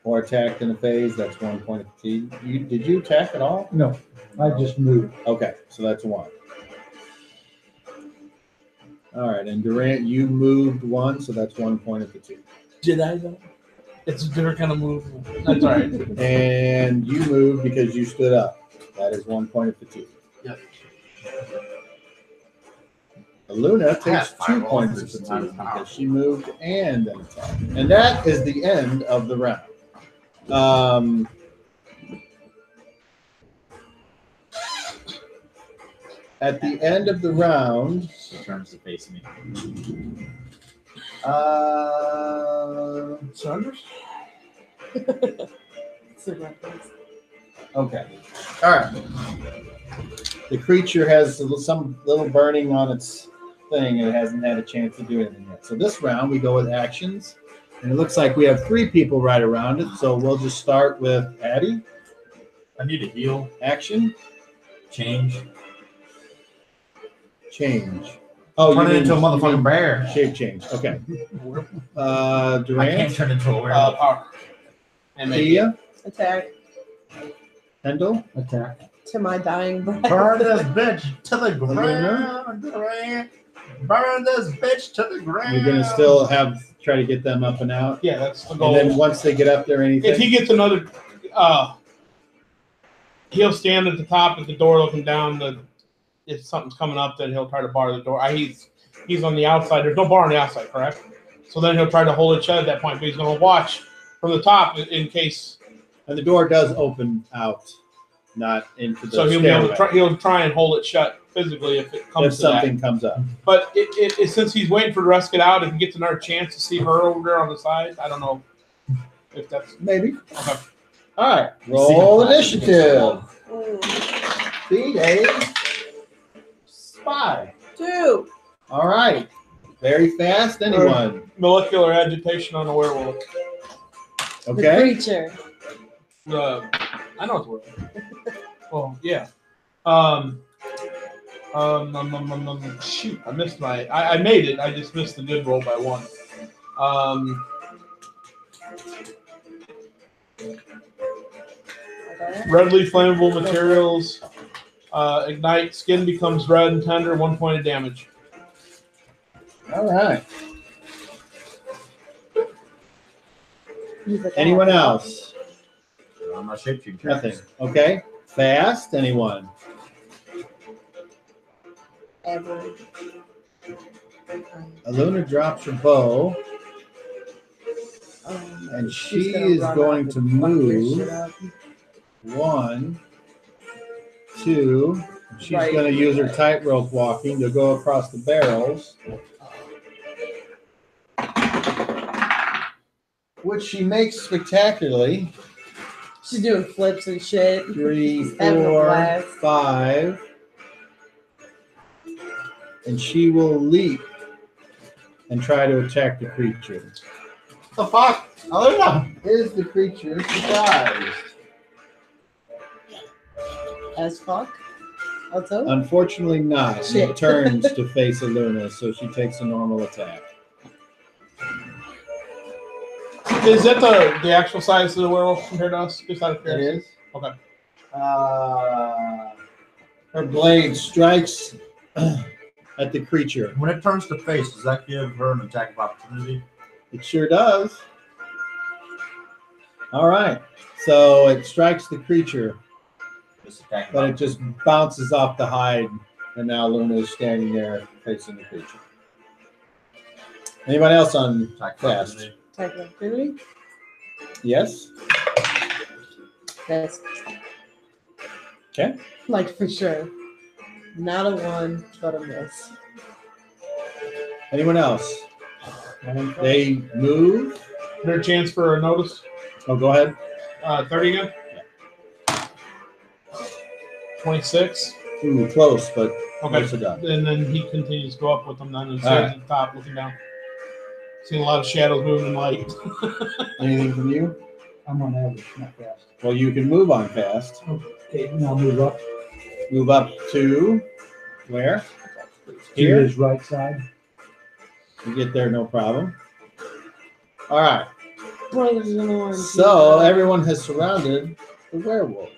or attacked in a phase, that's 1 point of fatigue. Did you attack at all? No, I just moved. Okay, so that's 1. All right, and Durant, you moved 1, so that's 1 point of fatigue. Did I though? It's a different kind of move. That's all right. And you moved because you stood up. That is 1 point of fatigue. Yep. Luna takes have 2 fireballs, points of which is fatigue not as because she moved and then attacked. And that is the end of the round. At the end of the round, He turns to face me. Saunders? It's a reference. okay. All right. The creature has some little burning on its thing and it hasn't had a chance to do anything yet. So this round we go with actions. And it looks like we have 3 people right around it. So we'll just start with Addie. I need to heal. Action. Change. Change. Oh, Turn you it into a mean- motherfucking you mean bear. Shape change. Okay. I can't Durant. turn into a werewolf. Power. And maybe. Thea. Attack Kendall. Attack. to my dying breath. Burn this bitch to the ground. Durant. Burn this bitch to the ground. You're gonna still try to get them up and out. Yeah, that's the And goal. then once they get up there, anything. If he gets another, he'll stand at the top at the door looking down. If something's coming up, then he'll try to bar the door. He's on the outside. There's no bar on the outside, correct? So then he'll try to hold it shut at that point, but he's going to watch from the top in case. And the door does open out, not into the So he'll be able to stairway, he'll try and hold it shut physically if it comes if to that. something comes up. But since he's waiting for the rest to get out, if he gets another chance to see her over there on the side, I don't know if that's Maybe. okay. All right. Roll initiative. Mm. Beat a spy. 2. All right. Very fast. Anyone? Molecular agitation on a werewolf. The Okay. creature. I know it's working. Well, yeah. Shoot, I missed my. I made it. I just missed the good roll by 1. Okay. Redly flammable materials ignite. Skin becomes red and tender. 1 point of damage. All right. He's like, Anyone else? I'm not shaping. Nothing. Okay. Fast. Anyone? Ever. Aluna drops her bow, and she's she gonna is run going out to and fuck your move shit up. 1, 2. She's Right. going to use her tightrope walking to go across the barrels. which she makes spectacularly. She's doing flips and shit. 3, Having a 4, blast. 5. And she will leap and try to attack the creature. What the fuck? Oh, there not. Is the creature surprised? As fuck. I'll tell you. Unfortunately not. She Shit. turns to face Aluna, so she takes a normal attack. Is that the actual size of the werewolf compared to us? Just out of It curiosity. is. Okay. Her blade strikes at the creature. When it turns to face, does that give her an attack of opportunity? It sure does. All right. So it strikes the creature, This attack of but it just bounces off the hide, and now Luna is standing there facing the creature. Anybody else on attack of fast? opportunity. Type of activity. Yes? Best. Okay. Like for sure. Not a 1, but a miss. Anyone else? They move. Is there a chance for a notice? Oh, go ahead. 30 again? 26. Ooh, close, but Okay. close enough. And then he continues to go up with them then and All stands at the top looking down. Seeing a lot of shadows moving in light. Anything from you? I'm on average, not fast. Well, you can move on fast. Okay, now move up Move up to where? to Here. his right side. You get there, no problem. All right. Brothers in orange. So everyone has surrounded the werewolf.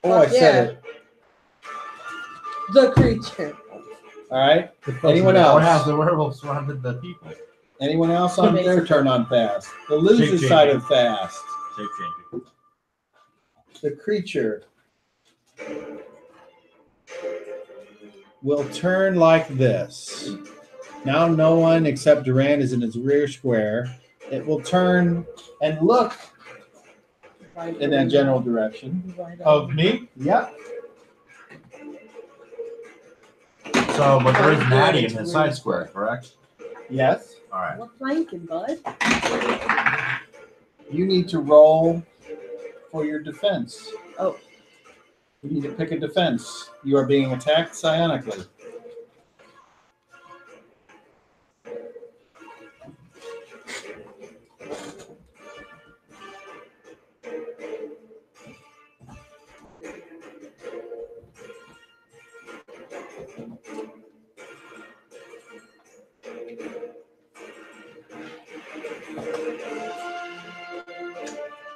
Oh, I said it. The creature. All right. Anyone Or else? has the werewolf surrounded the people? Anyone else on their turn on fast? The loser Shape side changing. of fast. Shape changing. The creature will turn like this. Now no one except Durand is in its rear square. It will turn and look Right in that general direction. Right Of me? Yep. So, but there is an Natty in the side square, correct? Yes. All right. We're flanking, bud. You need to roll for your defense. Oh. You need to pick a defense. You are being attacked psionically.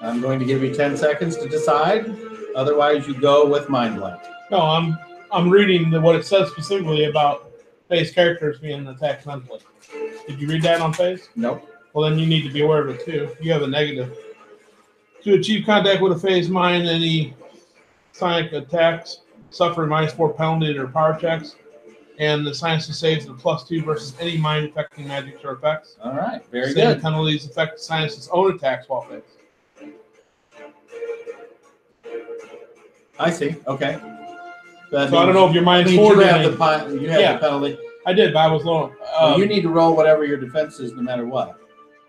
I'm going to give you 10 seconds to decide. Otherwise, you go with mind blank. No, I'm reading what it says specifically about Faye's characters being attacked mentally. Did you read that on Faye's? Nope. Well, then you need to be aware of it too. You have a negative. To achieve contact with a Faye's mind, any psionic attacks suffer -4 penalty to their power checks, and the science saves a +2 versus any mind-affecting magics or effects. All right. Very Same good. penalties affect the science's own attacks while phased. I see. Okay. So I don't know if your mind's You forward. have the Yeah. penalty. I did, but I was low. Well, you need to roll whatever your defense is, no matter what.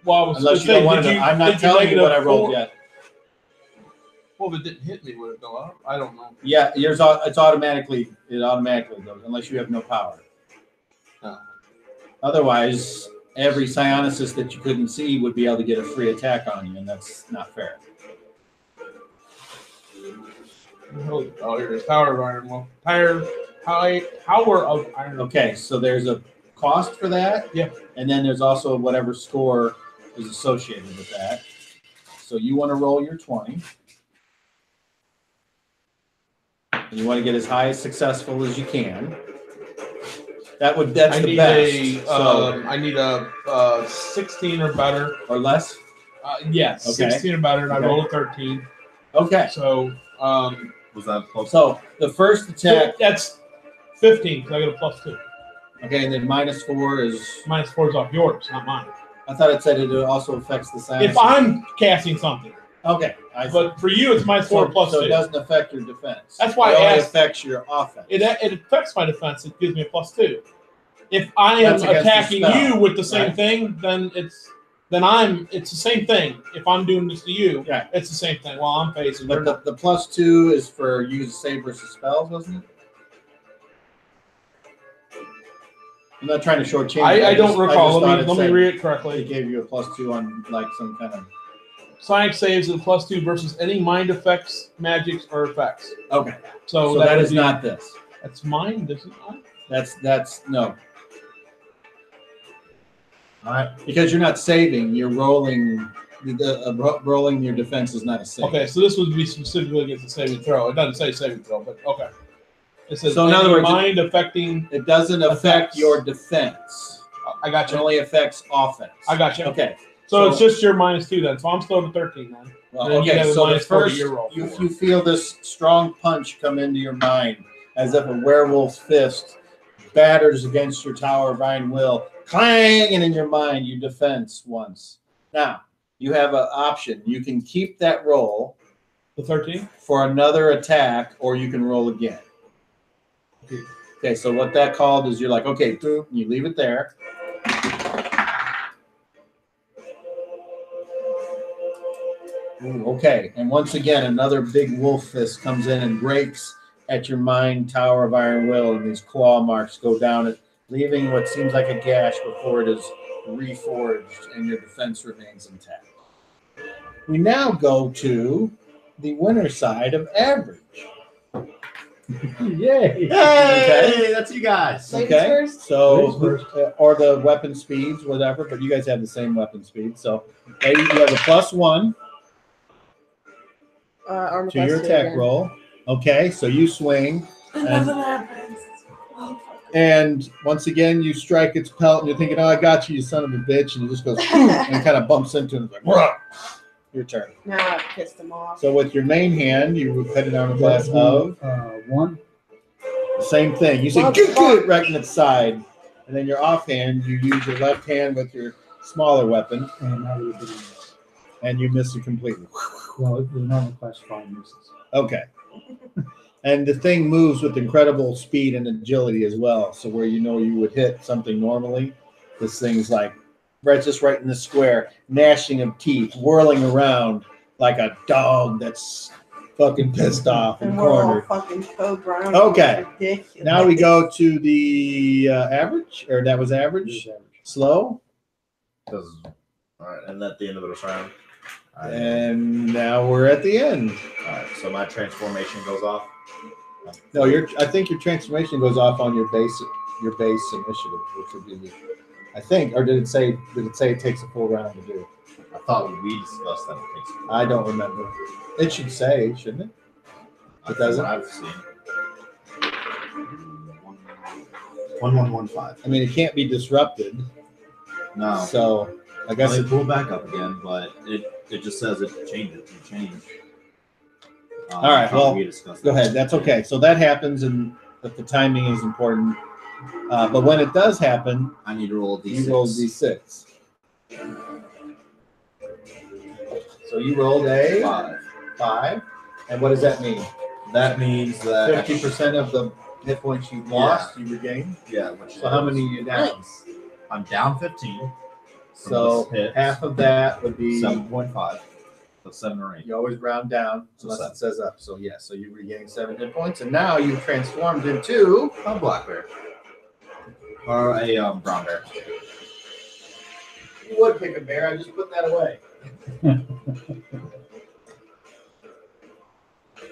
Well, I was Unless you saying, don't want did to. you, I'm not did you telling you what I negative rolled four- yet. Well, if it didn't hit me, would it go up? I don't know. Yeah, yours. It automatically goes unless you have no power. Oh. Otherwise, every psionicist that you couldn't see would be able to get a free attack on you, and that's not fair. Oh, here's Tower of Iron. Well, Tower of Iron. Okay, so there's a cost for that. Yeah. And then there's also whatever score is associated with that. So you want to roll your 20. And you want to get as high as successful as you can. That's I the need best. I need a 16 or better. Or less? Yes, Okay. 16 or better, and Okay. I rolled a 13. Okay. So Was that close? So the first attack, that's 15 because I get a +2. okay, and then -4 is. -4 is off yours, not mine. I thought it said it also affects the sound. If I'm casting something, Okay. I see. but for you it's -4 +2. So it doesn't affect your defense. That's why it I only asked- affects your offense. It affects my defense. It gives me a +2. If I am That's against the attacking spell, you with the same right? thing, then it's then it's the same thing. If I'm doing this to you, Yeah. it's the same thing. While I'm facing, But the +2 is for use save versus spells, wasn't it? I'm not trying to shortchange. I don't recall. just thought Let it me said read it They correctly. gave you a +2 on like some kind of. Psionic saves at +2 versus any mind effects, magics, or effects. Okay. So, So that that would is be- not this. That's mine. This is mine. That's no. All right. Because you're not saving, you're rolling. Rolling your defense is not a save. Okay, so this would be specifically against the saving throw. It doesn't say saving throw, but okay. It says So in other words, mind affecting. It doesn't affect Effects. your defense. I got It you. only affects offense. I got you. Okay. So it's just your -2 then. So I'm still at 13 then. Well, Then you okay. have a So the -4 to first, your roll. you feel this strong punch come into your mind, as if a werewolf's fist batters against your tower of iron will, clang, and in your mind you defense once. Now you have an option. You can keep that roll The 13. for another attack, or you can roll again. Okay, so what that called is you're like, okay, boom, you leave it there. Ooh, okay, and once again, another big wolf fist comes in and breaks at your mind tower of iron will, and these claw marks go down it, leaving what seems like a gash before it is reforged, and your defense remains intact. We now go to the winner side of average. Yay! Hey, that's you guys. Ladies Okay, first? so Ladies or the weapon speeds, whatever. But you guys have the same weapon speed, so lady, you have a +1 Armor to your class 2 attack again. roll. Okay, so you swing, and, happens. and once again you strike its pelt, and you're thinking, "Oh, I got you, you son of a bitch!" And it just goes and kind of bumps into it. And it's like, "Bruh." Your turn. Now I pissed him off. So with your main hand, you put it on a class of 1. the same thing. You say Well, good right in its side, and then your offhand, you use your left hand with your smaller weapon, And I would have been. and you miss it completely. Well, it was normal class 5 misses. Okay. And the thing moves with incredible speed and agility as well. So where you would hit something normally, this thing's like right in the square, gnashing of teeth, whirling around like a dog that's fucking pissed off and And we're all cornered. fucking co-ground. Okay. Ridiculous. Now we go to the average, or that was It was average. average. Slow. All right, and at the end of this round. All right. And now we're at the end. All right, so my transformation goes off. No, I think your transformation goes off on your base initiative, which would be, I think, or did it say it takes a full round to do? I thought we discussed that. It takes I don't remember. It should say, shouldn't it? It doesn't? I've seen. 1115. I mean, it can't be disrupted. No. So I guess Guess it, it pull back up again, but it just says it changes. It changed. All right, I thought well, we discussed go that. ahead. That's okay. So that happens, and that the timing is important. But when it does happen, I need to roll a d6. you roll d6. So you rolled a 5. And what does that mean? That means that 50% of the hit points you lost, you regain. Yeah. Which So how many are you down? I'm down 15. So From this hit. half of that would be 7.5. So 7 or 8. you always round down So unless it says up. So yeah, so you regain 7 hit points, and now you've transformed into A black bear. Or a brown bear. you would pick a bear. I just put that away.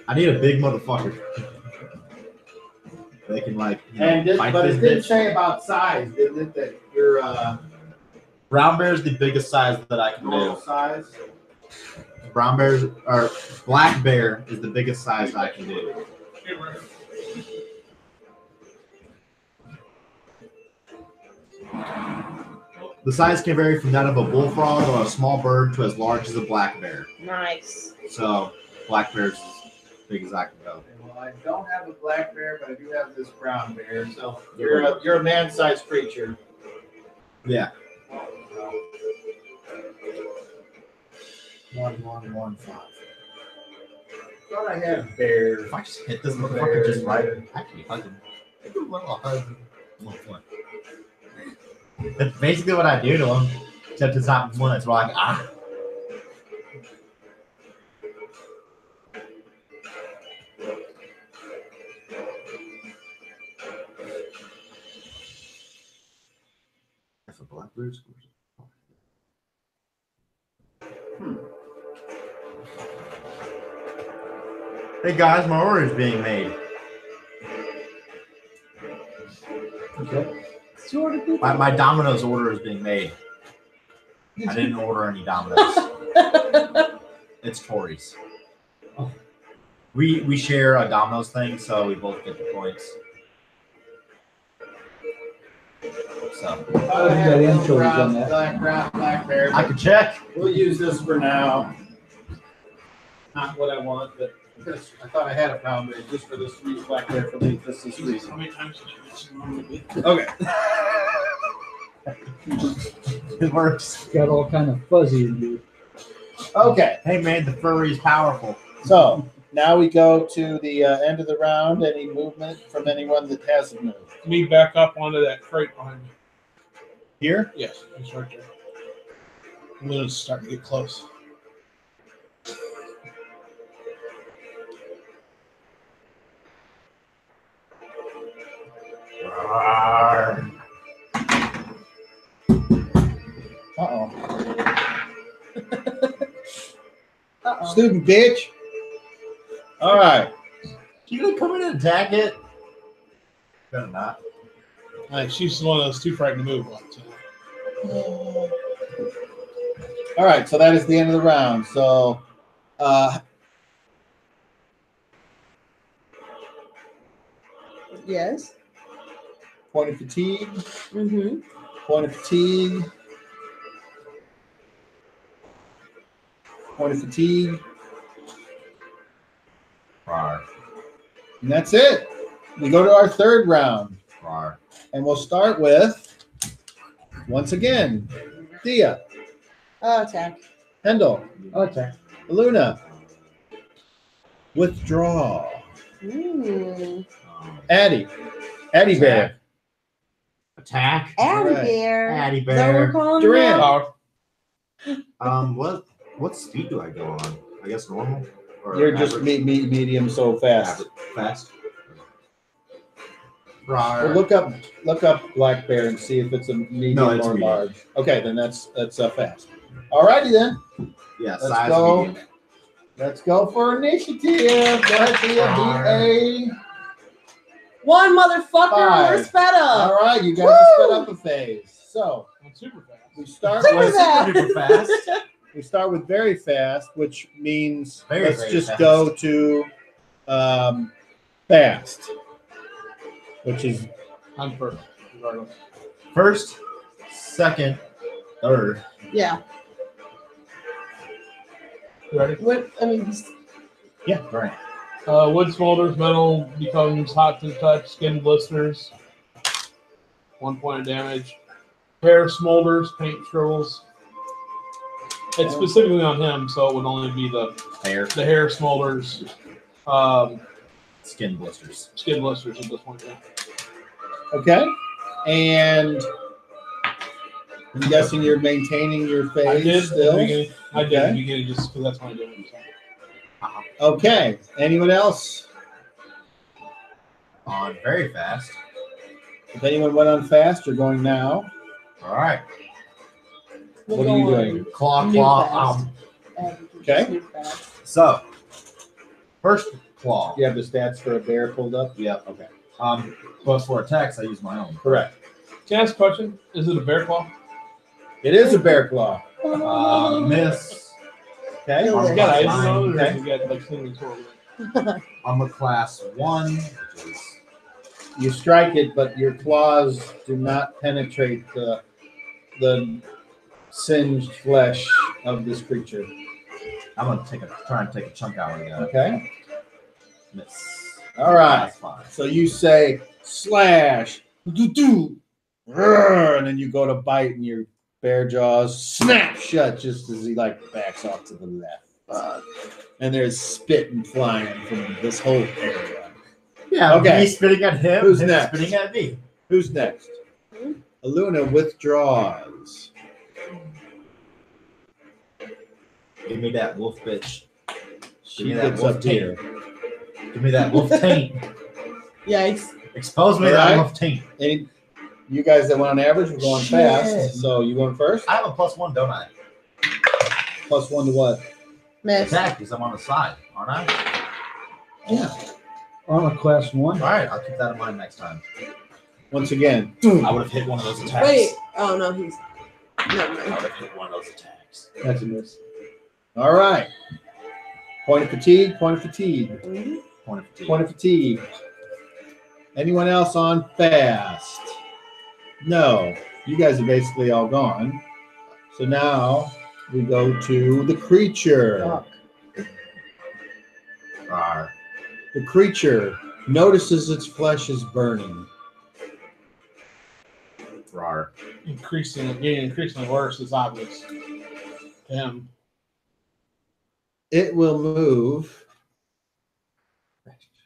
I need a big motherfucker. They can fight But this it didn't bitch. say about size, didn't it? That your Brown bear is the biggest size that I can do. size. Brown bears or black bear is the biggest size I can do. The size can vary from that of a bullfrog or a small bird to as large as a black bear. Nice. So black bear's as big as I can go. Well, I don't have a black bear, but I do have this brown bear. So you're a man-sized creature. Yeah. 1115. Thought I had bear. If I just hit this motherfucker just right, actually hug him. I do a little hug. That's basically what I do to him. Except it's not one that's like, ah. If a blackbird scores. Hey guys, my order is being made. Okay. My Domino's order is being made. I didn't order any Domino's. It's Tori's. We share a Domino's thing, so we both get the points. So Oh, you got anchovies on that. Black bear. I can check. We'll use this for now. Not what I want, but because I thought I had a pound bag just for this sweet black bear for me. This is How reason. many times did I mention normally? Okay. It works. Got all kind of fuzzy in you. Okay. Hey man, the furry is powerful. So now we go to the end of the round. Any movement from anyone that hasn't moved? Me back up onto that crate behind me. Here? Yes, it's right there. Luna's starting to get close. Uh-oh. Uh-oh. Student bitch. All right. You gonna come in and attack it? Better not. She's one of those too frightened to move ones. All right. So that is the end of the round. So, Yes. point of fatigue. Mm-hmm. Point of fatigue. Point of fatigue. Rawr, And that's it. We go to our third round. rawr. And we'll start with, once again, Thea, Oh, attack. Hendel, Okay. Luna, withdraw, Ooh. Addie Bear, Attack. Addy Right. Bear. Addy Is that what we're Bear. calling Durant. him What speed do I go on? I guess normal. Or you're just average? medium, so fast. Fast. Well, Rawr. look up black bear and see if it's a medium No, it's or medium. large. Okay, then that's fast. Alrighty then, Yeah, let's size go. medium. Let's go for initiative. That's the One motherfucker. Five. We're sped All up. right, you guys are sped up a phase. So I'm super fast. we start Super with fast. Super fast. we start with very fast, which means Very, let's very just fast. go to fast, which is I'm first. Regardless. First, second, third. Yeah. You ready? What? I mean, Yeah, right. Wood smolders, metal becomes hot to the touch, skin blisters. 1 point of damage. Hair smolders, paint scribbles. It's specifically on him, so it would only be the Hair, hair smolders, skin blisters. skin blisters at this point. Yeah. okay. And I'm guessing you're maintaining your I phase did at the still. beginning. I did at Okay. the beginning just because that's my doing. So. Okay. Anyone else? On very fast. If anyone went on fast, you're going now. All right. What are you doing? Claw, New claw. fast. Okay. So, first claw. Do you have the stats for a bear pulled up? Yep. Okay. But for attacks, I use my own. Correct. Can I ask a question? Is it a bear claw? It is a bear claw. Miss. Okay. Kill it. Yeah, I didn't Fine. know Okay. that you got like singing sword. I'm a class 1, which is You strike it, but your claws do not penetrate the singed flesh of this creature. I'm gonna try and take a chunk out of that. Okay. Miss. All right. That's fine. So you say slash, do, and then you go to bite, and your bear jaws snap shut just as he backs off to the left. And there's spitting flying from this whole area. Yeah. Okay. Me spitting at him. Who's him next? Spitting at me. Who's next? Aluna withdraws. Give me that wolf bitch. She me that gets wolf up here. Give me that wolf taint. Yikes. Expose me All that right. wolf taint. Any, you guys that went on average, we're going Shit. fast. So you going first? I have a +1, don't I? +1 to what? Miss. Attack, because I'm on the side, aren't I? Yeah. Armor class 1. All right, I'll keep that in mind next time. Once again. I would have hit one of those attacks. Wait. Oh, no, he's. Never I mind. would have hit one of those attacks. That's a miss. All right. Point of fatigue. Point of fatigue. Mhm. Point of fatigue. Point of fatigue. Anyone else on fast? No. You guys are basically all gone. So now we go to the creature. Fuck. Rawr. The creature notices its flesh is burning. Rawr. Getting increasingly worse is obvious. Damn. It will move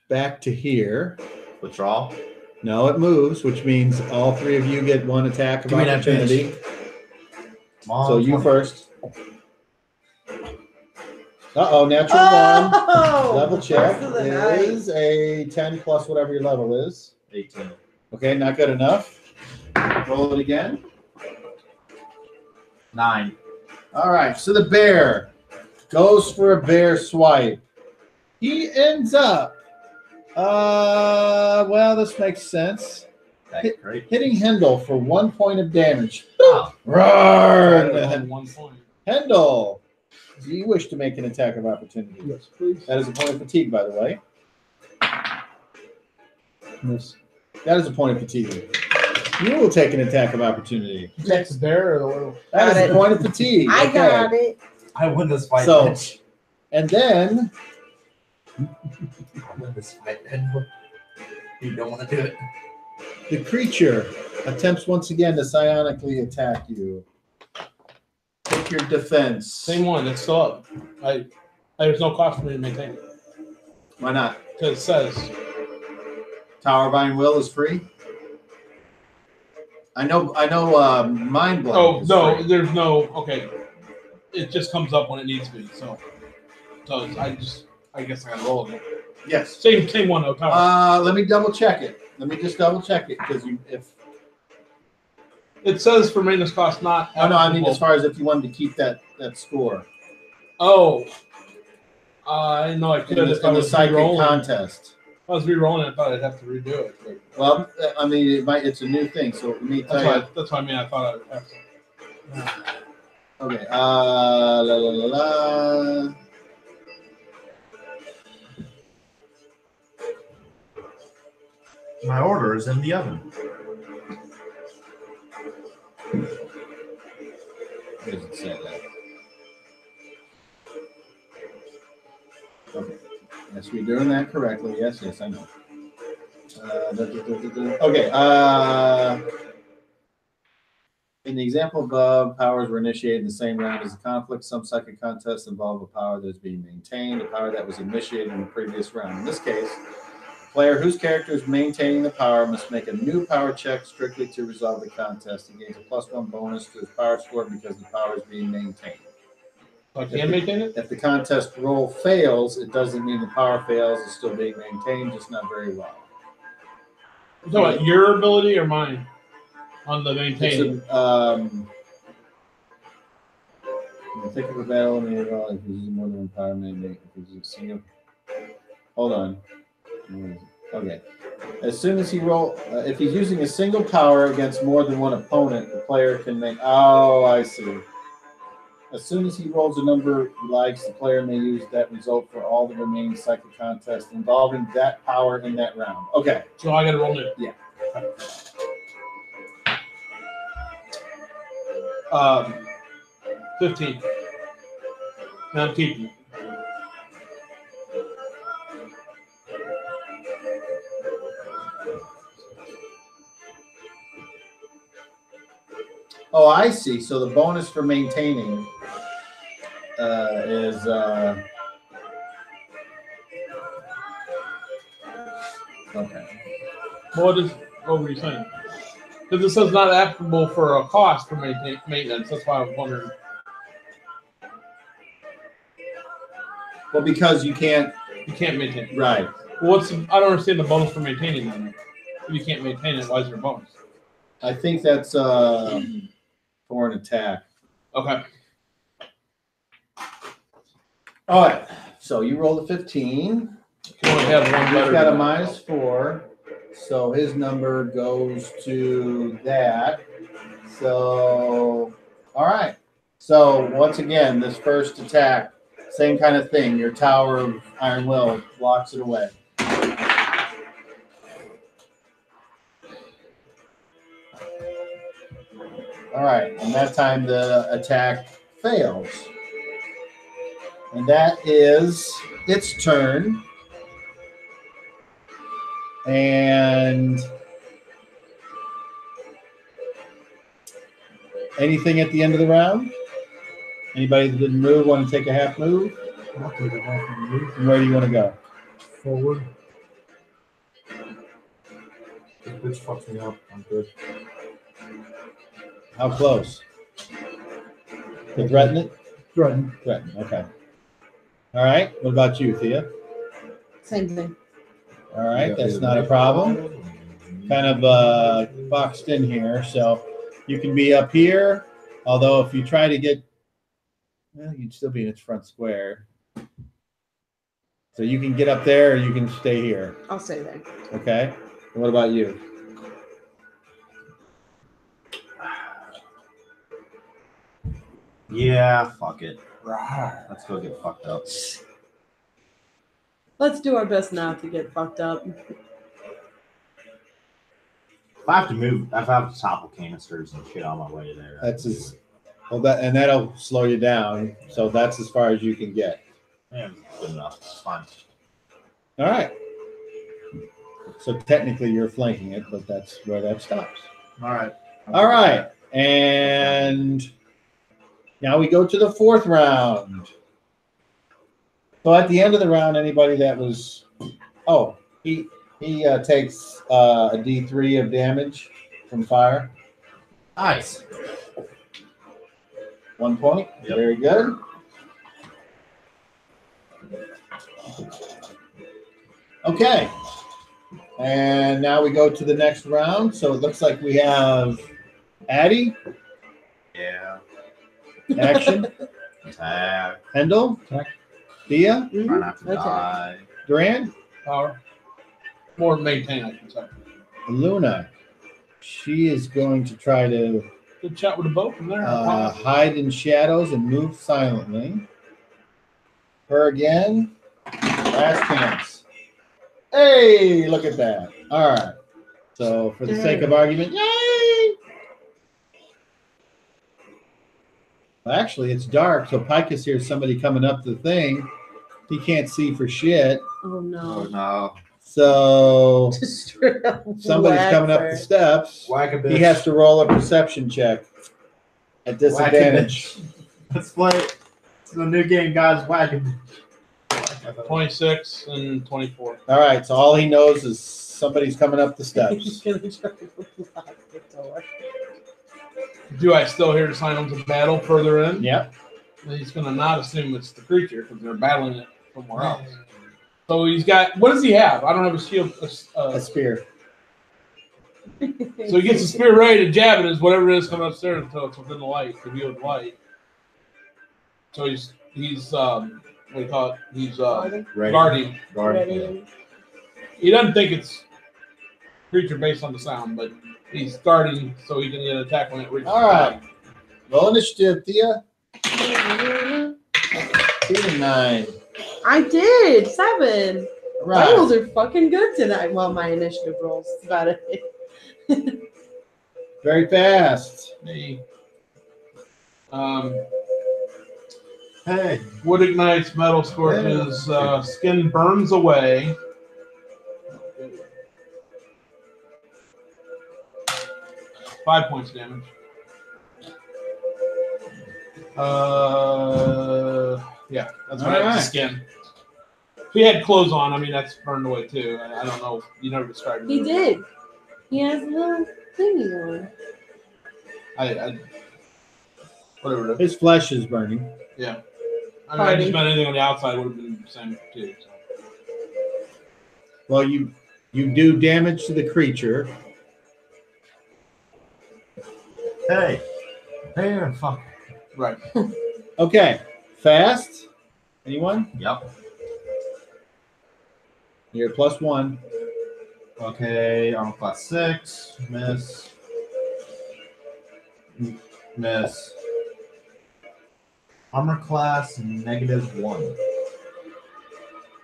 back to here. Withdrawal. No, it moves, which means all three of you get one attack of Give me that opportunity. Come on, So you 20. first. Uh-oh, natural one. Oh! Level check First of the night. is a 10 plus whatever your level is. 18. Okay, not good enough. Roll it again. 9. All right, so the bear goes for a bear swipe. He ends up, well, this makes sense. That's great. Hitting Hendel for 1 point of damage. Oh, Roar! Only 1 point. Hendel, do you wish to make an attack of opportunity? Yes, please. That is a point of fatigue, by the way. Miss. That is a point of fatigue. You will take an attack of opportunity. Attack the bear or the little. That is Got a it. point of fatigue. I Okay. got it. I win this fight, So- bitch. And then I win this fight, Edward. You don't want to do it. the creature attempts once again to psionically attack you. Take your defense. Same one. It's still up. There's no cost for me to maintain it Why not? because it says Tower Vine Will is free. I know. Mind Blend. Oh is no, free. there's no. Okay, it just comes up when it needs to be. So I guess I gotta roll it. Yes. Same one though. Tower. Let me double check it. Let me just double check it because if It says for maintenance cost not. oh no, I mean applicable. as far as if you wanted to keep that score Oh, I didn't know I could. in If I the was psychic re-rolling. contest. If I was re-rolling, I thought I'd have to redo it. But Well, I mean, it's a new thing, so let me tell you. that's what I mean. I thought I'd have to. Okay. La la la la. My order is in the oven. Where does it say that? Okay. Yes, we're doing that correctly. Yes, I know. Okay. In the example above, powers were initiated in the same round as the conflict. Some psychic contests involve a power that is being maintained, a power that was initiated in the previous round. In this case, the player whose character is maintaining the power must make a new power check strictly to resolve the contest. He gains a +1 bonus to his power score because the power is being maintained. So I can maintain it. If the contest roll fails, it doesn't mean the power fails. It's still being maintained, just not very well. So what, your ability or mine on the maintaining? Think of a battle and if he's using more than one power, maybe if he's using single. Hold on. Okay. As soon as he if he's using a single power against more than one opponent, the player can make. Oh, I see. As soon as he rolls a number he likes, the player may use that result for all the remaining psychic contests involving that power in that round. Okay. So I got to roll new. Yeah. 15. And I'm keeping it. Oh, I see. So the bonus for maintaining is okay. What were you saying? Because it says not applicable for a cost for maintenance. That's why I was wondering. Well, because you can't. You can't maintain it. Right. Well, I don't understand the bonus for maintaining them. If you can't maintain it, why is there a bonus? I think that's for an attack. Okay. All right. So you rolled a 15. You can only have one He's letter. got a to -4. So his number goes to that. So, all right. So once again, this first attack, same kind of thing. Your Tower of Iron Will blocks it away. All right, and that time the attack fails. And that is its turn. And anything at the end of the round? Anybody that didn't move want to take a half move? I'll take a half move. And where do you want to go? Forward. This bitch fucks me up. I'm good. How close? To threaten it? Threaten. Threaten, okay. All right, what about you, Thea? Same thing. All right, that's not a problem. Kind of boxed in here, so you can be up here, although if you try to get, well, you'd still be in its front square. So you can get up there or you can stay here, I'll say that. okay? And what about you? Yeah, fuck it. Let's go get fucked up. Let's do our best not to get fucked up. If I have to move, if I have to topple canisters and shit on my way there. That's as, well, and that'll slow you down, so that's as far as you can get. Yeah, good enough. It's fine. All right. So technically you're flanking it, but that's where that stops. All right. All right. And now we go to the fourth round. So at the end of the round, anybody that was, he takes a D3 of damage from fire. Nice. 1 point. Yep. Very good. Okay. And now we go to the next round. So it looks like we have Addie, Yeah. action, Attack. Pendle, Thea, Try not to Okay. die. Duran, Power. More maintain, I should say. Luna. She is going to try to Good chat with the boat from there. hide in shadows and move silently. Her again. Last chance. Hey, look at that. All right. So for the sake of argument, yay! Well, actually, it's dark, so Picus hears somebody coming up the thing. He can't see for shit. Oh Oh no. no. So Just straight up somebody's whack coming up her. the steps. Whack a bitch. He has to roll a perception check at disadvantage. Let's play. It's the new game, guys. Whack a bitch. 26 and 24. All right, so all he knows is somebody's coming up the He's steps. gonna try to lock the door. Do I still hear the signs of battle further in? Yep. He's going to not assume it's the creature because they're battling it somewhere else. So he's got, what does he have? I don't have a shield. A spear. So he gets a spear ready to jab it as whatever it is coming upstairs until it's within the light, the view of the light. So he's what do you call it? He's Ready. guarding. Guarding. He doesn't think it's creature based on the sound, but he's guarding so he can get an attack when it reaches. All right. Roll initiative, Thea. 2 and 9. I did 7. All My right. rolls are fucking good tonight. Well, my initiative rolls. That's about it. Very fast. Hey. Hey. Wood ignites, metal scorches, skin burns away. 5 points damage. Yeah, that's what I have Alright. to skin. If he had clothes on, I mean, that's burned away too. I don't know. You never described it. He did. He has a little thingy on. I whatever it is. His flesh is burning. Yeah. I mean, I just meant anything on the outside would have been the same too. So. Well, you do damage to the creature. Hey, fuck. Right. Okay, fast. Anyone? Yep. You're +1. Okay, armor class 6. Miss. Miss. Armor class -1.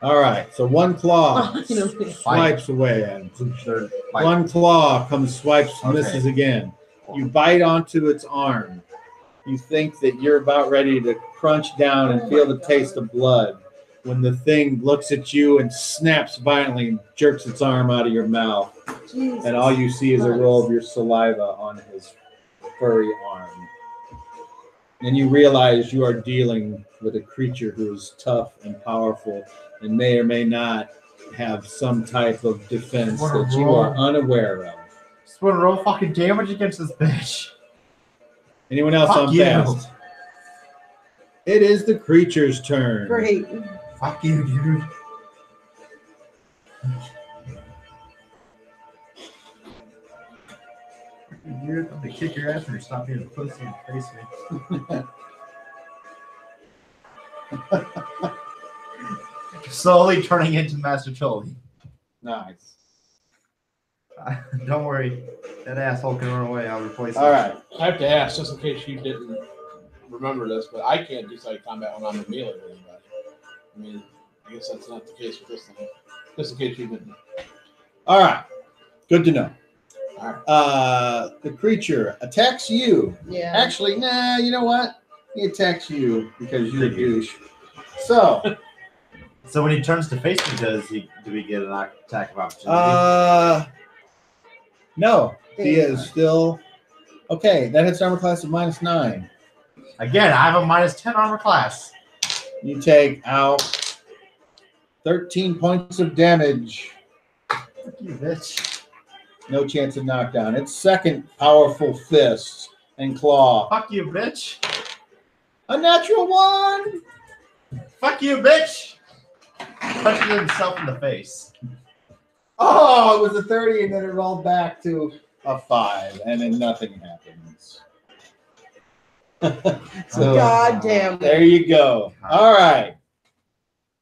All right, so one claw I know. swipes away at him. They're like, One claw comes, swipes, Okay. misses again. You bite onto its arm. You think that you're about ready to crunch down and feel the taste of blood when the thing looks at you and snaps violently and jerks its arm out of your mouth. Jesus And all you see is a Christ. roll of your saliva on his furry arm. And you realize you are dealing with a creature who is tough and powerful and may or may not have some type of defense What a that you roll. are unaware of. just want to roll fucking damage against this bitch. Anyone else Fuck on you. fast? It is the creature's turn. Great. Fuck you, dude. Dude, I'm gonna kick your ass when you stop being a pussy and face me. Slowly turning into Master Choli. Nice. Don't worry, that asshole can run away. I'll replace him. All right. I have to ask, just in case you didn't remember this, but I can't do psychic combat when I'm in melee with anybody. I mean, I guess that's not the case with this thing. Just in case you didn't. All right. Good to know. All right. The creature attacks you. Yeah. Actually, nah, you know what? He attacks you because you're a douche. So, So when he turns to face me, do we get an attack of opportunity? no. He is still... Okay, that hits armor class of -9. Again, I have a -10 armor class. You take out 13 points of damage. Fuck you, bitch. No chance of knockdown. Its second powerful fist and claw. Fuck you, bitch. A natural 1! Fuck you, bitch. Punches himself in the face. Oh, it was a 30 and then it rolled back to a 5 and then nothing happens. So God damn it. there you go. All right.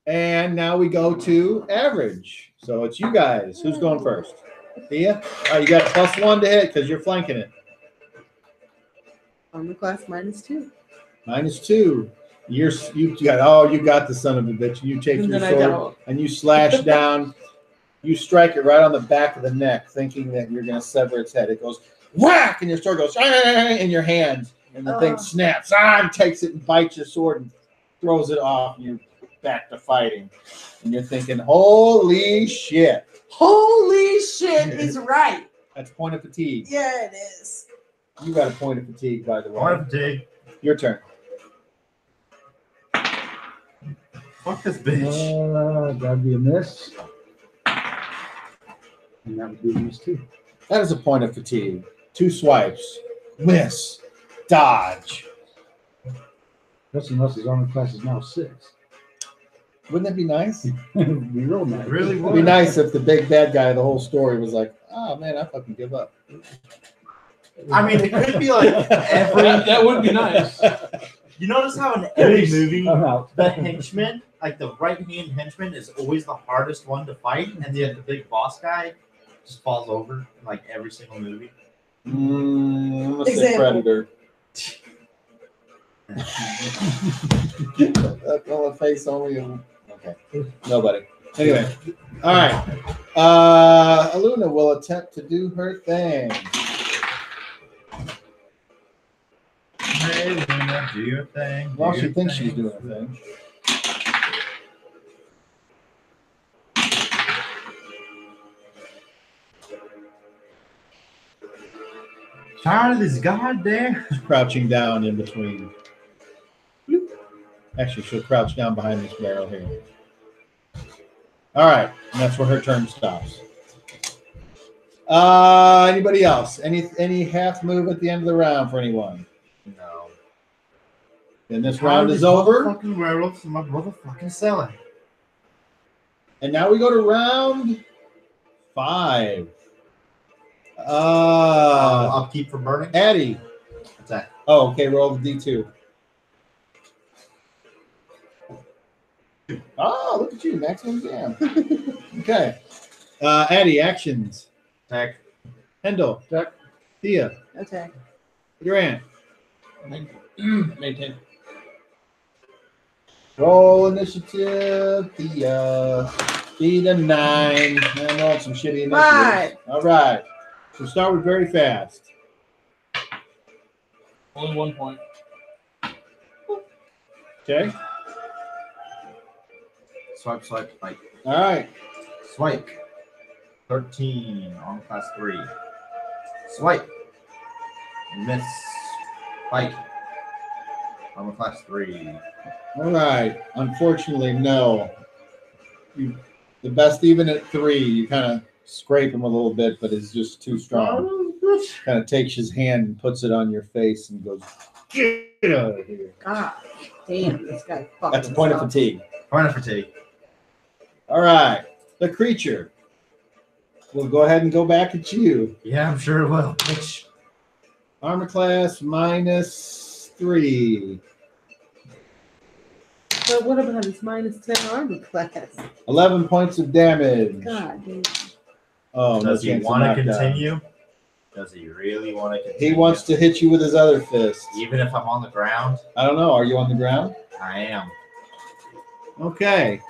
And now we go to average. So it's you guys. Who's going first? Thea? All right, you got +1 to hit because you're flanking it. Armor class -2. -2. You got the son of a bitch. You take And your then I sword don't. and you slash down. You strike it right on the back of the neck, thinking that you're going to sever its head. It goes whack, and your sword goes in your hand, and the thing snaps. And takes it and bites your sword and throws it off, and you're back to fighting. And you're thinking, holy shit. Holy shit, he's right. That's point of fatigue. Yeah, it is. You got a point of fatigue, by the way. Point of fatigue. Your turn. Fuck this bitch. That'd be a miss. And that would be a miss too. That is a point of fatigue. 2 swipes. Miss. Dodge. That's unless his armor class is now 6. Wouldn't that be nice? It'd be real nice. Really It'd be nice if the big bad guy of the whole story was like, oh man, I fucking give up. I mean, it could be like every. That would be nice. You notice how in every movie, I'm out. the henchman, like the right-hand henchman, is always the hardest one to fight, and yet the big boss guy just falls over in like every single movie. I'm gonna say Example. Predator. Well, a face only. Okay. Nobody. Anyway. All right. Aluna will attempt to do her thing. Hey, Luna, do your thing. Well, do she your thinks thing. she's doing her thing. Tired of this goddamn. She's crouching down in between. Bloop. Actually, she'll crouch down behind this barrel here. All right, and that's where her turn stops. Anybody else? Any half move at the end of the round for anyone? No. And this round is over. Fucking werewolves in my motherfucking cellar. And now we go to round 5. Upkeep for burning. Addie. Attack. Oh, okay. Roll the D2. Oh, look at you. Maximum jam. Okay. Addie, actions. Attack. Hendel. Attack. Thea. Okay. Durant. Maintain. Roll initiative. Thea. Be the 9. And roll some shitty initiatives. 5. All right. So start with very fast. Only 1 point. Okay. Swipe, swipe, bite. All right. Swipe. 13 on class 3. Swipe. Miss. Bite. On class 3. All right. Unfortunately, no. The best even at 3, you kind of scrape him a little bit, but it's just too strong. Kind of takes his hand and puts it on your face and goes, get out of here. God damn, this guy fucking That's a point of sucks. fatigue. Point of fatigue. All right. The creature. We'll go ahead and go back at you. Yeah, I'm sure it will. Bitch. Armor class -3. But what about his -10 armor class? 11 points of damage. God damn. Oh, Does he want to knockdown. continue? Does he really want to continue? He wants to hit you with his other fist. Even if I'm on the ground? I don't know. Are you on the ground? I am. Okay.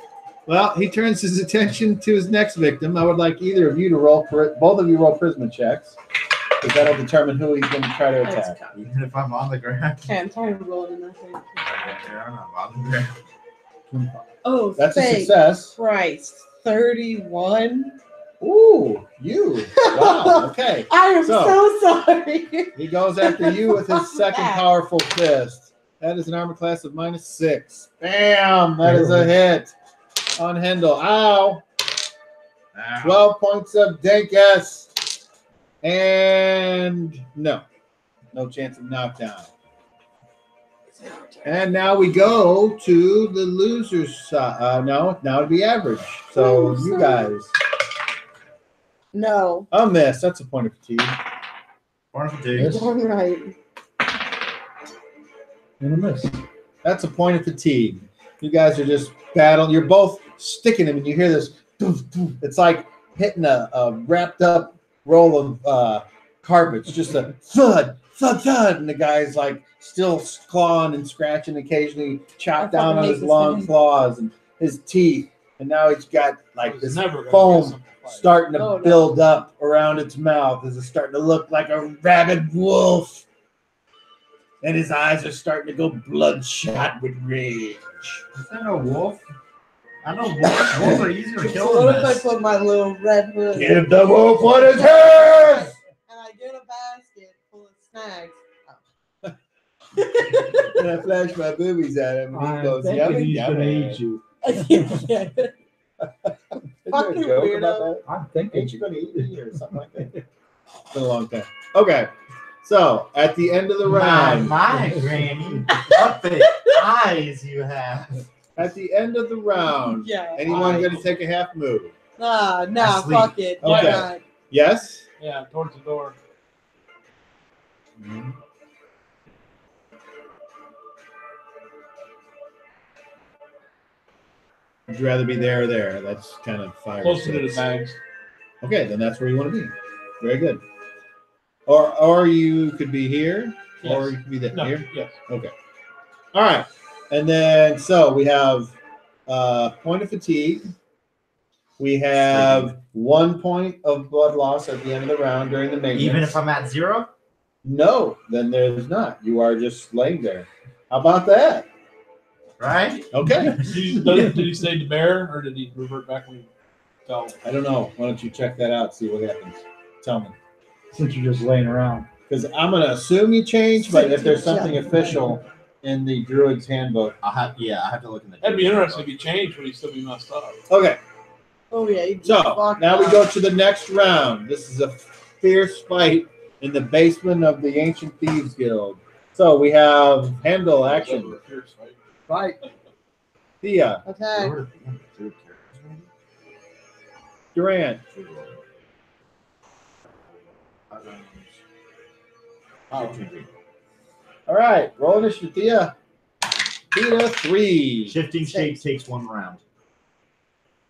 Well, he turns his attention to his next victim. I would like either of you to roll, both of you roll charisma checks, because that'll determine who he's going to try to That's attack. tough. Even if I'm on the ground? Okay, I'm tired of rolling nothing. I'm on the ground. Oh, That's a thank success. Christ. 31. Ooh, you. Wow. Okay. I am So- so sorry. He goes after you with his second powerful fist. That is an armor class of -6. Bam! That is a hit on Hendel. Ow! 12 points of Dankus. And no chance of knockdown. And now we go to the loser's side. No, now it'd be average. So you guys. No. A miss. That's a point of fatigue. Point of fatigue. All right. And a miss. That's a point of fatigue. You guys are just battling. You're both sticking him, and you hear this. Doof, doof. It's like hitting a wrapped up roll of carpet. It's just a thud, thud, thud, and the guy's like still clawing and scratching, occasionally chopped I down fucking on hate his this long guy. claws and his teeth, and now he's got like He's this never gonna foam get simplified. starting to Oh, no. build up around its mouth as it's starting to look like a rabid wolf. And his eyes are starting to go bloodshot with rage. Is that a wolf? I know wolves. Wolves are easier to kill So what than if I this. put my little red hood Give the wolf what is hers! and I get a basket full of snacks? And I flash my boobies at him, and he I'm goes, thinking yummy, he's gonna yummy. eat you. Yeah. Is there a Fucking joke weirdo. about that? I'm Ain't thinking. you going to eat me or something like that? It's been a long time. Okay. So, at the end of the round, My granny. What the eyes you have. at the end of the round, Yeah. anyone going to take a half move? Nah, Asleep. fuck it. Okay. Why not? Yes? Yeah, towards the door. Would you rather be there or there? That's kind of 5 or Closer to the 6. bags. Okay, then that's where you want to be. Very good. Or you could be here, or Yes. you could be there. No, Here? yes. Okay. All right. And then, so we have point of fatigue. We have 1 point of blood loss at the end of the round during the maintenance. Even if I'm at 0? No, then there's not. You are just laying there. How about that? Right? Okay. Did he say the bear, or did he revert back when he fell? I don't know. Why don't you check that out, see what happens. Tell me. Since you're just laying around. Because I'm going to assume you changed, but if there's something official in the Druid's Handbook. I have to look in the. That'd be interesting if he changed, would he still be messed up? Okay. Oh yeah. you So fucked now we up. go to the next round. This is a fierce fight in the basement of the Ancient Thieves Guild. So we have handle action. Right. Thea, Okay. Durant, Oh. all right, roll initiative. Thea 3. Shifting shape takes 1 round.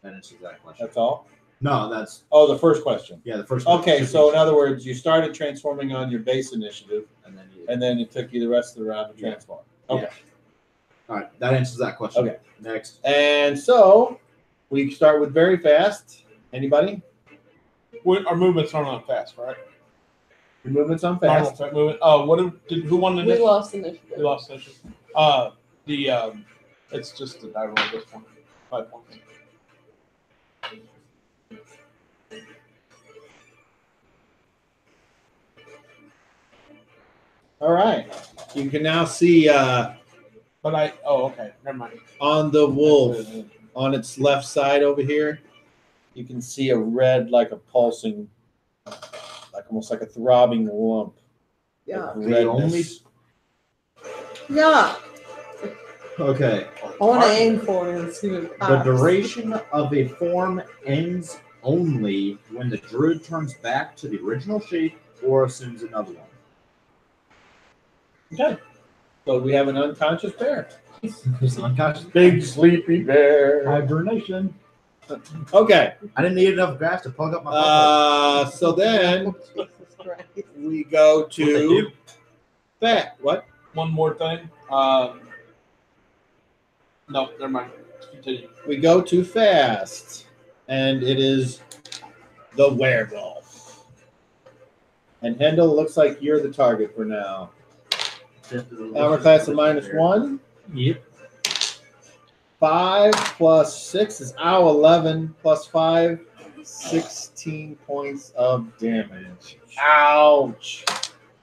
That answers that question. That's all. No, that's Oh, the first question. yeah, the first one. Okay, Shifting so in shape. other words, you started transforming on your base initiative, and then it took you the rest of the round to Yeah. transform. Yeah. Okay. All right, that answers that question. Okay. Next. And so we start with very fast. Anybody? Our movements aren't on fast, right? Your movements on Normal fast. type movement. Who won the We initiative? lost initiative. We lost initiative. It's just the die roll at this point. 5 points. All right. You can now see Okay, never mind. on the wolf, on its left side over here, you can see a red, like a pulsing, like almost like a throbbing lump. Yeah. of The only redness. Yeah. okay. I want to aim for it and see what it The pops. duration of a form ends only when the druid turns back to the original shape or assumes another one. Okay. So we have an unconscious bear. Just unconscious. Big sleepy bear. Hibernation. Okay. I didn't need enough grass to plug up my bubble. So then Jesus Christ. we go What'd they to do? fat. What? One more thing. No, never mind. Continue. We go to fast, and it is the werewolf. And Hendel, looks like you're the target for now. Armor class of -1. Yep. 5 plus 6 is 11 plus 5, 16 points of damage. Ouch.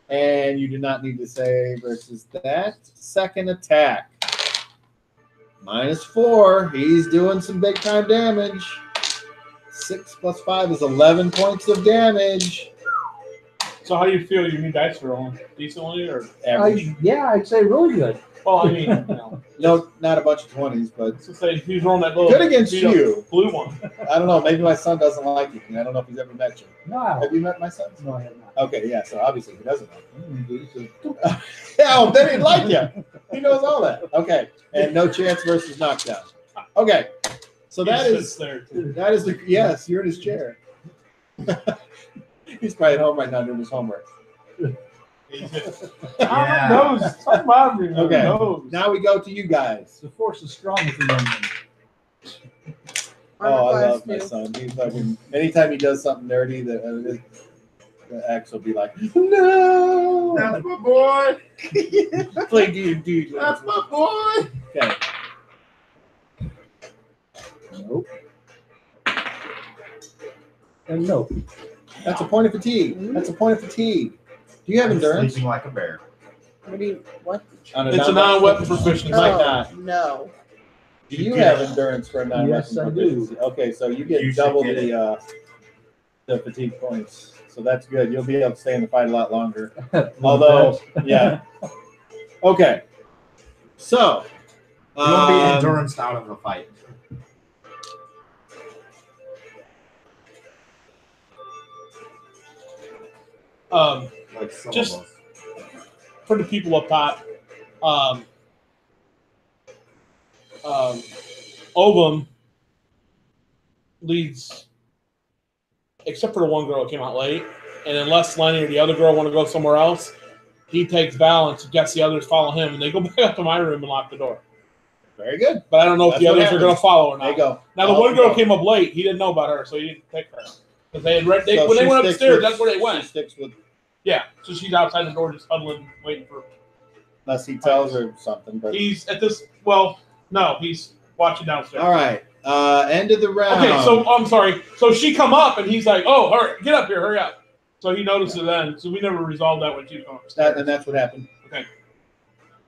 And you do not need to save versus that. Second attack. -4. He's doing some big time damage. 6 plus 5 is 11 points of damage. So how do you feel? Your new dice are rolling decently, or Average. Yeah, I'd say really good. well, I mean, you know, No, not a bunch of 20s, but let's just say he's rolling that little good against beat up you. blue one. I don't know. Maybe my son doesn't like you. I don't know if he's ever met you. No, Have you met my son? no, I have not. Okay, yeah. So obviously he doesn't know. Yeah, well, then he'd like you. He knows all that. Okay, and no chance versus knockdown. Okay, so that He is sits there too. that is the yes. You're in his chair. He's probably at home right now doing his homework. He's just, Yeah. nose. Something about me. Okay. Nose. Now we go to you guys. The force is strong with the young men. Oh, I Armor love my class son. He's fucking. Anytime he does something nerdy, the X will be like, "No, That's my boy. play dude." That's my boy. Okay. Nope. And nope. That's a point of fatigue. That's a point of fatigue. Do you have endurance? Sleeping like a bear. What do you, what? On It's a non-weapon proficiency. Might Oh, not. no. Do you have endurance for a non-weapon Yes, I do. proficiency? Okay, so you get You should double get the fatigue points. So that's good. You'll be able to stay in the fight a lot longer. Although, yeah. Okay. So, You won't be endurance out of a fight. Like some Just- of us. For the people up top, Ovum leads, except for the one girl who came out late, and unless Lenny or the other girl want to go somewhere else, he takes Val and suggests the others follow him, and they go back up to my room and lock the door. very good. But I don't know if That's the what others are going to happens. follow or There you not. go. Now, the All one girl go. came up late. He didn't know about her, so he didn't take her. Because they had read, So when they she went sticks upstairs, with- that's where they She went. sticks with, Yeah, so she's outside the door just huddling, waiting for. unless he tells her something. But He's at this. Well, no, he's watching downstairs. all right. End of the round. Okay, so I'm sorry. So she come up and he's like, "Oh, hurry, get up here, hurry up!" So he notices it then. So we never resolved that when she was going upstairs. and that's what happened. Okay.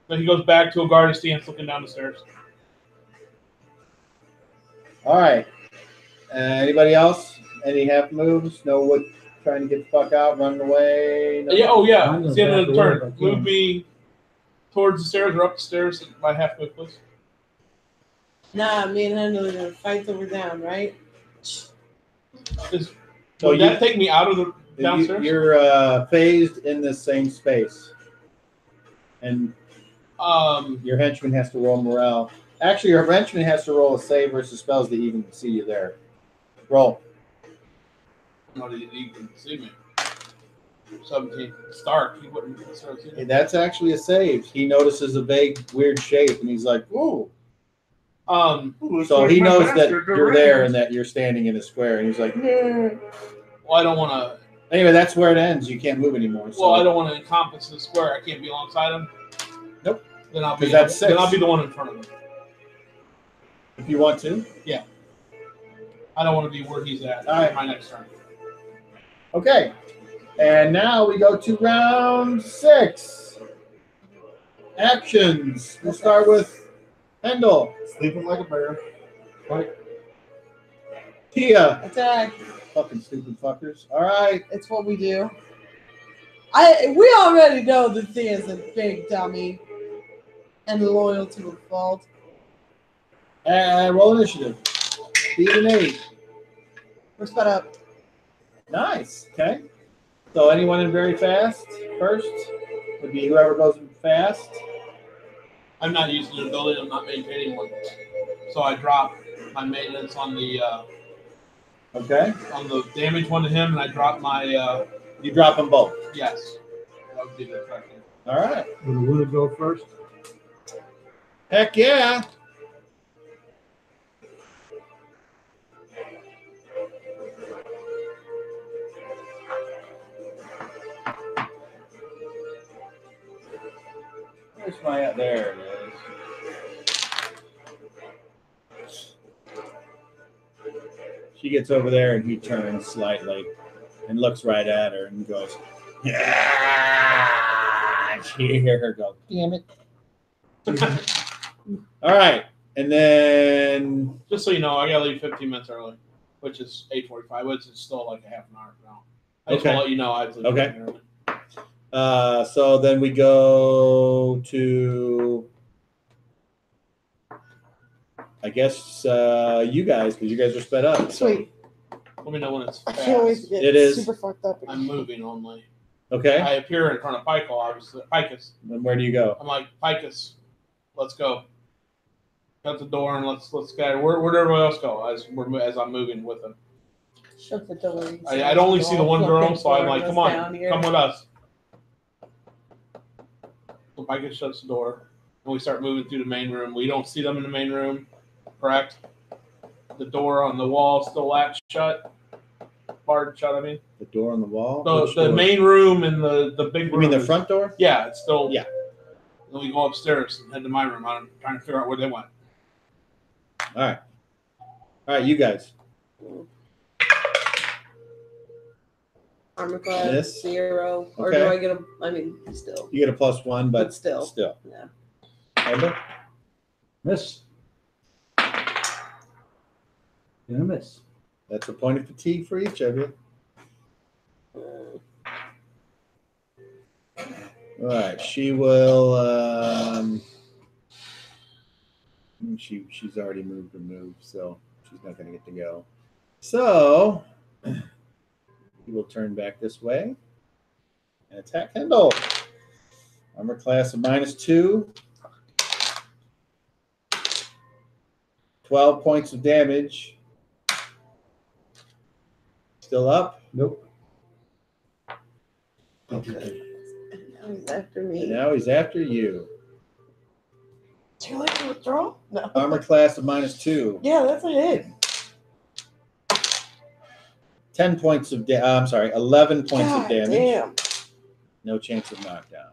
Then he goes back to a guard stance, looking down the stairs. All right. Anybody else? Any half moves? No, what? Trying to get the fuck out, running away. No? Yeah. Oh, yeah. I'm It's the end of the gonna back away turn. if I can. Move me towards the stairs or up the stairs by halfway, please? Nah, me and Henry are gonna fight till we're down, right? Would that take me out of the downstairs? You're phased in the same space, and your henchman has to roll morale. Actually, your henchman has to roll a save versus spells to even see you there. Roll. Not that you can see me. 17. It's dark. He wouldn't start seeing me. That's actually a save. He notices a vague, weird shape, and he's like, "Ooh." So he knows that you're there and that you're standing in a square, and he's like, Well, I don't want to. Anyway, that's where it ends. You can't move anymore. So. Well, I don't want to encompass the square. I can't be alongside him. Nope. Then I'll be. That's Then I'll be the one in front of him. If you want to. Yeah. I don't want to be where he's at. All right. My next turn. Okay. And now we go to round 6. Actions. We'll start with Pendle. Sleeping like a bear. Tia. Attack. Fucking stupid fuckers. All right. It's what we do. We already know that Thea's a big dummy and loyal to a fault. And roll initiative. Beat an 8. We're sped up. Nice. Okay. So anyone in very fast first would be whoever goes fast. I'm not using an ability. I'm not maintaining one. So I drop my maintenance on the damage one to him, and I drop my. You drop them both. Yes. That would be the correct thing. All right. Will the wounded go first? Heck yeah. Where's my, there it is. She gets over there and he turns slightly and looks right at her and goes, yeah, she hear her go, damn it. All right. And then Just so you know, I gotta leave 15 minutes early, which is 8:45, which is still like a half an hour from now. I just want to let you know I have to leave 15 early. so then we go to, I guess, you guys, because you guys are sped up. Sweet. Let me know when it's I fast. can't wait to get It is. super fucked up. I'm moving only. Okay. I appear in front of Pikel, obviously. Picus. And where do you go? I'm like, Picus, let's go. Shut the door and let's scatter. Where'd everybody else go as I'm moving with them? Shut the door. I'd only see the one girl, so I'm like, come on, come with us. So Picus shuts the door, and we start moving through the main room. We don't see them in the main room, correct? The door on the wall still latched shut. Barred shut, I mean. The door on the wall? The main room and the big room. You mean the front door? Yeah, it's still. Yeah. Then we go upstairs and head to my room. I'm trying to figure out where they went. All right, you guys. Armor class Miss. 0. Or Okay. do I get a? I mean, still. You get a +1, but Still. Yeah. Amber? Miss. Gonna miss. That's a point of fatigue for each of you. All right, she will. She's already moved her move, so she's not going to get to go. So he will turn back this way and attack Kendall. Armor class of -2. 12 points of damage. Still up? Nope. Okay. Now he's after And me. now he's after you. Too late to withdraw? No. Armor class of -2. Yeah, that's a hit. 10 points of I'm sorry, 11 points of God damage. damn. No chance of knockdown.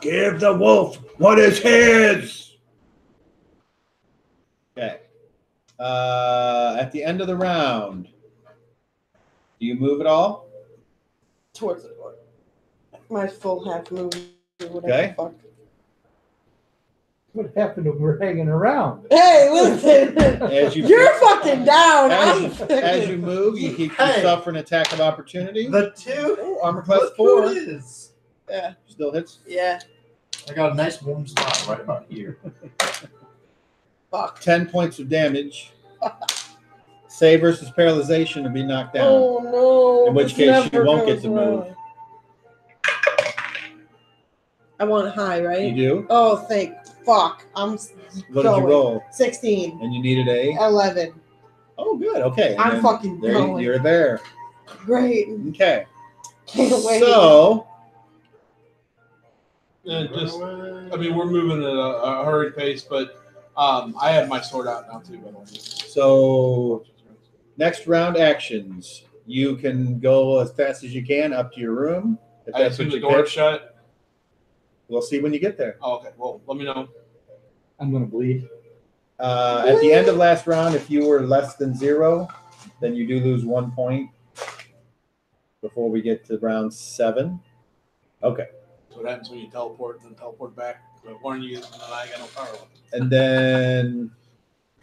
Give the wolf what is his. Okay. At the end of the round, do you move at all? Towards the door. My full half move. Whatever Okay. the fuck. What happened if we're hanging around? Hey, listen. As you You're fucking down. I'm as you move, you keep Hey. suffer an attack of opportunity. The two. Oh, armor class Look who 4. it is. Yeah. Still hits. Yeah. I got a nice warm spot right about here. Fuck. 10 points of damage. Save versus paralyzation to be knocked down. Oh no. In which this case you never won't get goes to move. well. I want high, right? You do? Oh, thank fuck. I'm What going. did you roll? 16. And you needed a? 11. Oh, good. Okay. And I'm then fucking there, going. You're there. Great. Okay. Can't wait. So, And just, I mean, we're moving at a hurried pace, but I have my sword out now too. By the way. so next round actions. You can go as fast as you can up to your room. If I that's assume what the you door pick. shut. We'll see when you get there. Oh, okay. Well, let me know. I'm gonna bleed. At the end of last round, if you were less than 0, then you do lose 1 point before we get to round 7. Okay. So what happens when you teleport and then teleport back? I warn you, and then I got no power left. And then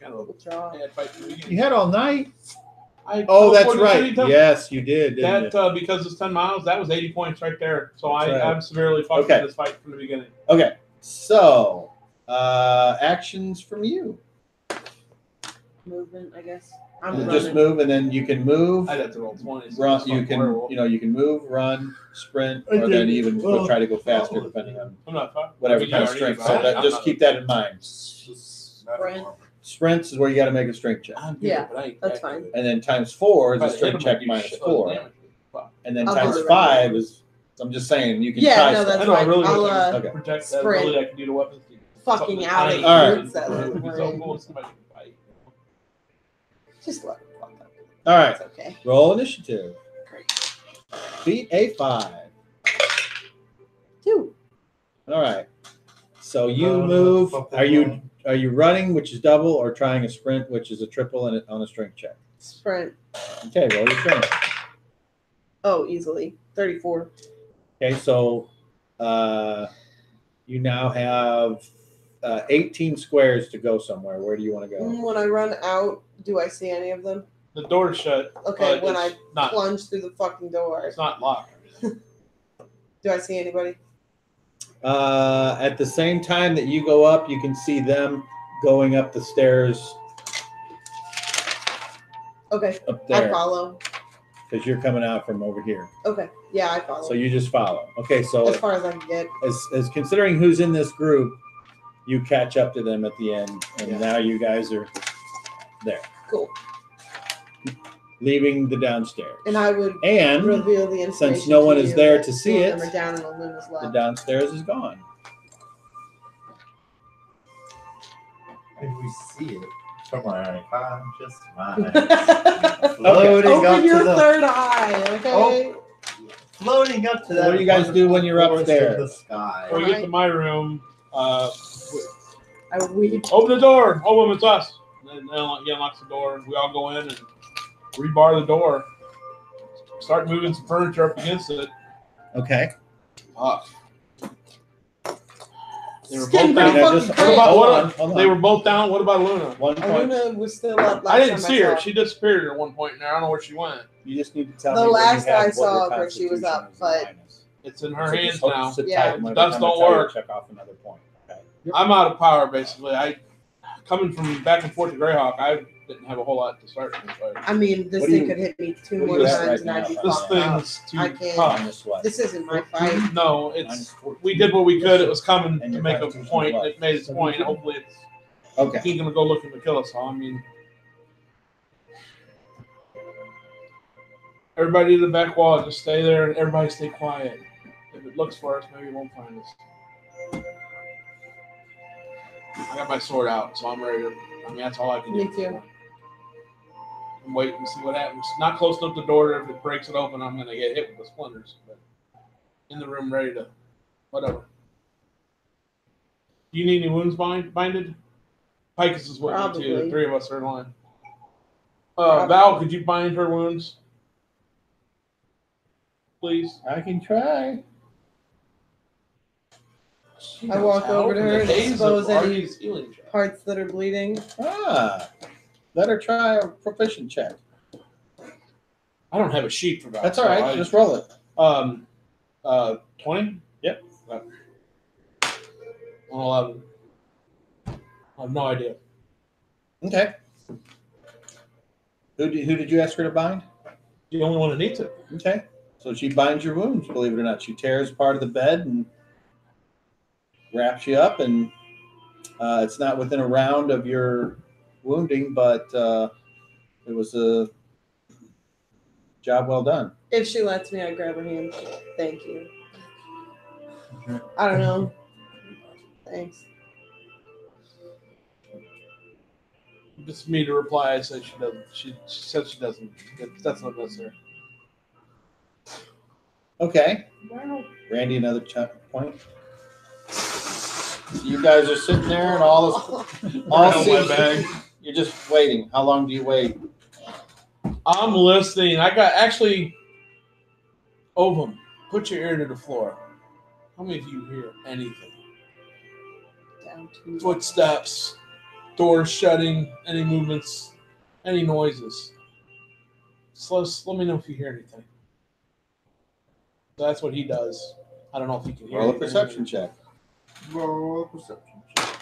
Kind of Withdraw. a bad fight from the beginning. you had all night. I Oh, that's teleported to right. City Temple. Yes, you did. Didn't That because it's 10 miles, that was 80 points right there. So That's right. I'm severely fucked Okay. in this fight from the beginning. you? Okay. So, actions from you. Movement, I guess. I'm You running. just move, and then you can move. I'd have to roll 20. So Run. it's You fucking can, werewolf. you can move, run, sprint, I or did. then even Well, try to go faster, depending on I'm not fucked. whatever I mean, kind of you already strength. So know. that, I'm just not- keep that in mind. Sprint. Sprints is where you got to make a strength check, I'm good, Yeah, but I ain't that's that fine. good. and then times 4 is If I a hit strength him, check I'd do minus shitload of 4, damage. Fuck. and then I'll do times the 5 is. I'm just saying you can Yeah, try no, stuff. that's I know I fine. really I'll, wish I Okay. could project that sprint. ability I can do to weapons. Fucking Something out tiny. at All right. groups that It would be so way. cool if somebody could fight. Just let it fuck up. All right, It's okay. roll initiative. Great. Beat a 5. 2. All right. So you move. Are you running, which is double, or trying a sprint, which is a triple and on a strength check? Sprint. Okay, roll your strength. Oh, easily. 34. Okay, so you now have 18 squares to go somewhere. Where do you want to go? When I run out, do I see any of them? The door's shut. Okay, but when it's I not, plunge through the fucking door, it's not locked. do I see anybody? At the same time that you go up, you can see them going up the stairs Okay, up I there follow. because you're coming out from over here. Okay, yeah, I follow. So you just follow. Okay, so as far as I can get. as considering who's in this group, you catch up to them at the end, and Yeah. now you guys are there, Cool. leaving the downstairs. And I would And reveal the information. since no one to is you there that to see two of it, them are down and Luna's the left. downstairs is gone. If we see it from our unconscious mind, Open floating up your to the third eye, okay? floating up to that. What do you guys do when you're wonderful upstairs? forest of the sky. When we get to my room, I weep. open the door. Oh, it's us. And then he unlocks the door. We all go in and rebar the door. Start moving some furniture up against it. Okay. Fuck. They were Skin both down. pretty Now fucking just great. hold on. They were both down. What about Luna? 1 point. Luna was still up last I didn't time see her. saw She disappeared at one point. Now I don't know where she went. You just need to tell The me. when last you have I what saw your of her, she was up, constitution is but- minus. It's in her So hands just hold- now. sit Yeah. tight, and when Ducks I tell don't you, work. Check off another point. Okay. I'm out of power basically. Coming from back and forth to Greyhawk, I didn't have a whole lot to start with. Like, I mean, this What do thing you- could hit me two what do more you at times right and I'd be now? this fucked up. thing's too I can't- tough. Minus what? This isn't my fight. No, Minus it's 14. we did what we could. It was coming And to your make a constitution's point. what? It made its point. Hopefully, it's Okay. he's gonna go looking to kill us all. I mean, everybody to the back wall, just stay there and everybody stay quiet. If it looks for us, maybe it won't find us. I got my sword out, so I'm ready to. I mean, that's all I can do. Me too. I'm waiting to see what happens. Not close enough to the door. If it breaks it open, I'm gonna get hit with the splinters. But in the room, ready to whatever. Do you need any wounds binded? Picus is with me too. Probably. The three of us are in line. Probably. Val, could you bind her wounds, please? I can try. I walk over to her and expose any healing check. parts that are bleeding. Let her try a proficient check. I don't have a sheet for that. That's all right. Just roll it. 20. But 111. I have no idea. Okay. Who did you ask her to bind? The only one that needs it. Okay. So she binds your wounds, believe it or not. She tears part of the bed and wraps you up, and it's not within a round of your wounding, but it was a job well done. If she lets me, I grab her hand. Thank you. I don't know. Thanks. Just me to reply, I said she doesn't. She said she doesn't. That's not necessary. Okay. Randy, another point. So you guys are sitting there and all my bag. You're just waiting. How long do you wait? I'm listening. I got actually. Ovum, put your ear to the floor. How many of you hear anything? Down to Footsteps, doors shutting, any movements, any noises. So let me know if you hear anything. So that's what he does. I don't know if he can hear Roll a anything. perception check. Roll a perception check.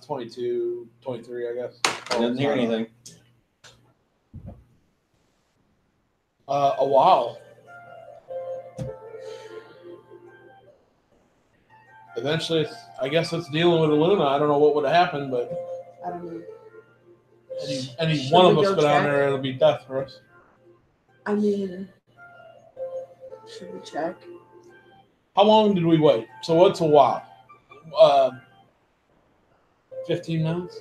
22, 23, I guess. He doesn't hear anything. A while. Eventually, I guess it's dealing with Luna. I don't know what would have happened, but I don't know. any Should one we of us go been on check? there, it'll be death for us. I mean, should we check? How long did we wait? So what's a while? 15 minutes?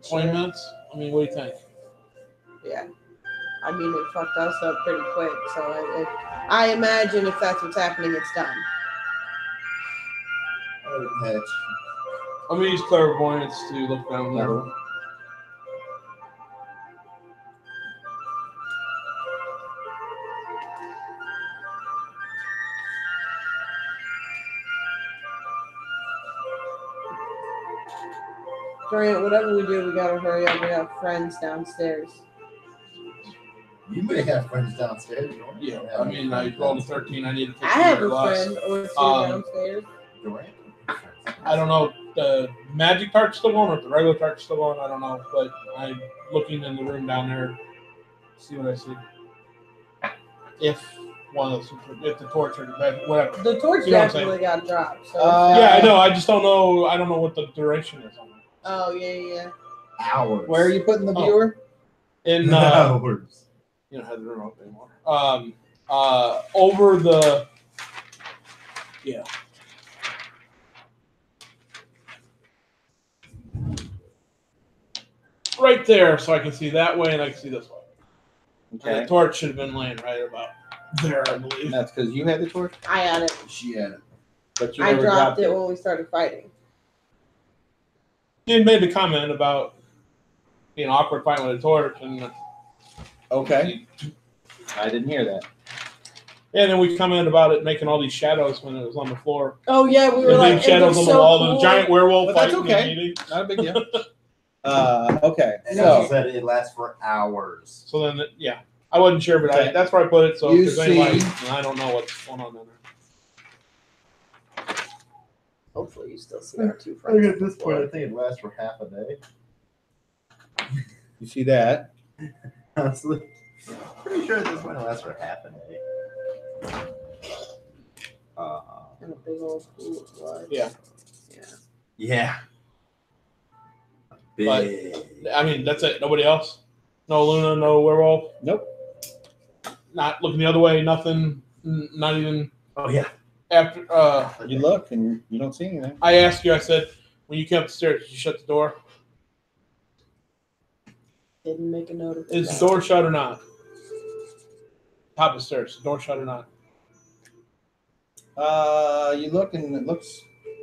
20 minutes? I mean, what do you think? Yeah. I mean, it fucked us up pretty quick. So I imagine if that's what's happening, it's done. Hatch. I'm going to use clairvoyance to look down there. Grant, whatever we do, we gotta hurry up. We have friends downstairs. You may have friends downstairs. Yeah, I mean, I rolled a 13. I need to take I have a less. friend or two downstairs. I don't know if the magic tart's still going or if the regular tart's still going. I don't know, but I'm looking in the room down there, see what I see. If the torch or the bed, whatever. The torch You know what I'm saying? definitely got dropped. So Yeah, I know. I just don't know. I don't know what the duration is on it. oh yeah. Hours. Where are you putting the viewer? In Hours. you don't have the remote anymore. Over the right there, so I can see that way and I can see this way. And Okay. the torch should have been laying right about there, I believe. And that's because you had the torch, I had it. She had it. but you I never dropped it when we started fighting. He had made the comment about being awkward fighting with a torch, and Okay. I didn't hear that. and then we commented about it making all these shadows when it was on the floor. Oh yeah, we were The like, big shadows on the wall, the giant werewolf But that's fighting okay. in the meeting. Not a big deal. Okay. And So she said it lasts for hours. So then, yeah, I wasn't sure, but Okay. that's where I put it. So You if there's any light, see- and I don't know what's going on down there. hopefully you still see our two I think friends. at this point, I think it lasts for half a day. you see that? Honestly, pretty sure at this point it lasts for half a day. And a big old pool of blood. Yeah. Yeah. But- Big. I mean, that's it. Nobody else. No Luna. No werewolf. Nope. Not looking the other way. Nothing. Not even Oh yeah. after. You look and you don't see anything. I asked you. I said, when you came up the stairs, did you shut the door? Didn't make a note of it. Is the door shut or not? Top of the stairs. Door shut or not? You look and it looks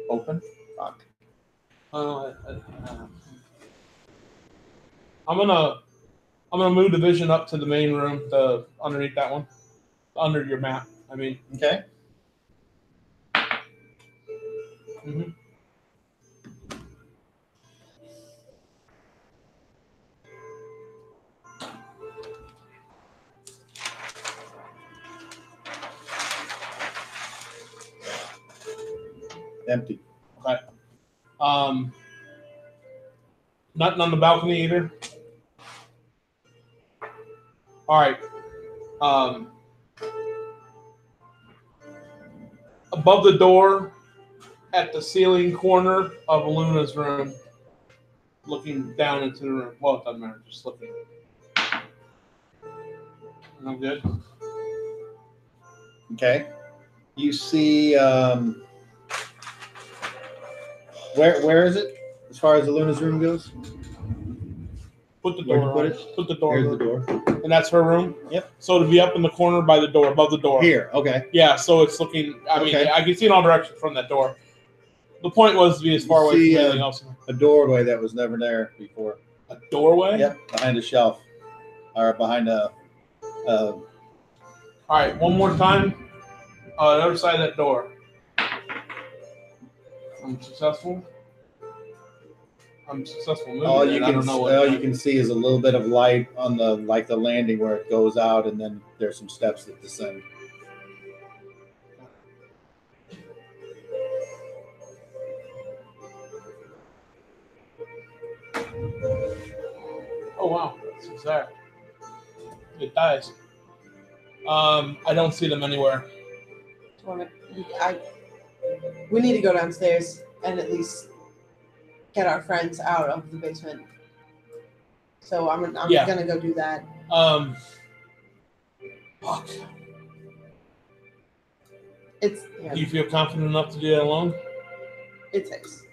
open. Fuck. I'm gonna move the vision up to the main room, the underneath that one, under your map. I mean, Okay. mhm. Empty. Okay. Nothing on the balcony either. All right. Above the door, at the ceiling corner of Luna's room, looking down into the room. Well, it doesn't matter. Just looking. I'm good. Okay. You see, where is it as far as the Luna's room goes? Put the Where'd door you put on. it? Put the door Here's on. the door. And that's her room? Yep. So to be up in the corner by the door, above the door. Here. Okay. Yeah, so it's looking, I mean, Okay. I can see in all directions from that door. The point was to be as far You away see, from anything else. A doorway that was never there before. A doorway? Yep. Behind a shelf. Or behind a All right, one more time. The other side of that door. I'm successful. I'm successful moving. all it. you I can don't know what. all you can see is a little bit of light on the landing where it goes out, and then there's some steps that descend. Oh wow, that's exact. It dies. I don't see them anywhere. We need to go downstairs and at least get our friends out of the basement. So I'm Yeah. gonna go do that. Fuck. It's yeah, Do you feel confident enough to do that alone? it takes.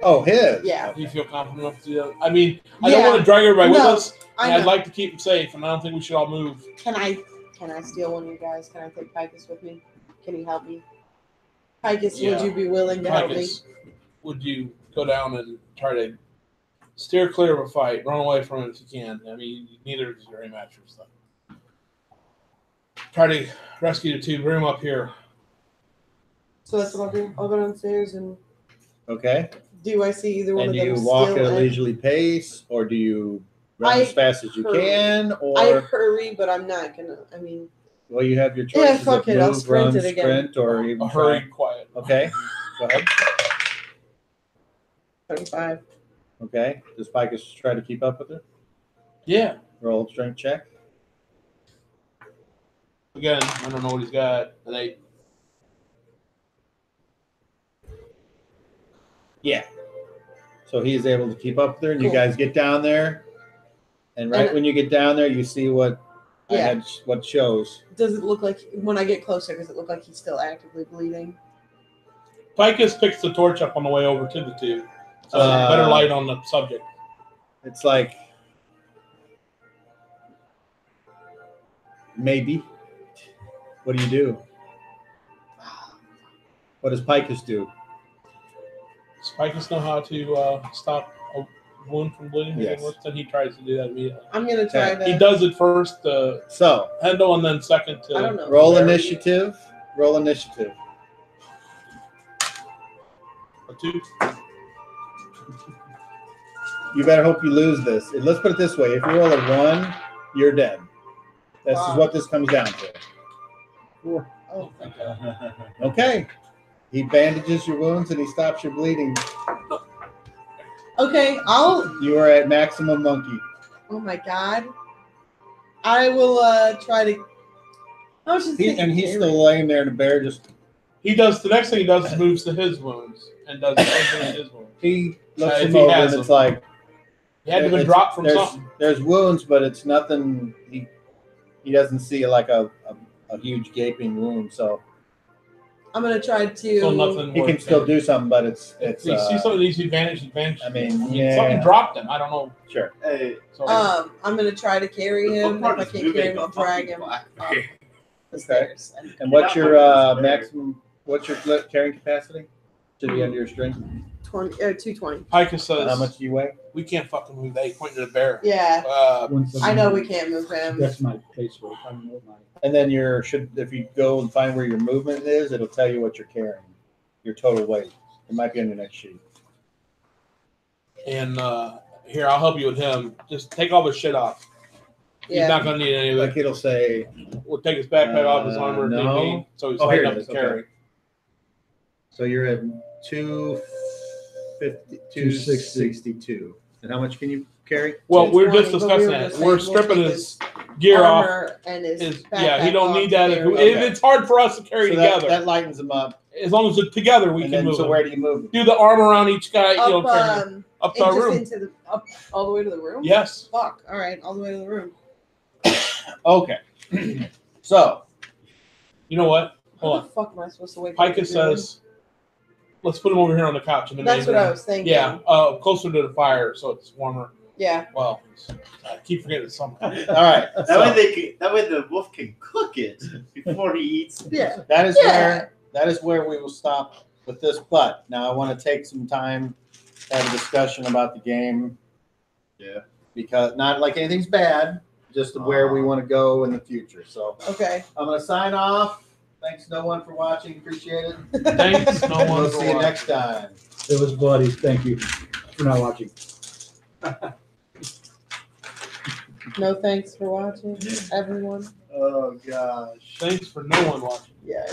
Oh, his. Yeah. Do you feel confident enough to do that? I mean, I don't Yeah. want to drag everybody with No, us. I And I'd know. like to keep them safe, and I don't think we should all move. Can I steal one of you guys? Can I take Picus with me? Can he help me? Picus, Yeah. would you be willing to help me? Picus, would you go down and try to steer clear of a fight, run away from it if you can? I mean, neither is your match or stuff. Try to rescue the two, bring them up here. So that's what I'll do. I'll go downstairs and Okay. do I see either one And of do them you walk still at a in- leisurely pace, or do you run I as fast as you hurry. can, I or hurry, but I'm not gonna. I mean, well, you have your Yeah, choices fuck of it, I'll move, sprint run, it again. sprint, or even A hurried quiet. Okay. Go ahead. 35. Okay. Does Picus try to keep up with it? Yeah. Roll a strength check. Again, I don't know what he's got. An 8. Yeah. So he's able to keep up there, and you Cool. guys get down there, and right And- when you get down there, you see what Yeah. what shows. Does it look like when I get closer? Does it look like he's still actively bleeding? Picus picks the torch up on the way over to the two. So better light on the subject. It's like maybe. What do you do? What does Picus do? Does Picus know how to stop a wound from bleeding? Yes. Then he tries to do that immediately. I'm gonna try Okay. to. He does it first to So Hendel, and then second to I don't know. roll Barry. initiative. Roll initiative. A 2. You better hope you lose this. Let's put it this way: if you roll a 1, you're dead. This is what this comes down to. Oh, Okay. He bandages your wounds and he stops your bleeding. okay. You are at maximum monkey. Oh my god. I will try to. I was just He's still laying there, and the bear just He does the next thing he does is moves to his wounds and does everything in his wounds. he looks If him he over has and it's them. like He had to been it's- dropped from there's, something. There's wounds, but it's nothing. He doesn't see like a huge gaping wound, so I'm gonna try to. So nothing. he can worth still it. do something. But it's If you see something that needs to be bandaged, I mean, something yeah, dropped him. I don't know. sure. Hey, So I'm gonna try to carry him. If I can't carry him, I'll drag him up the stairs. And what's your maximum? What's your carrying capacity to the end of your strength? 220. Picus says, How much do you weigh? "We can't fucking move that." He pointed at the bear. Yeah, Once I know we can't move him. That's my casework. I don't know my. And then if you go and find where your movement is, it'll tell you what you're carrying, your total weight. It might be on your next sheet. And here, I'll help you with him. Just take all his shit off. He's Yeah. not gonna need any of Like it. it'll say, We'll take his backpack off, his armor, if need no. be, so he's Oh, light here enough it to is. carry. so you're at 250, 262. And how much can you carry? Well, we're just 220, but we discussing were that. just We're saying we'll stripping take his gear off. Armor and his He backpack don't off need to that. carry If it. it's hard for us to carry So together, that lightens them up. as long as it's together, we And can then, move. so him. where do you move them? Do the arm around each guy, Up, carry him up to our just room. into the up all the way to the room. Yes. Fuck. All right, all the way to the room. Okay. So, You know what? Hold How on. the fuck am I supposed to wake up? Pica says, let's put him over here on the couch in the That's main what I room. was thinking. Yeah, closer to the fire, so it's warmer. Yeah. Well, I keep forgetting it's summer. all right. That way the wolf can cook it before he eats it. Yeah. That is Yeah. where we will stop with this. But now I want to take some time to have a discussion about the game. Yeah. Because not like anything's bad, just where we want to go in the future. So Okay. I'm gonna sign off. Thanks no one for watching. Appreciate it. Thanks, no one. We'll for see you watching. next time. It was bloody. Thank you for not watching. No thanks for watching, everyone. Oh gosh. Thanks for no one watching. Yeah.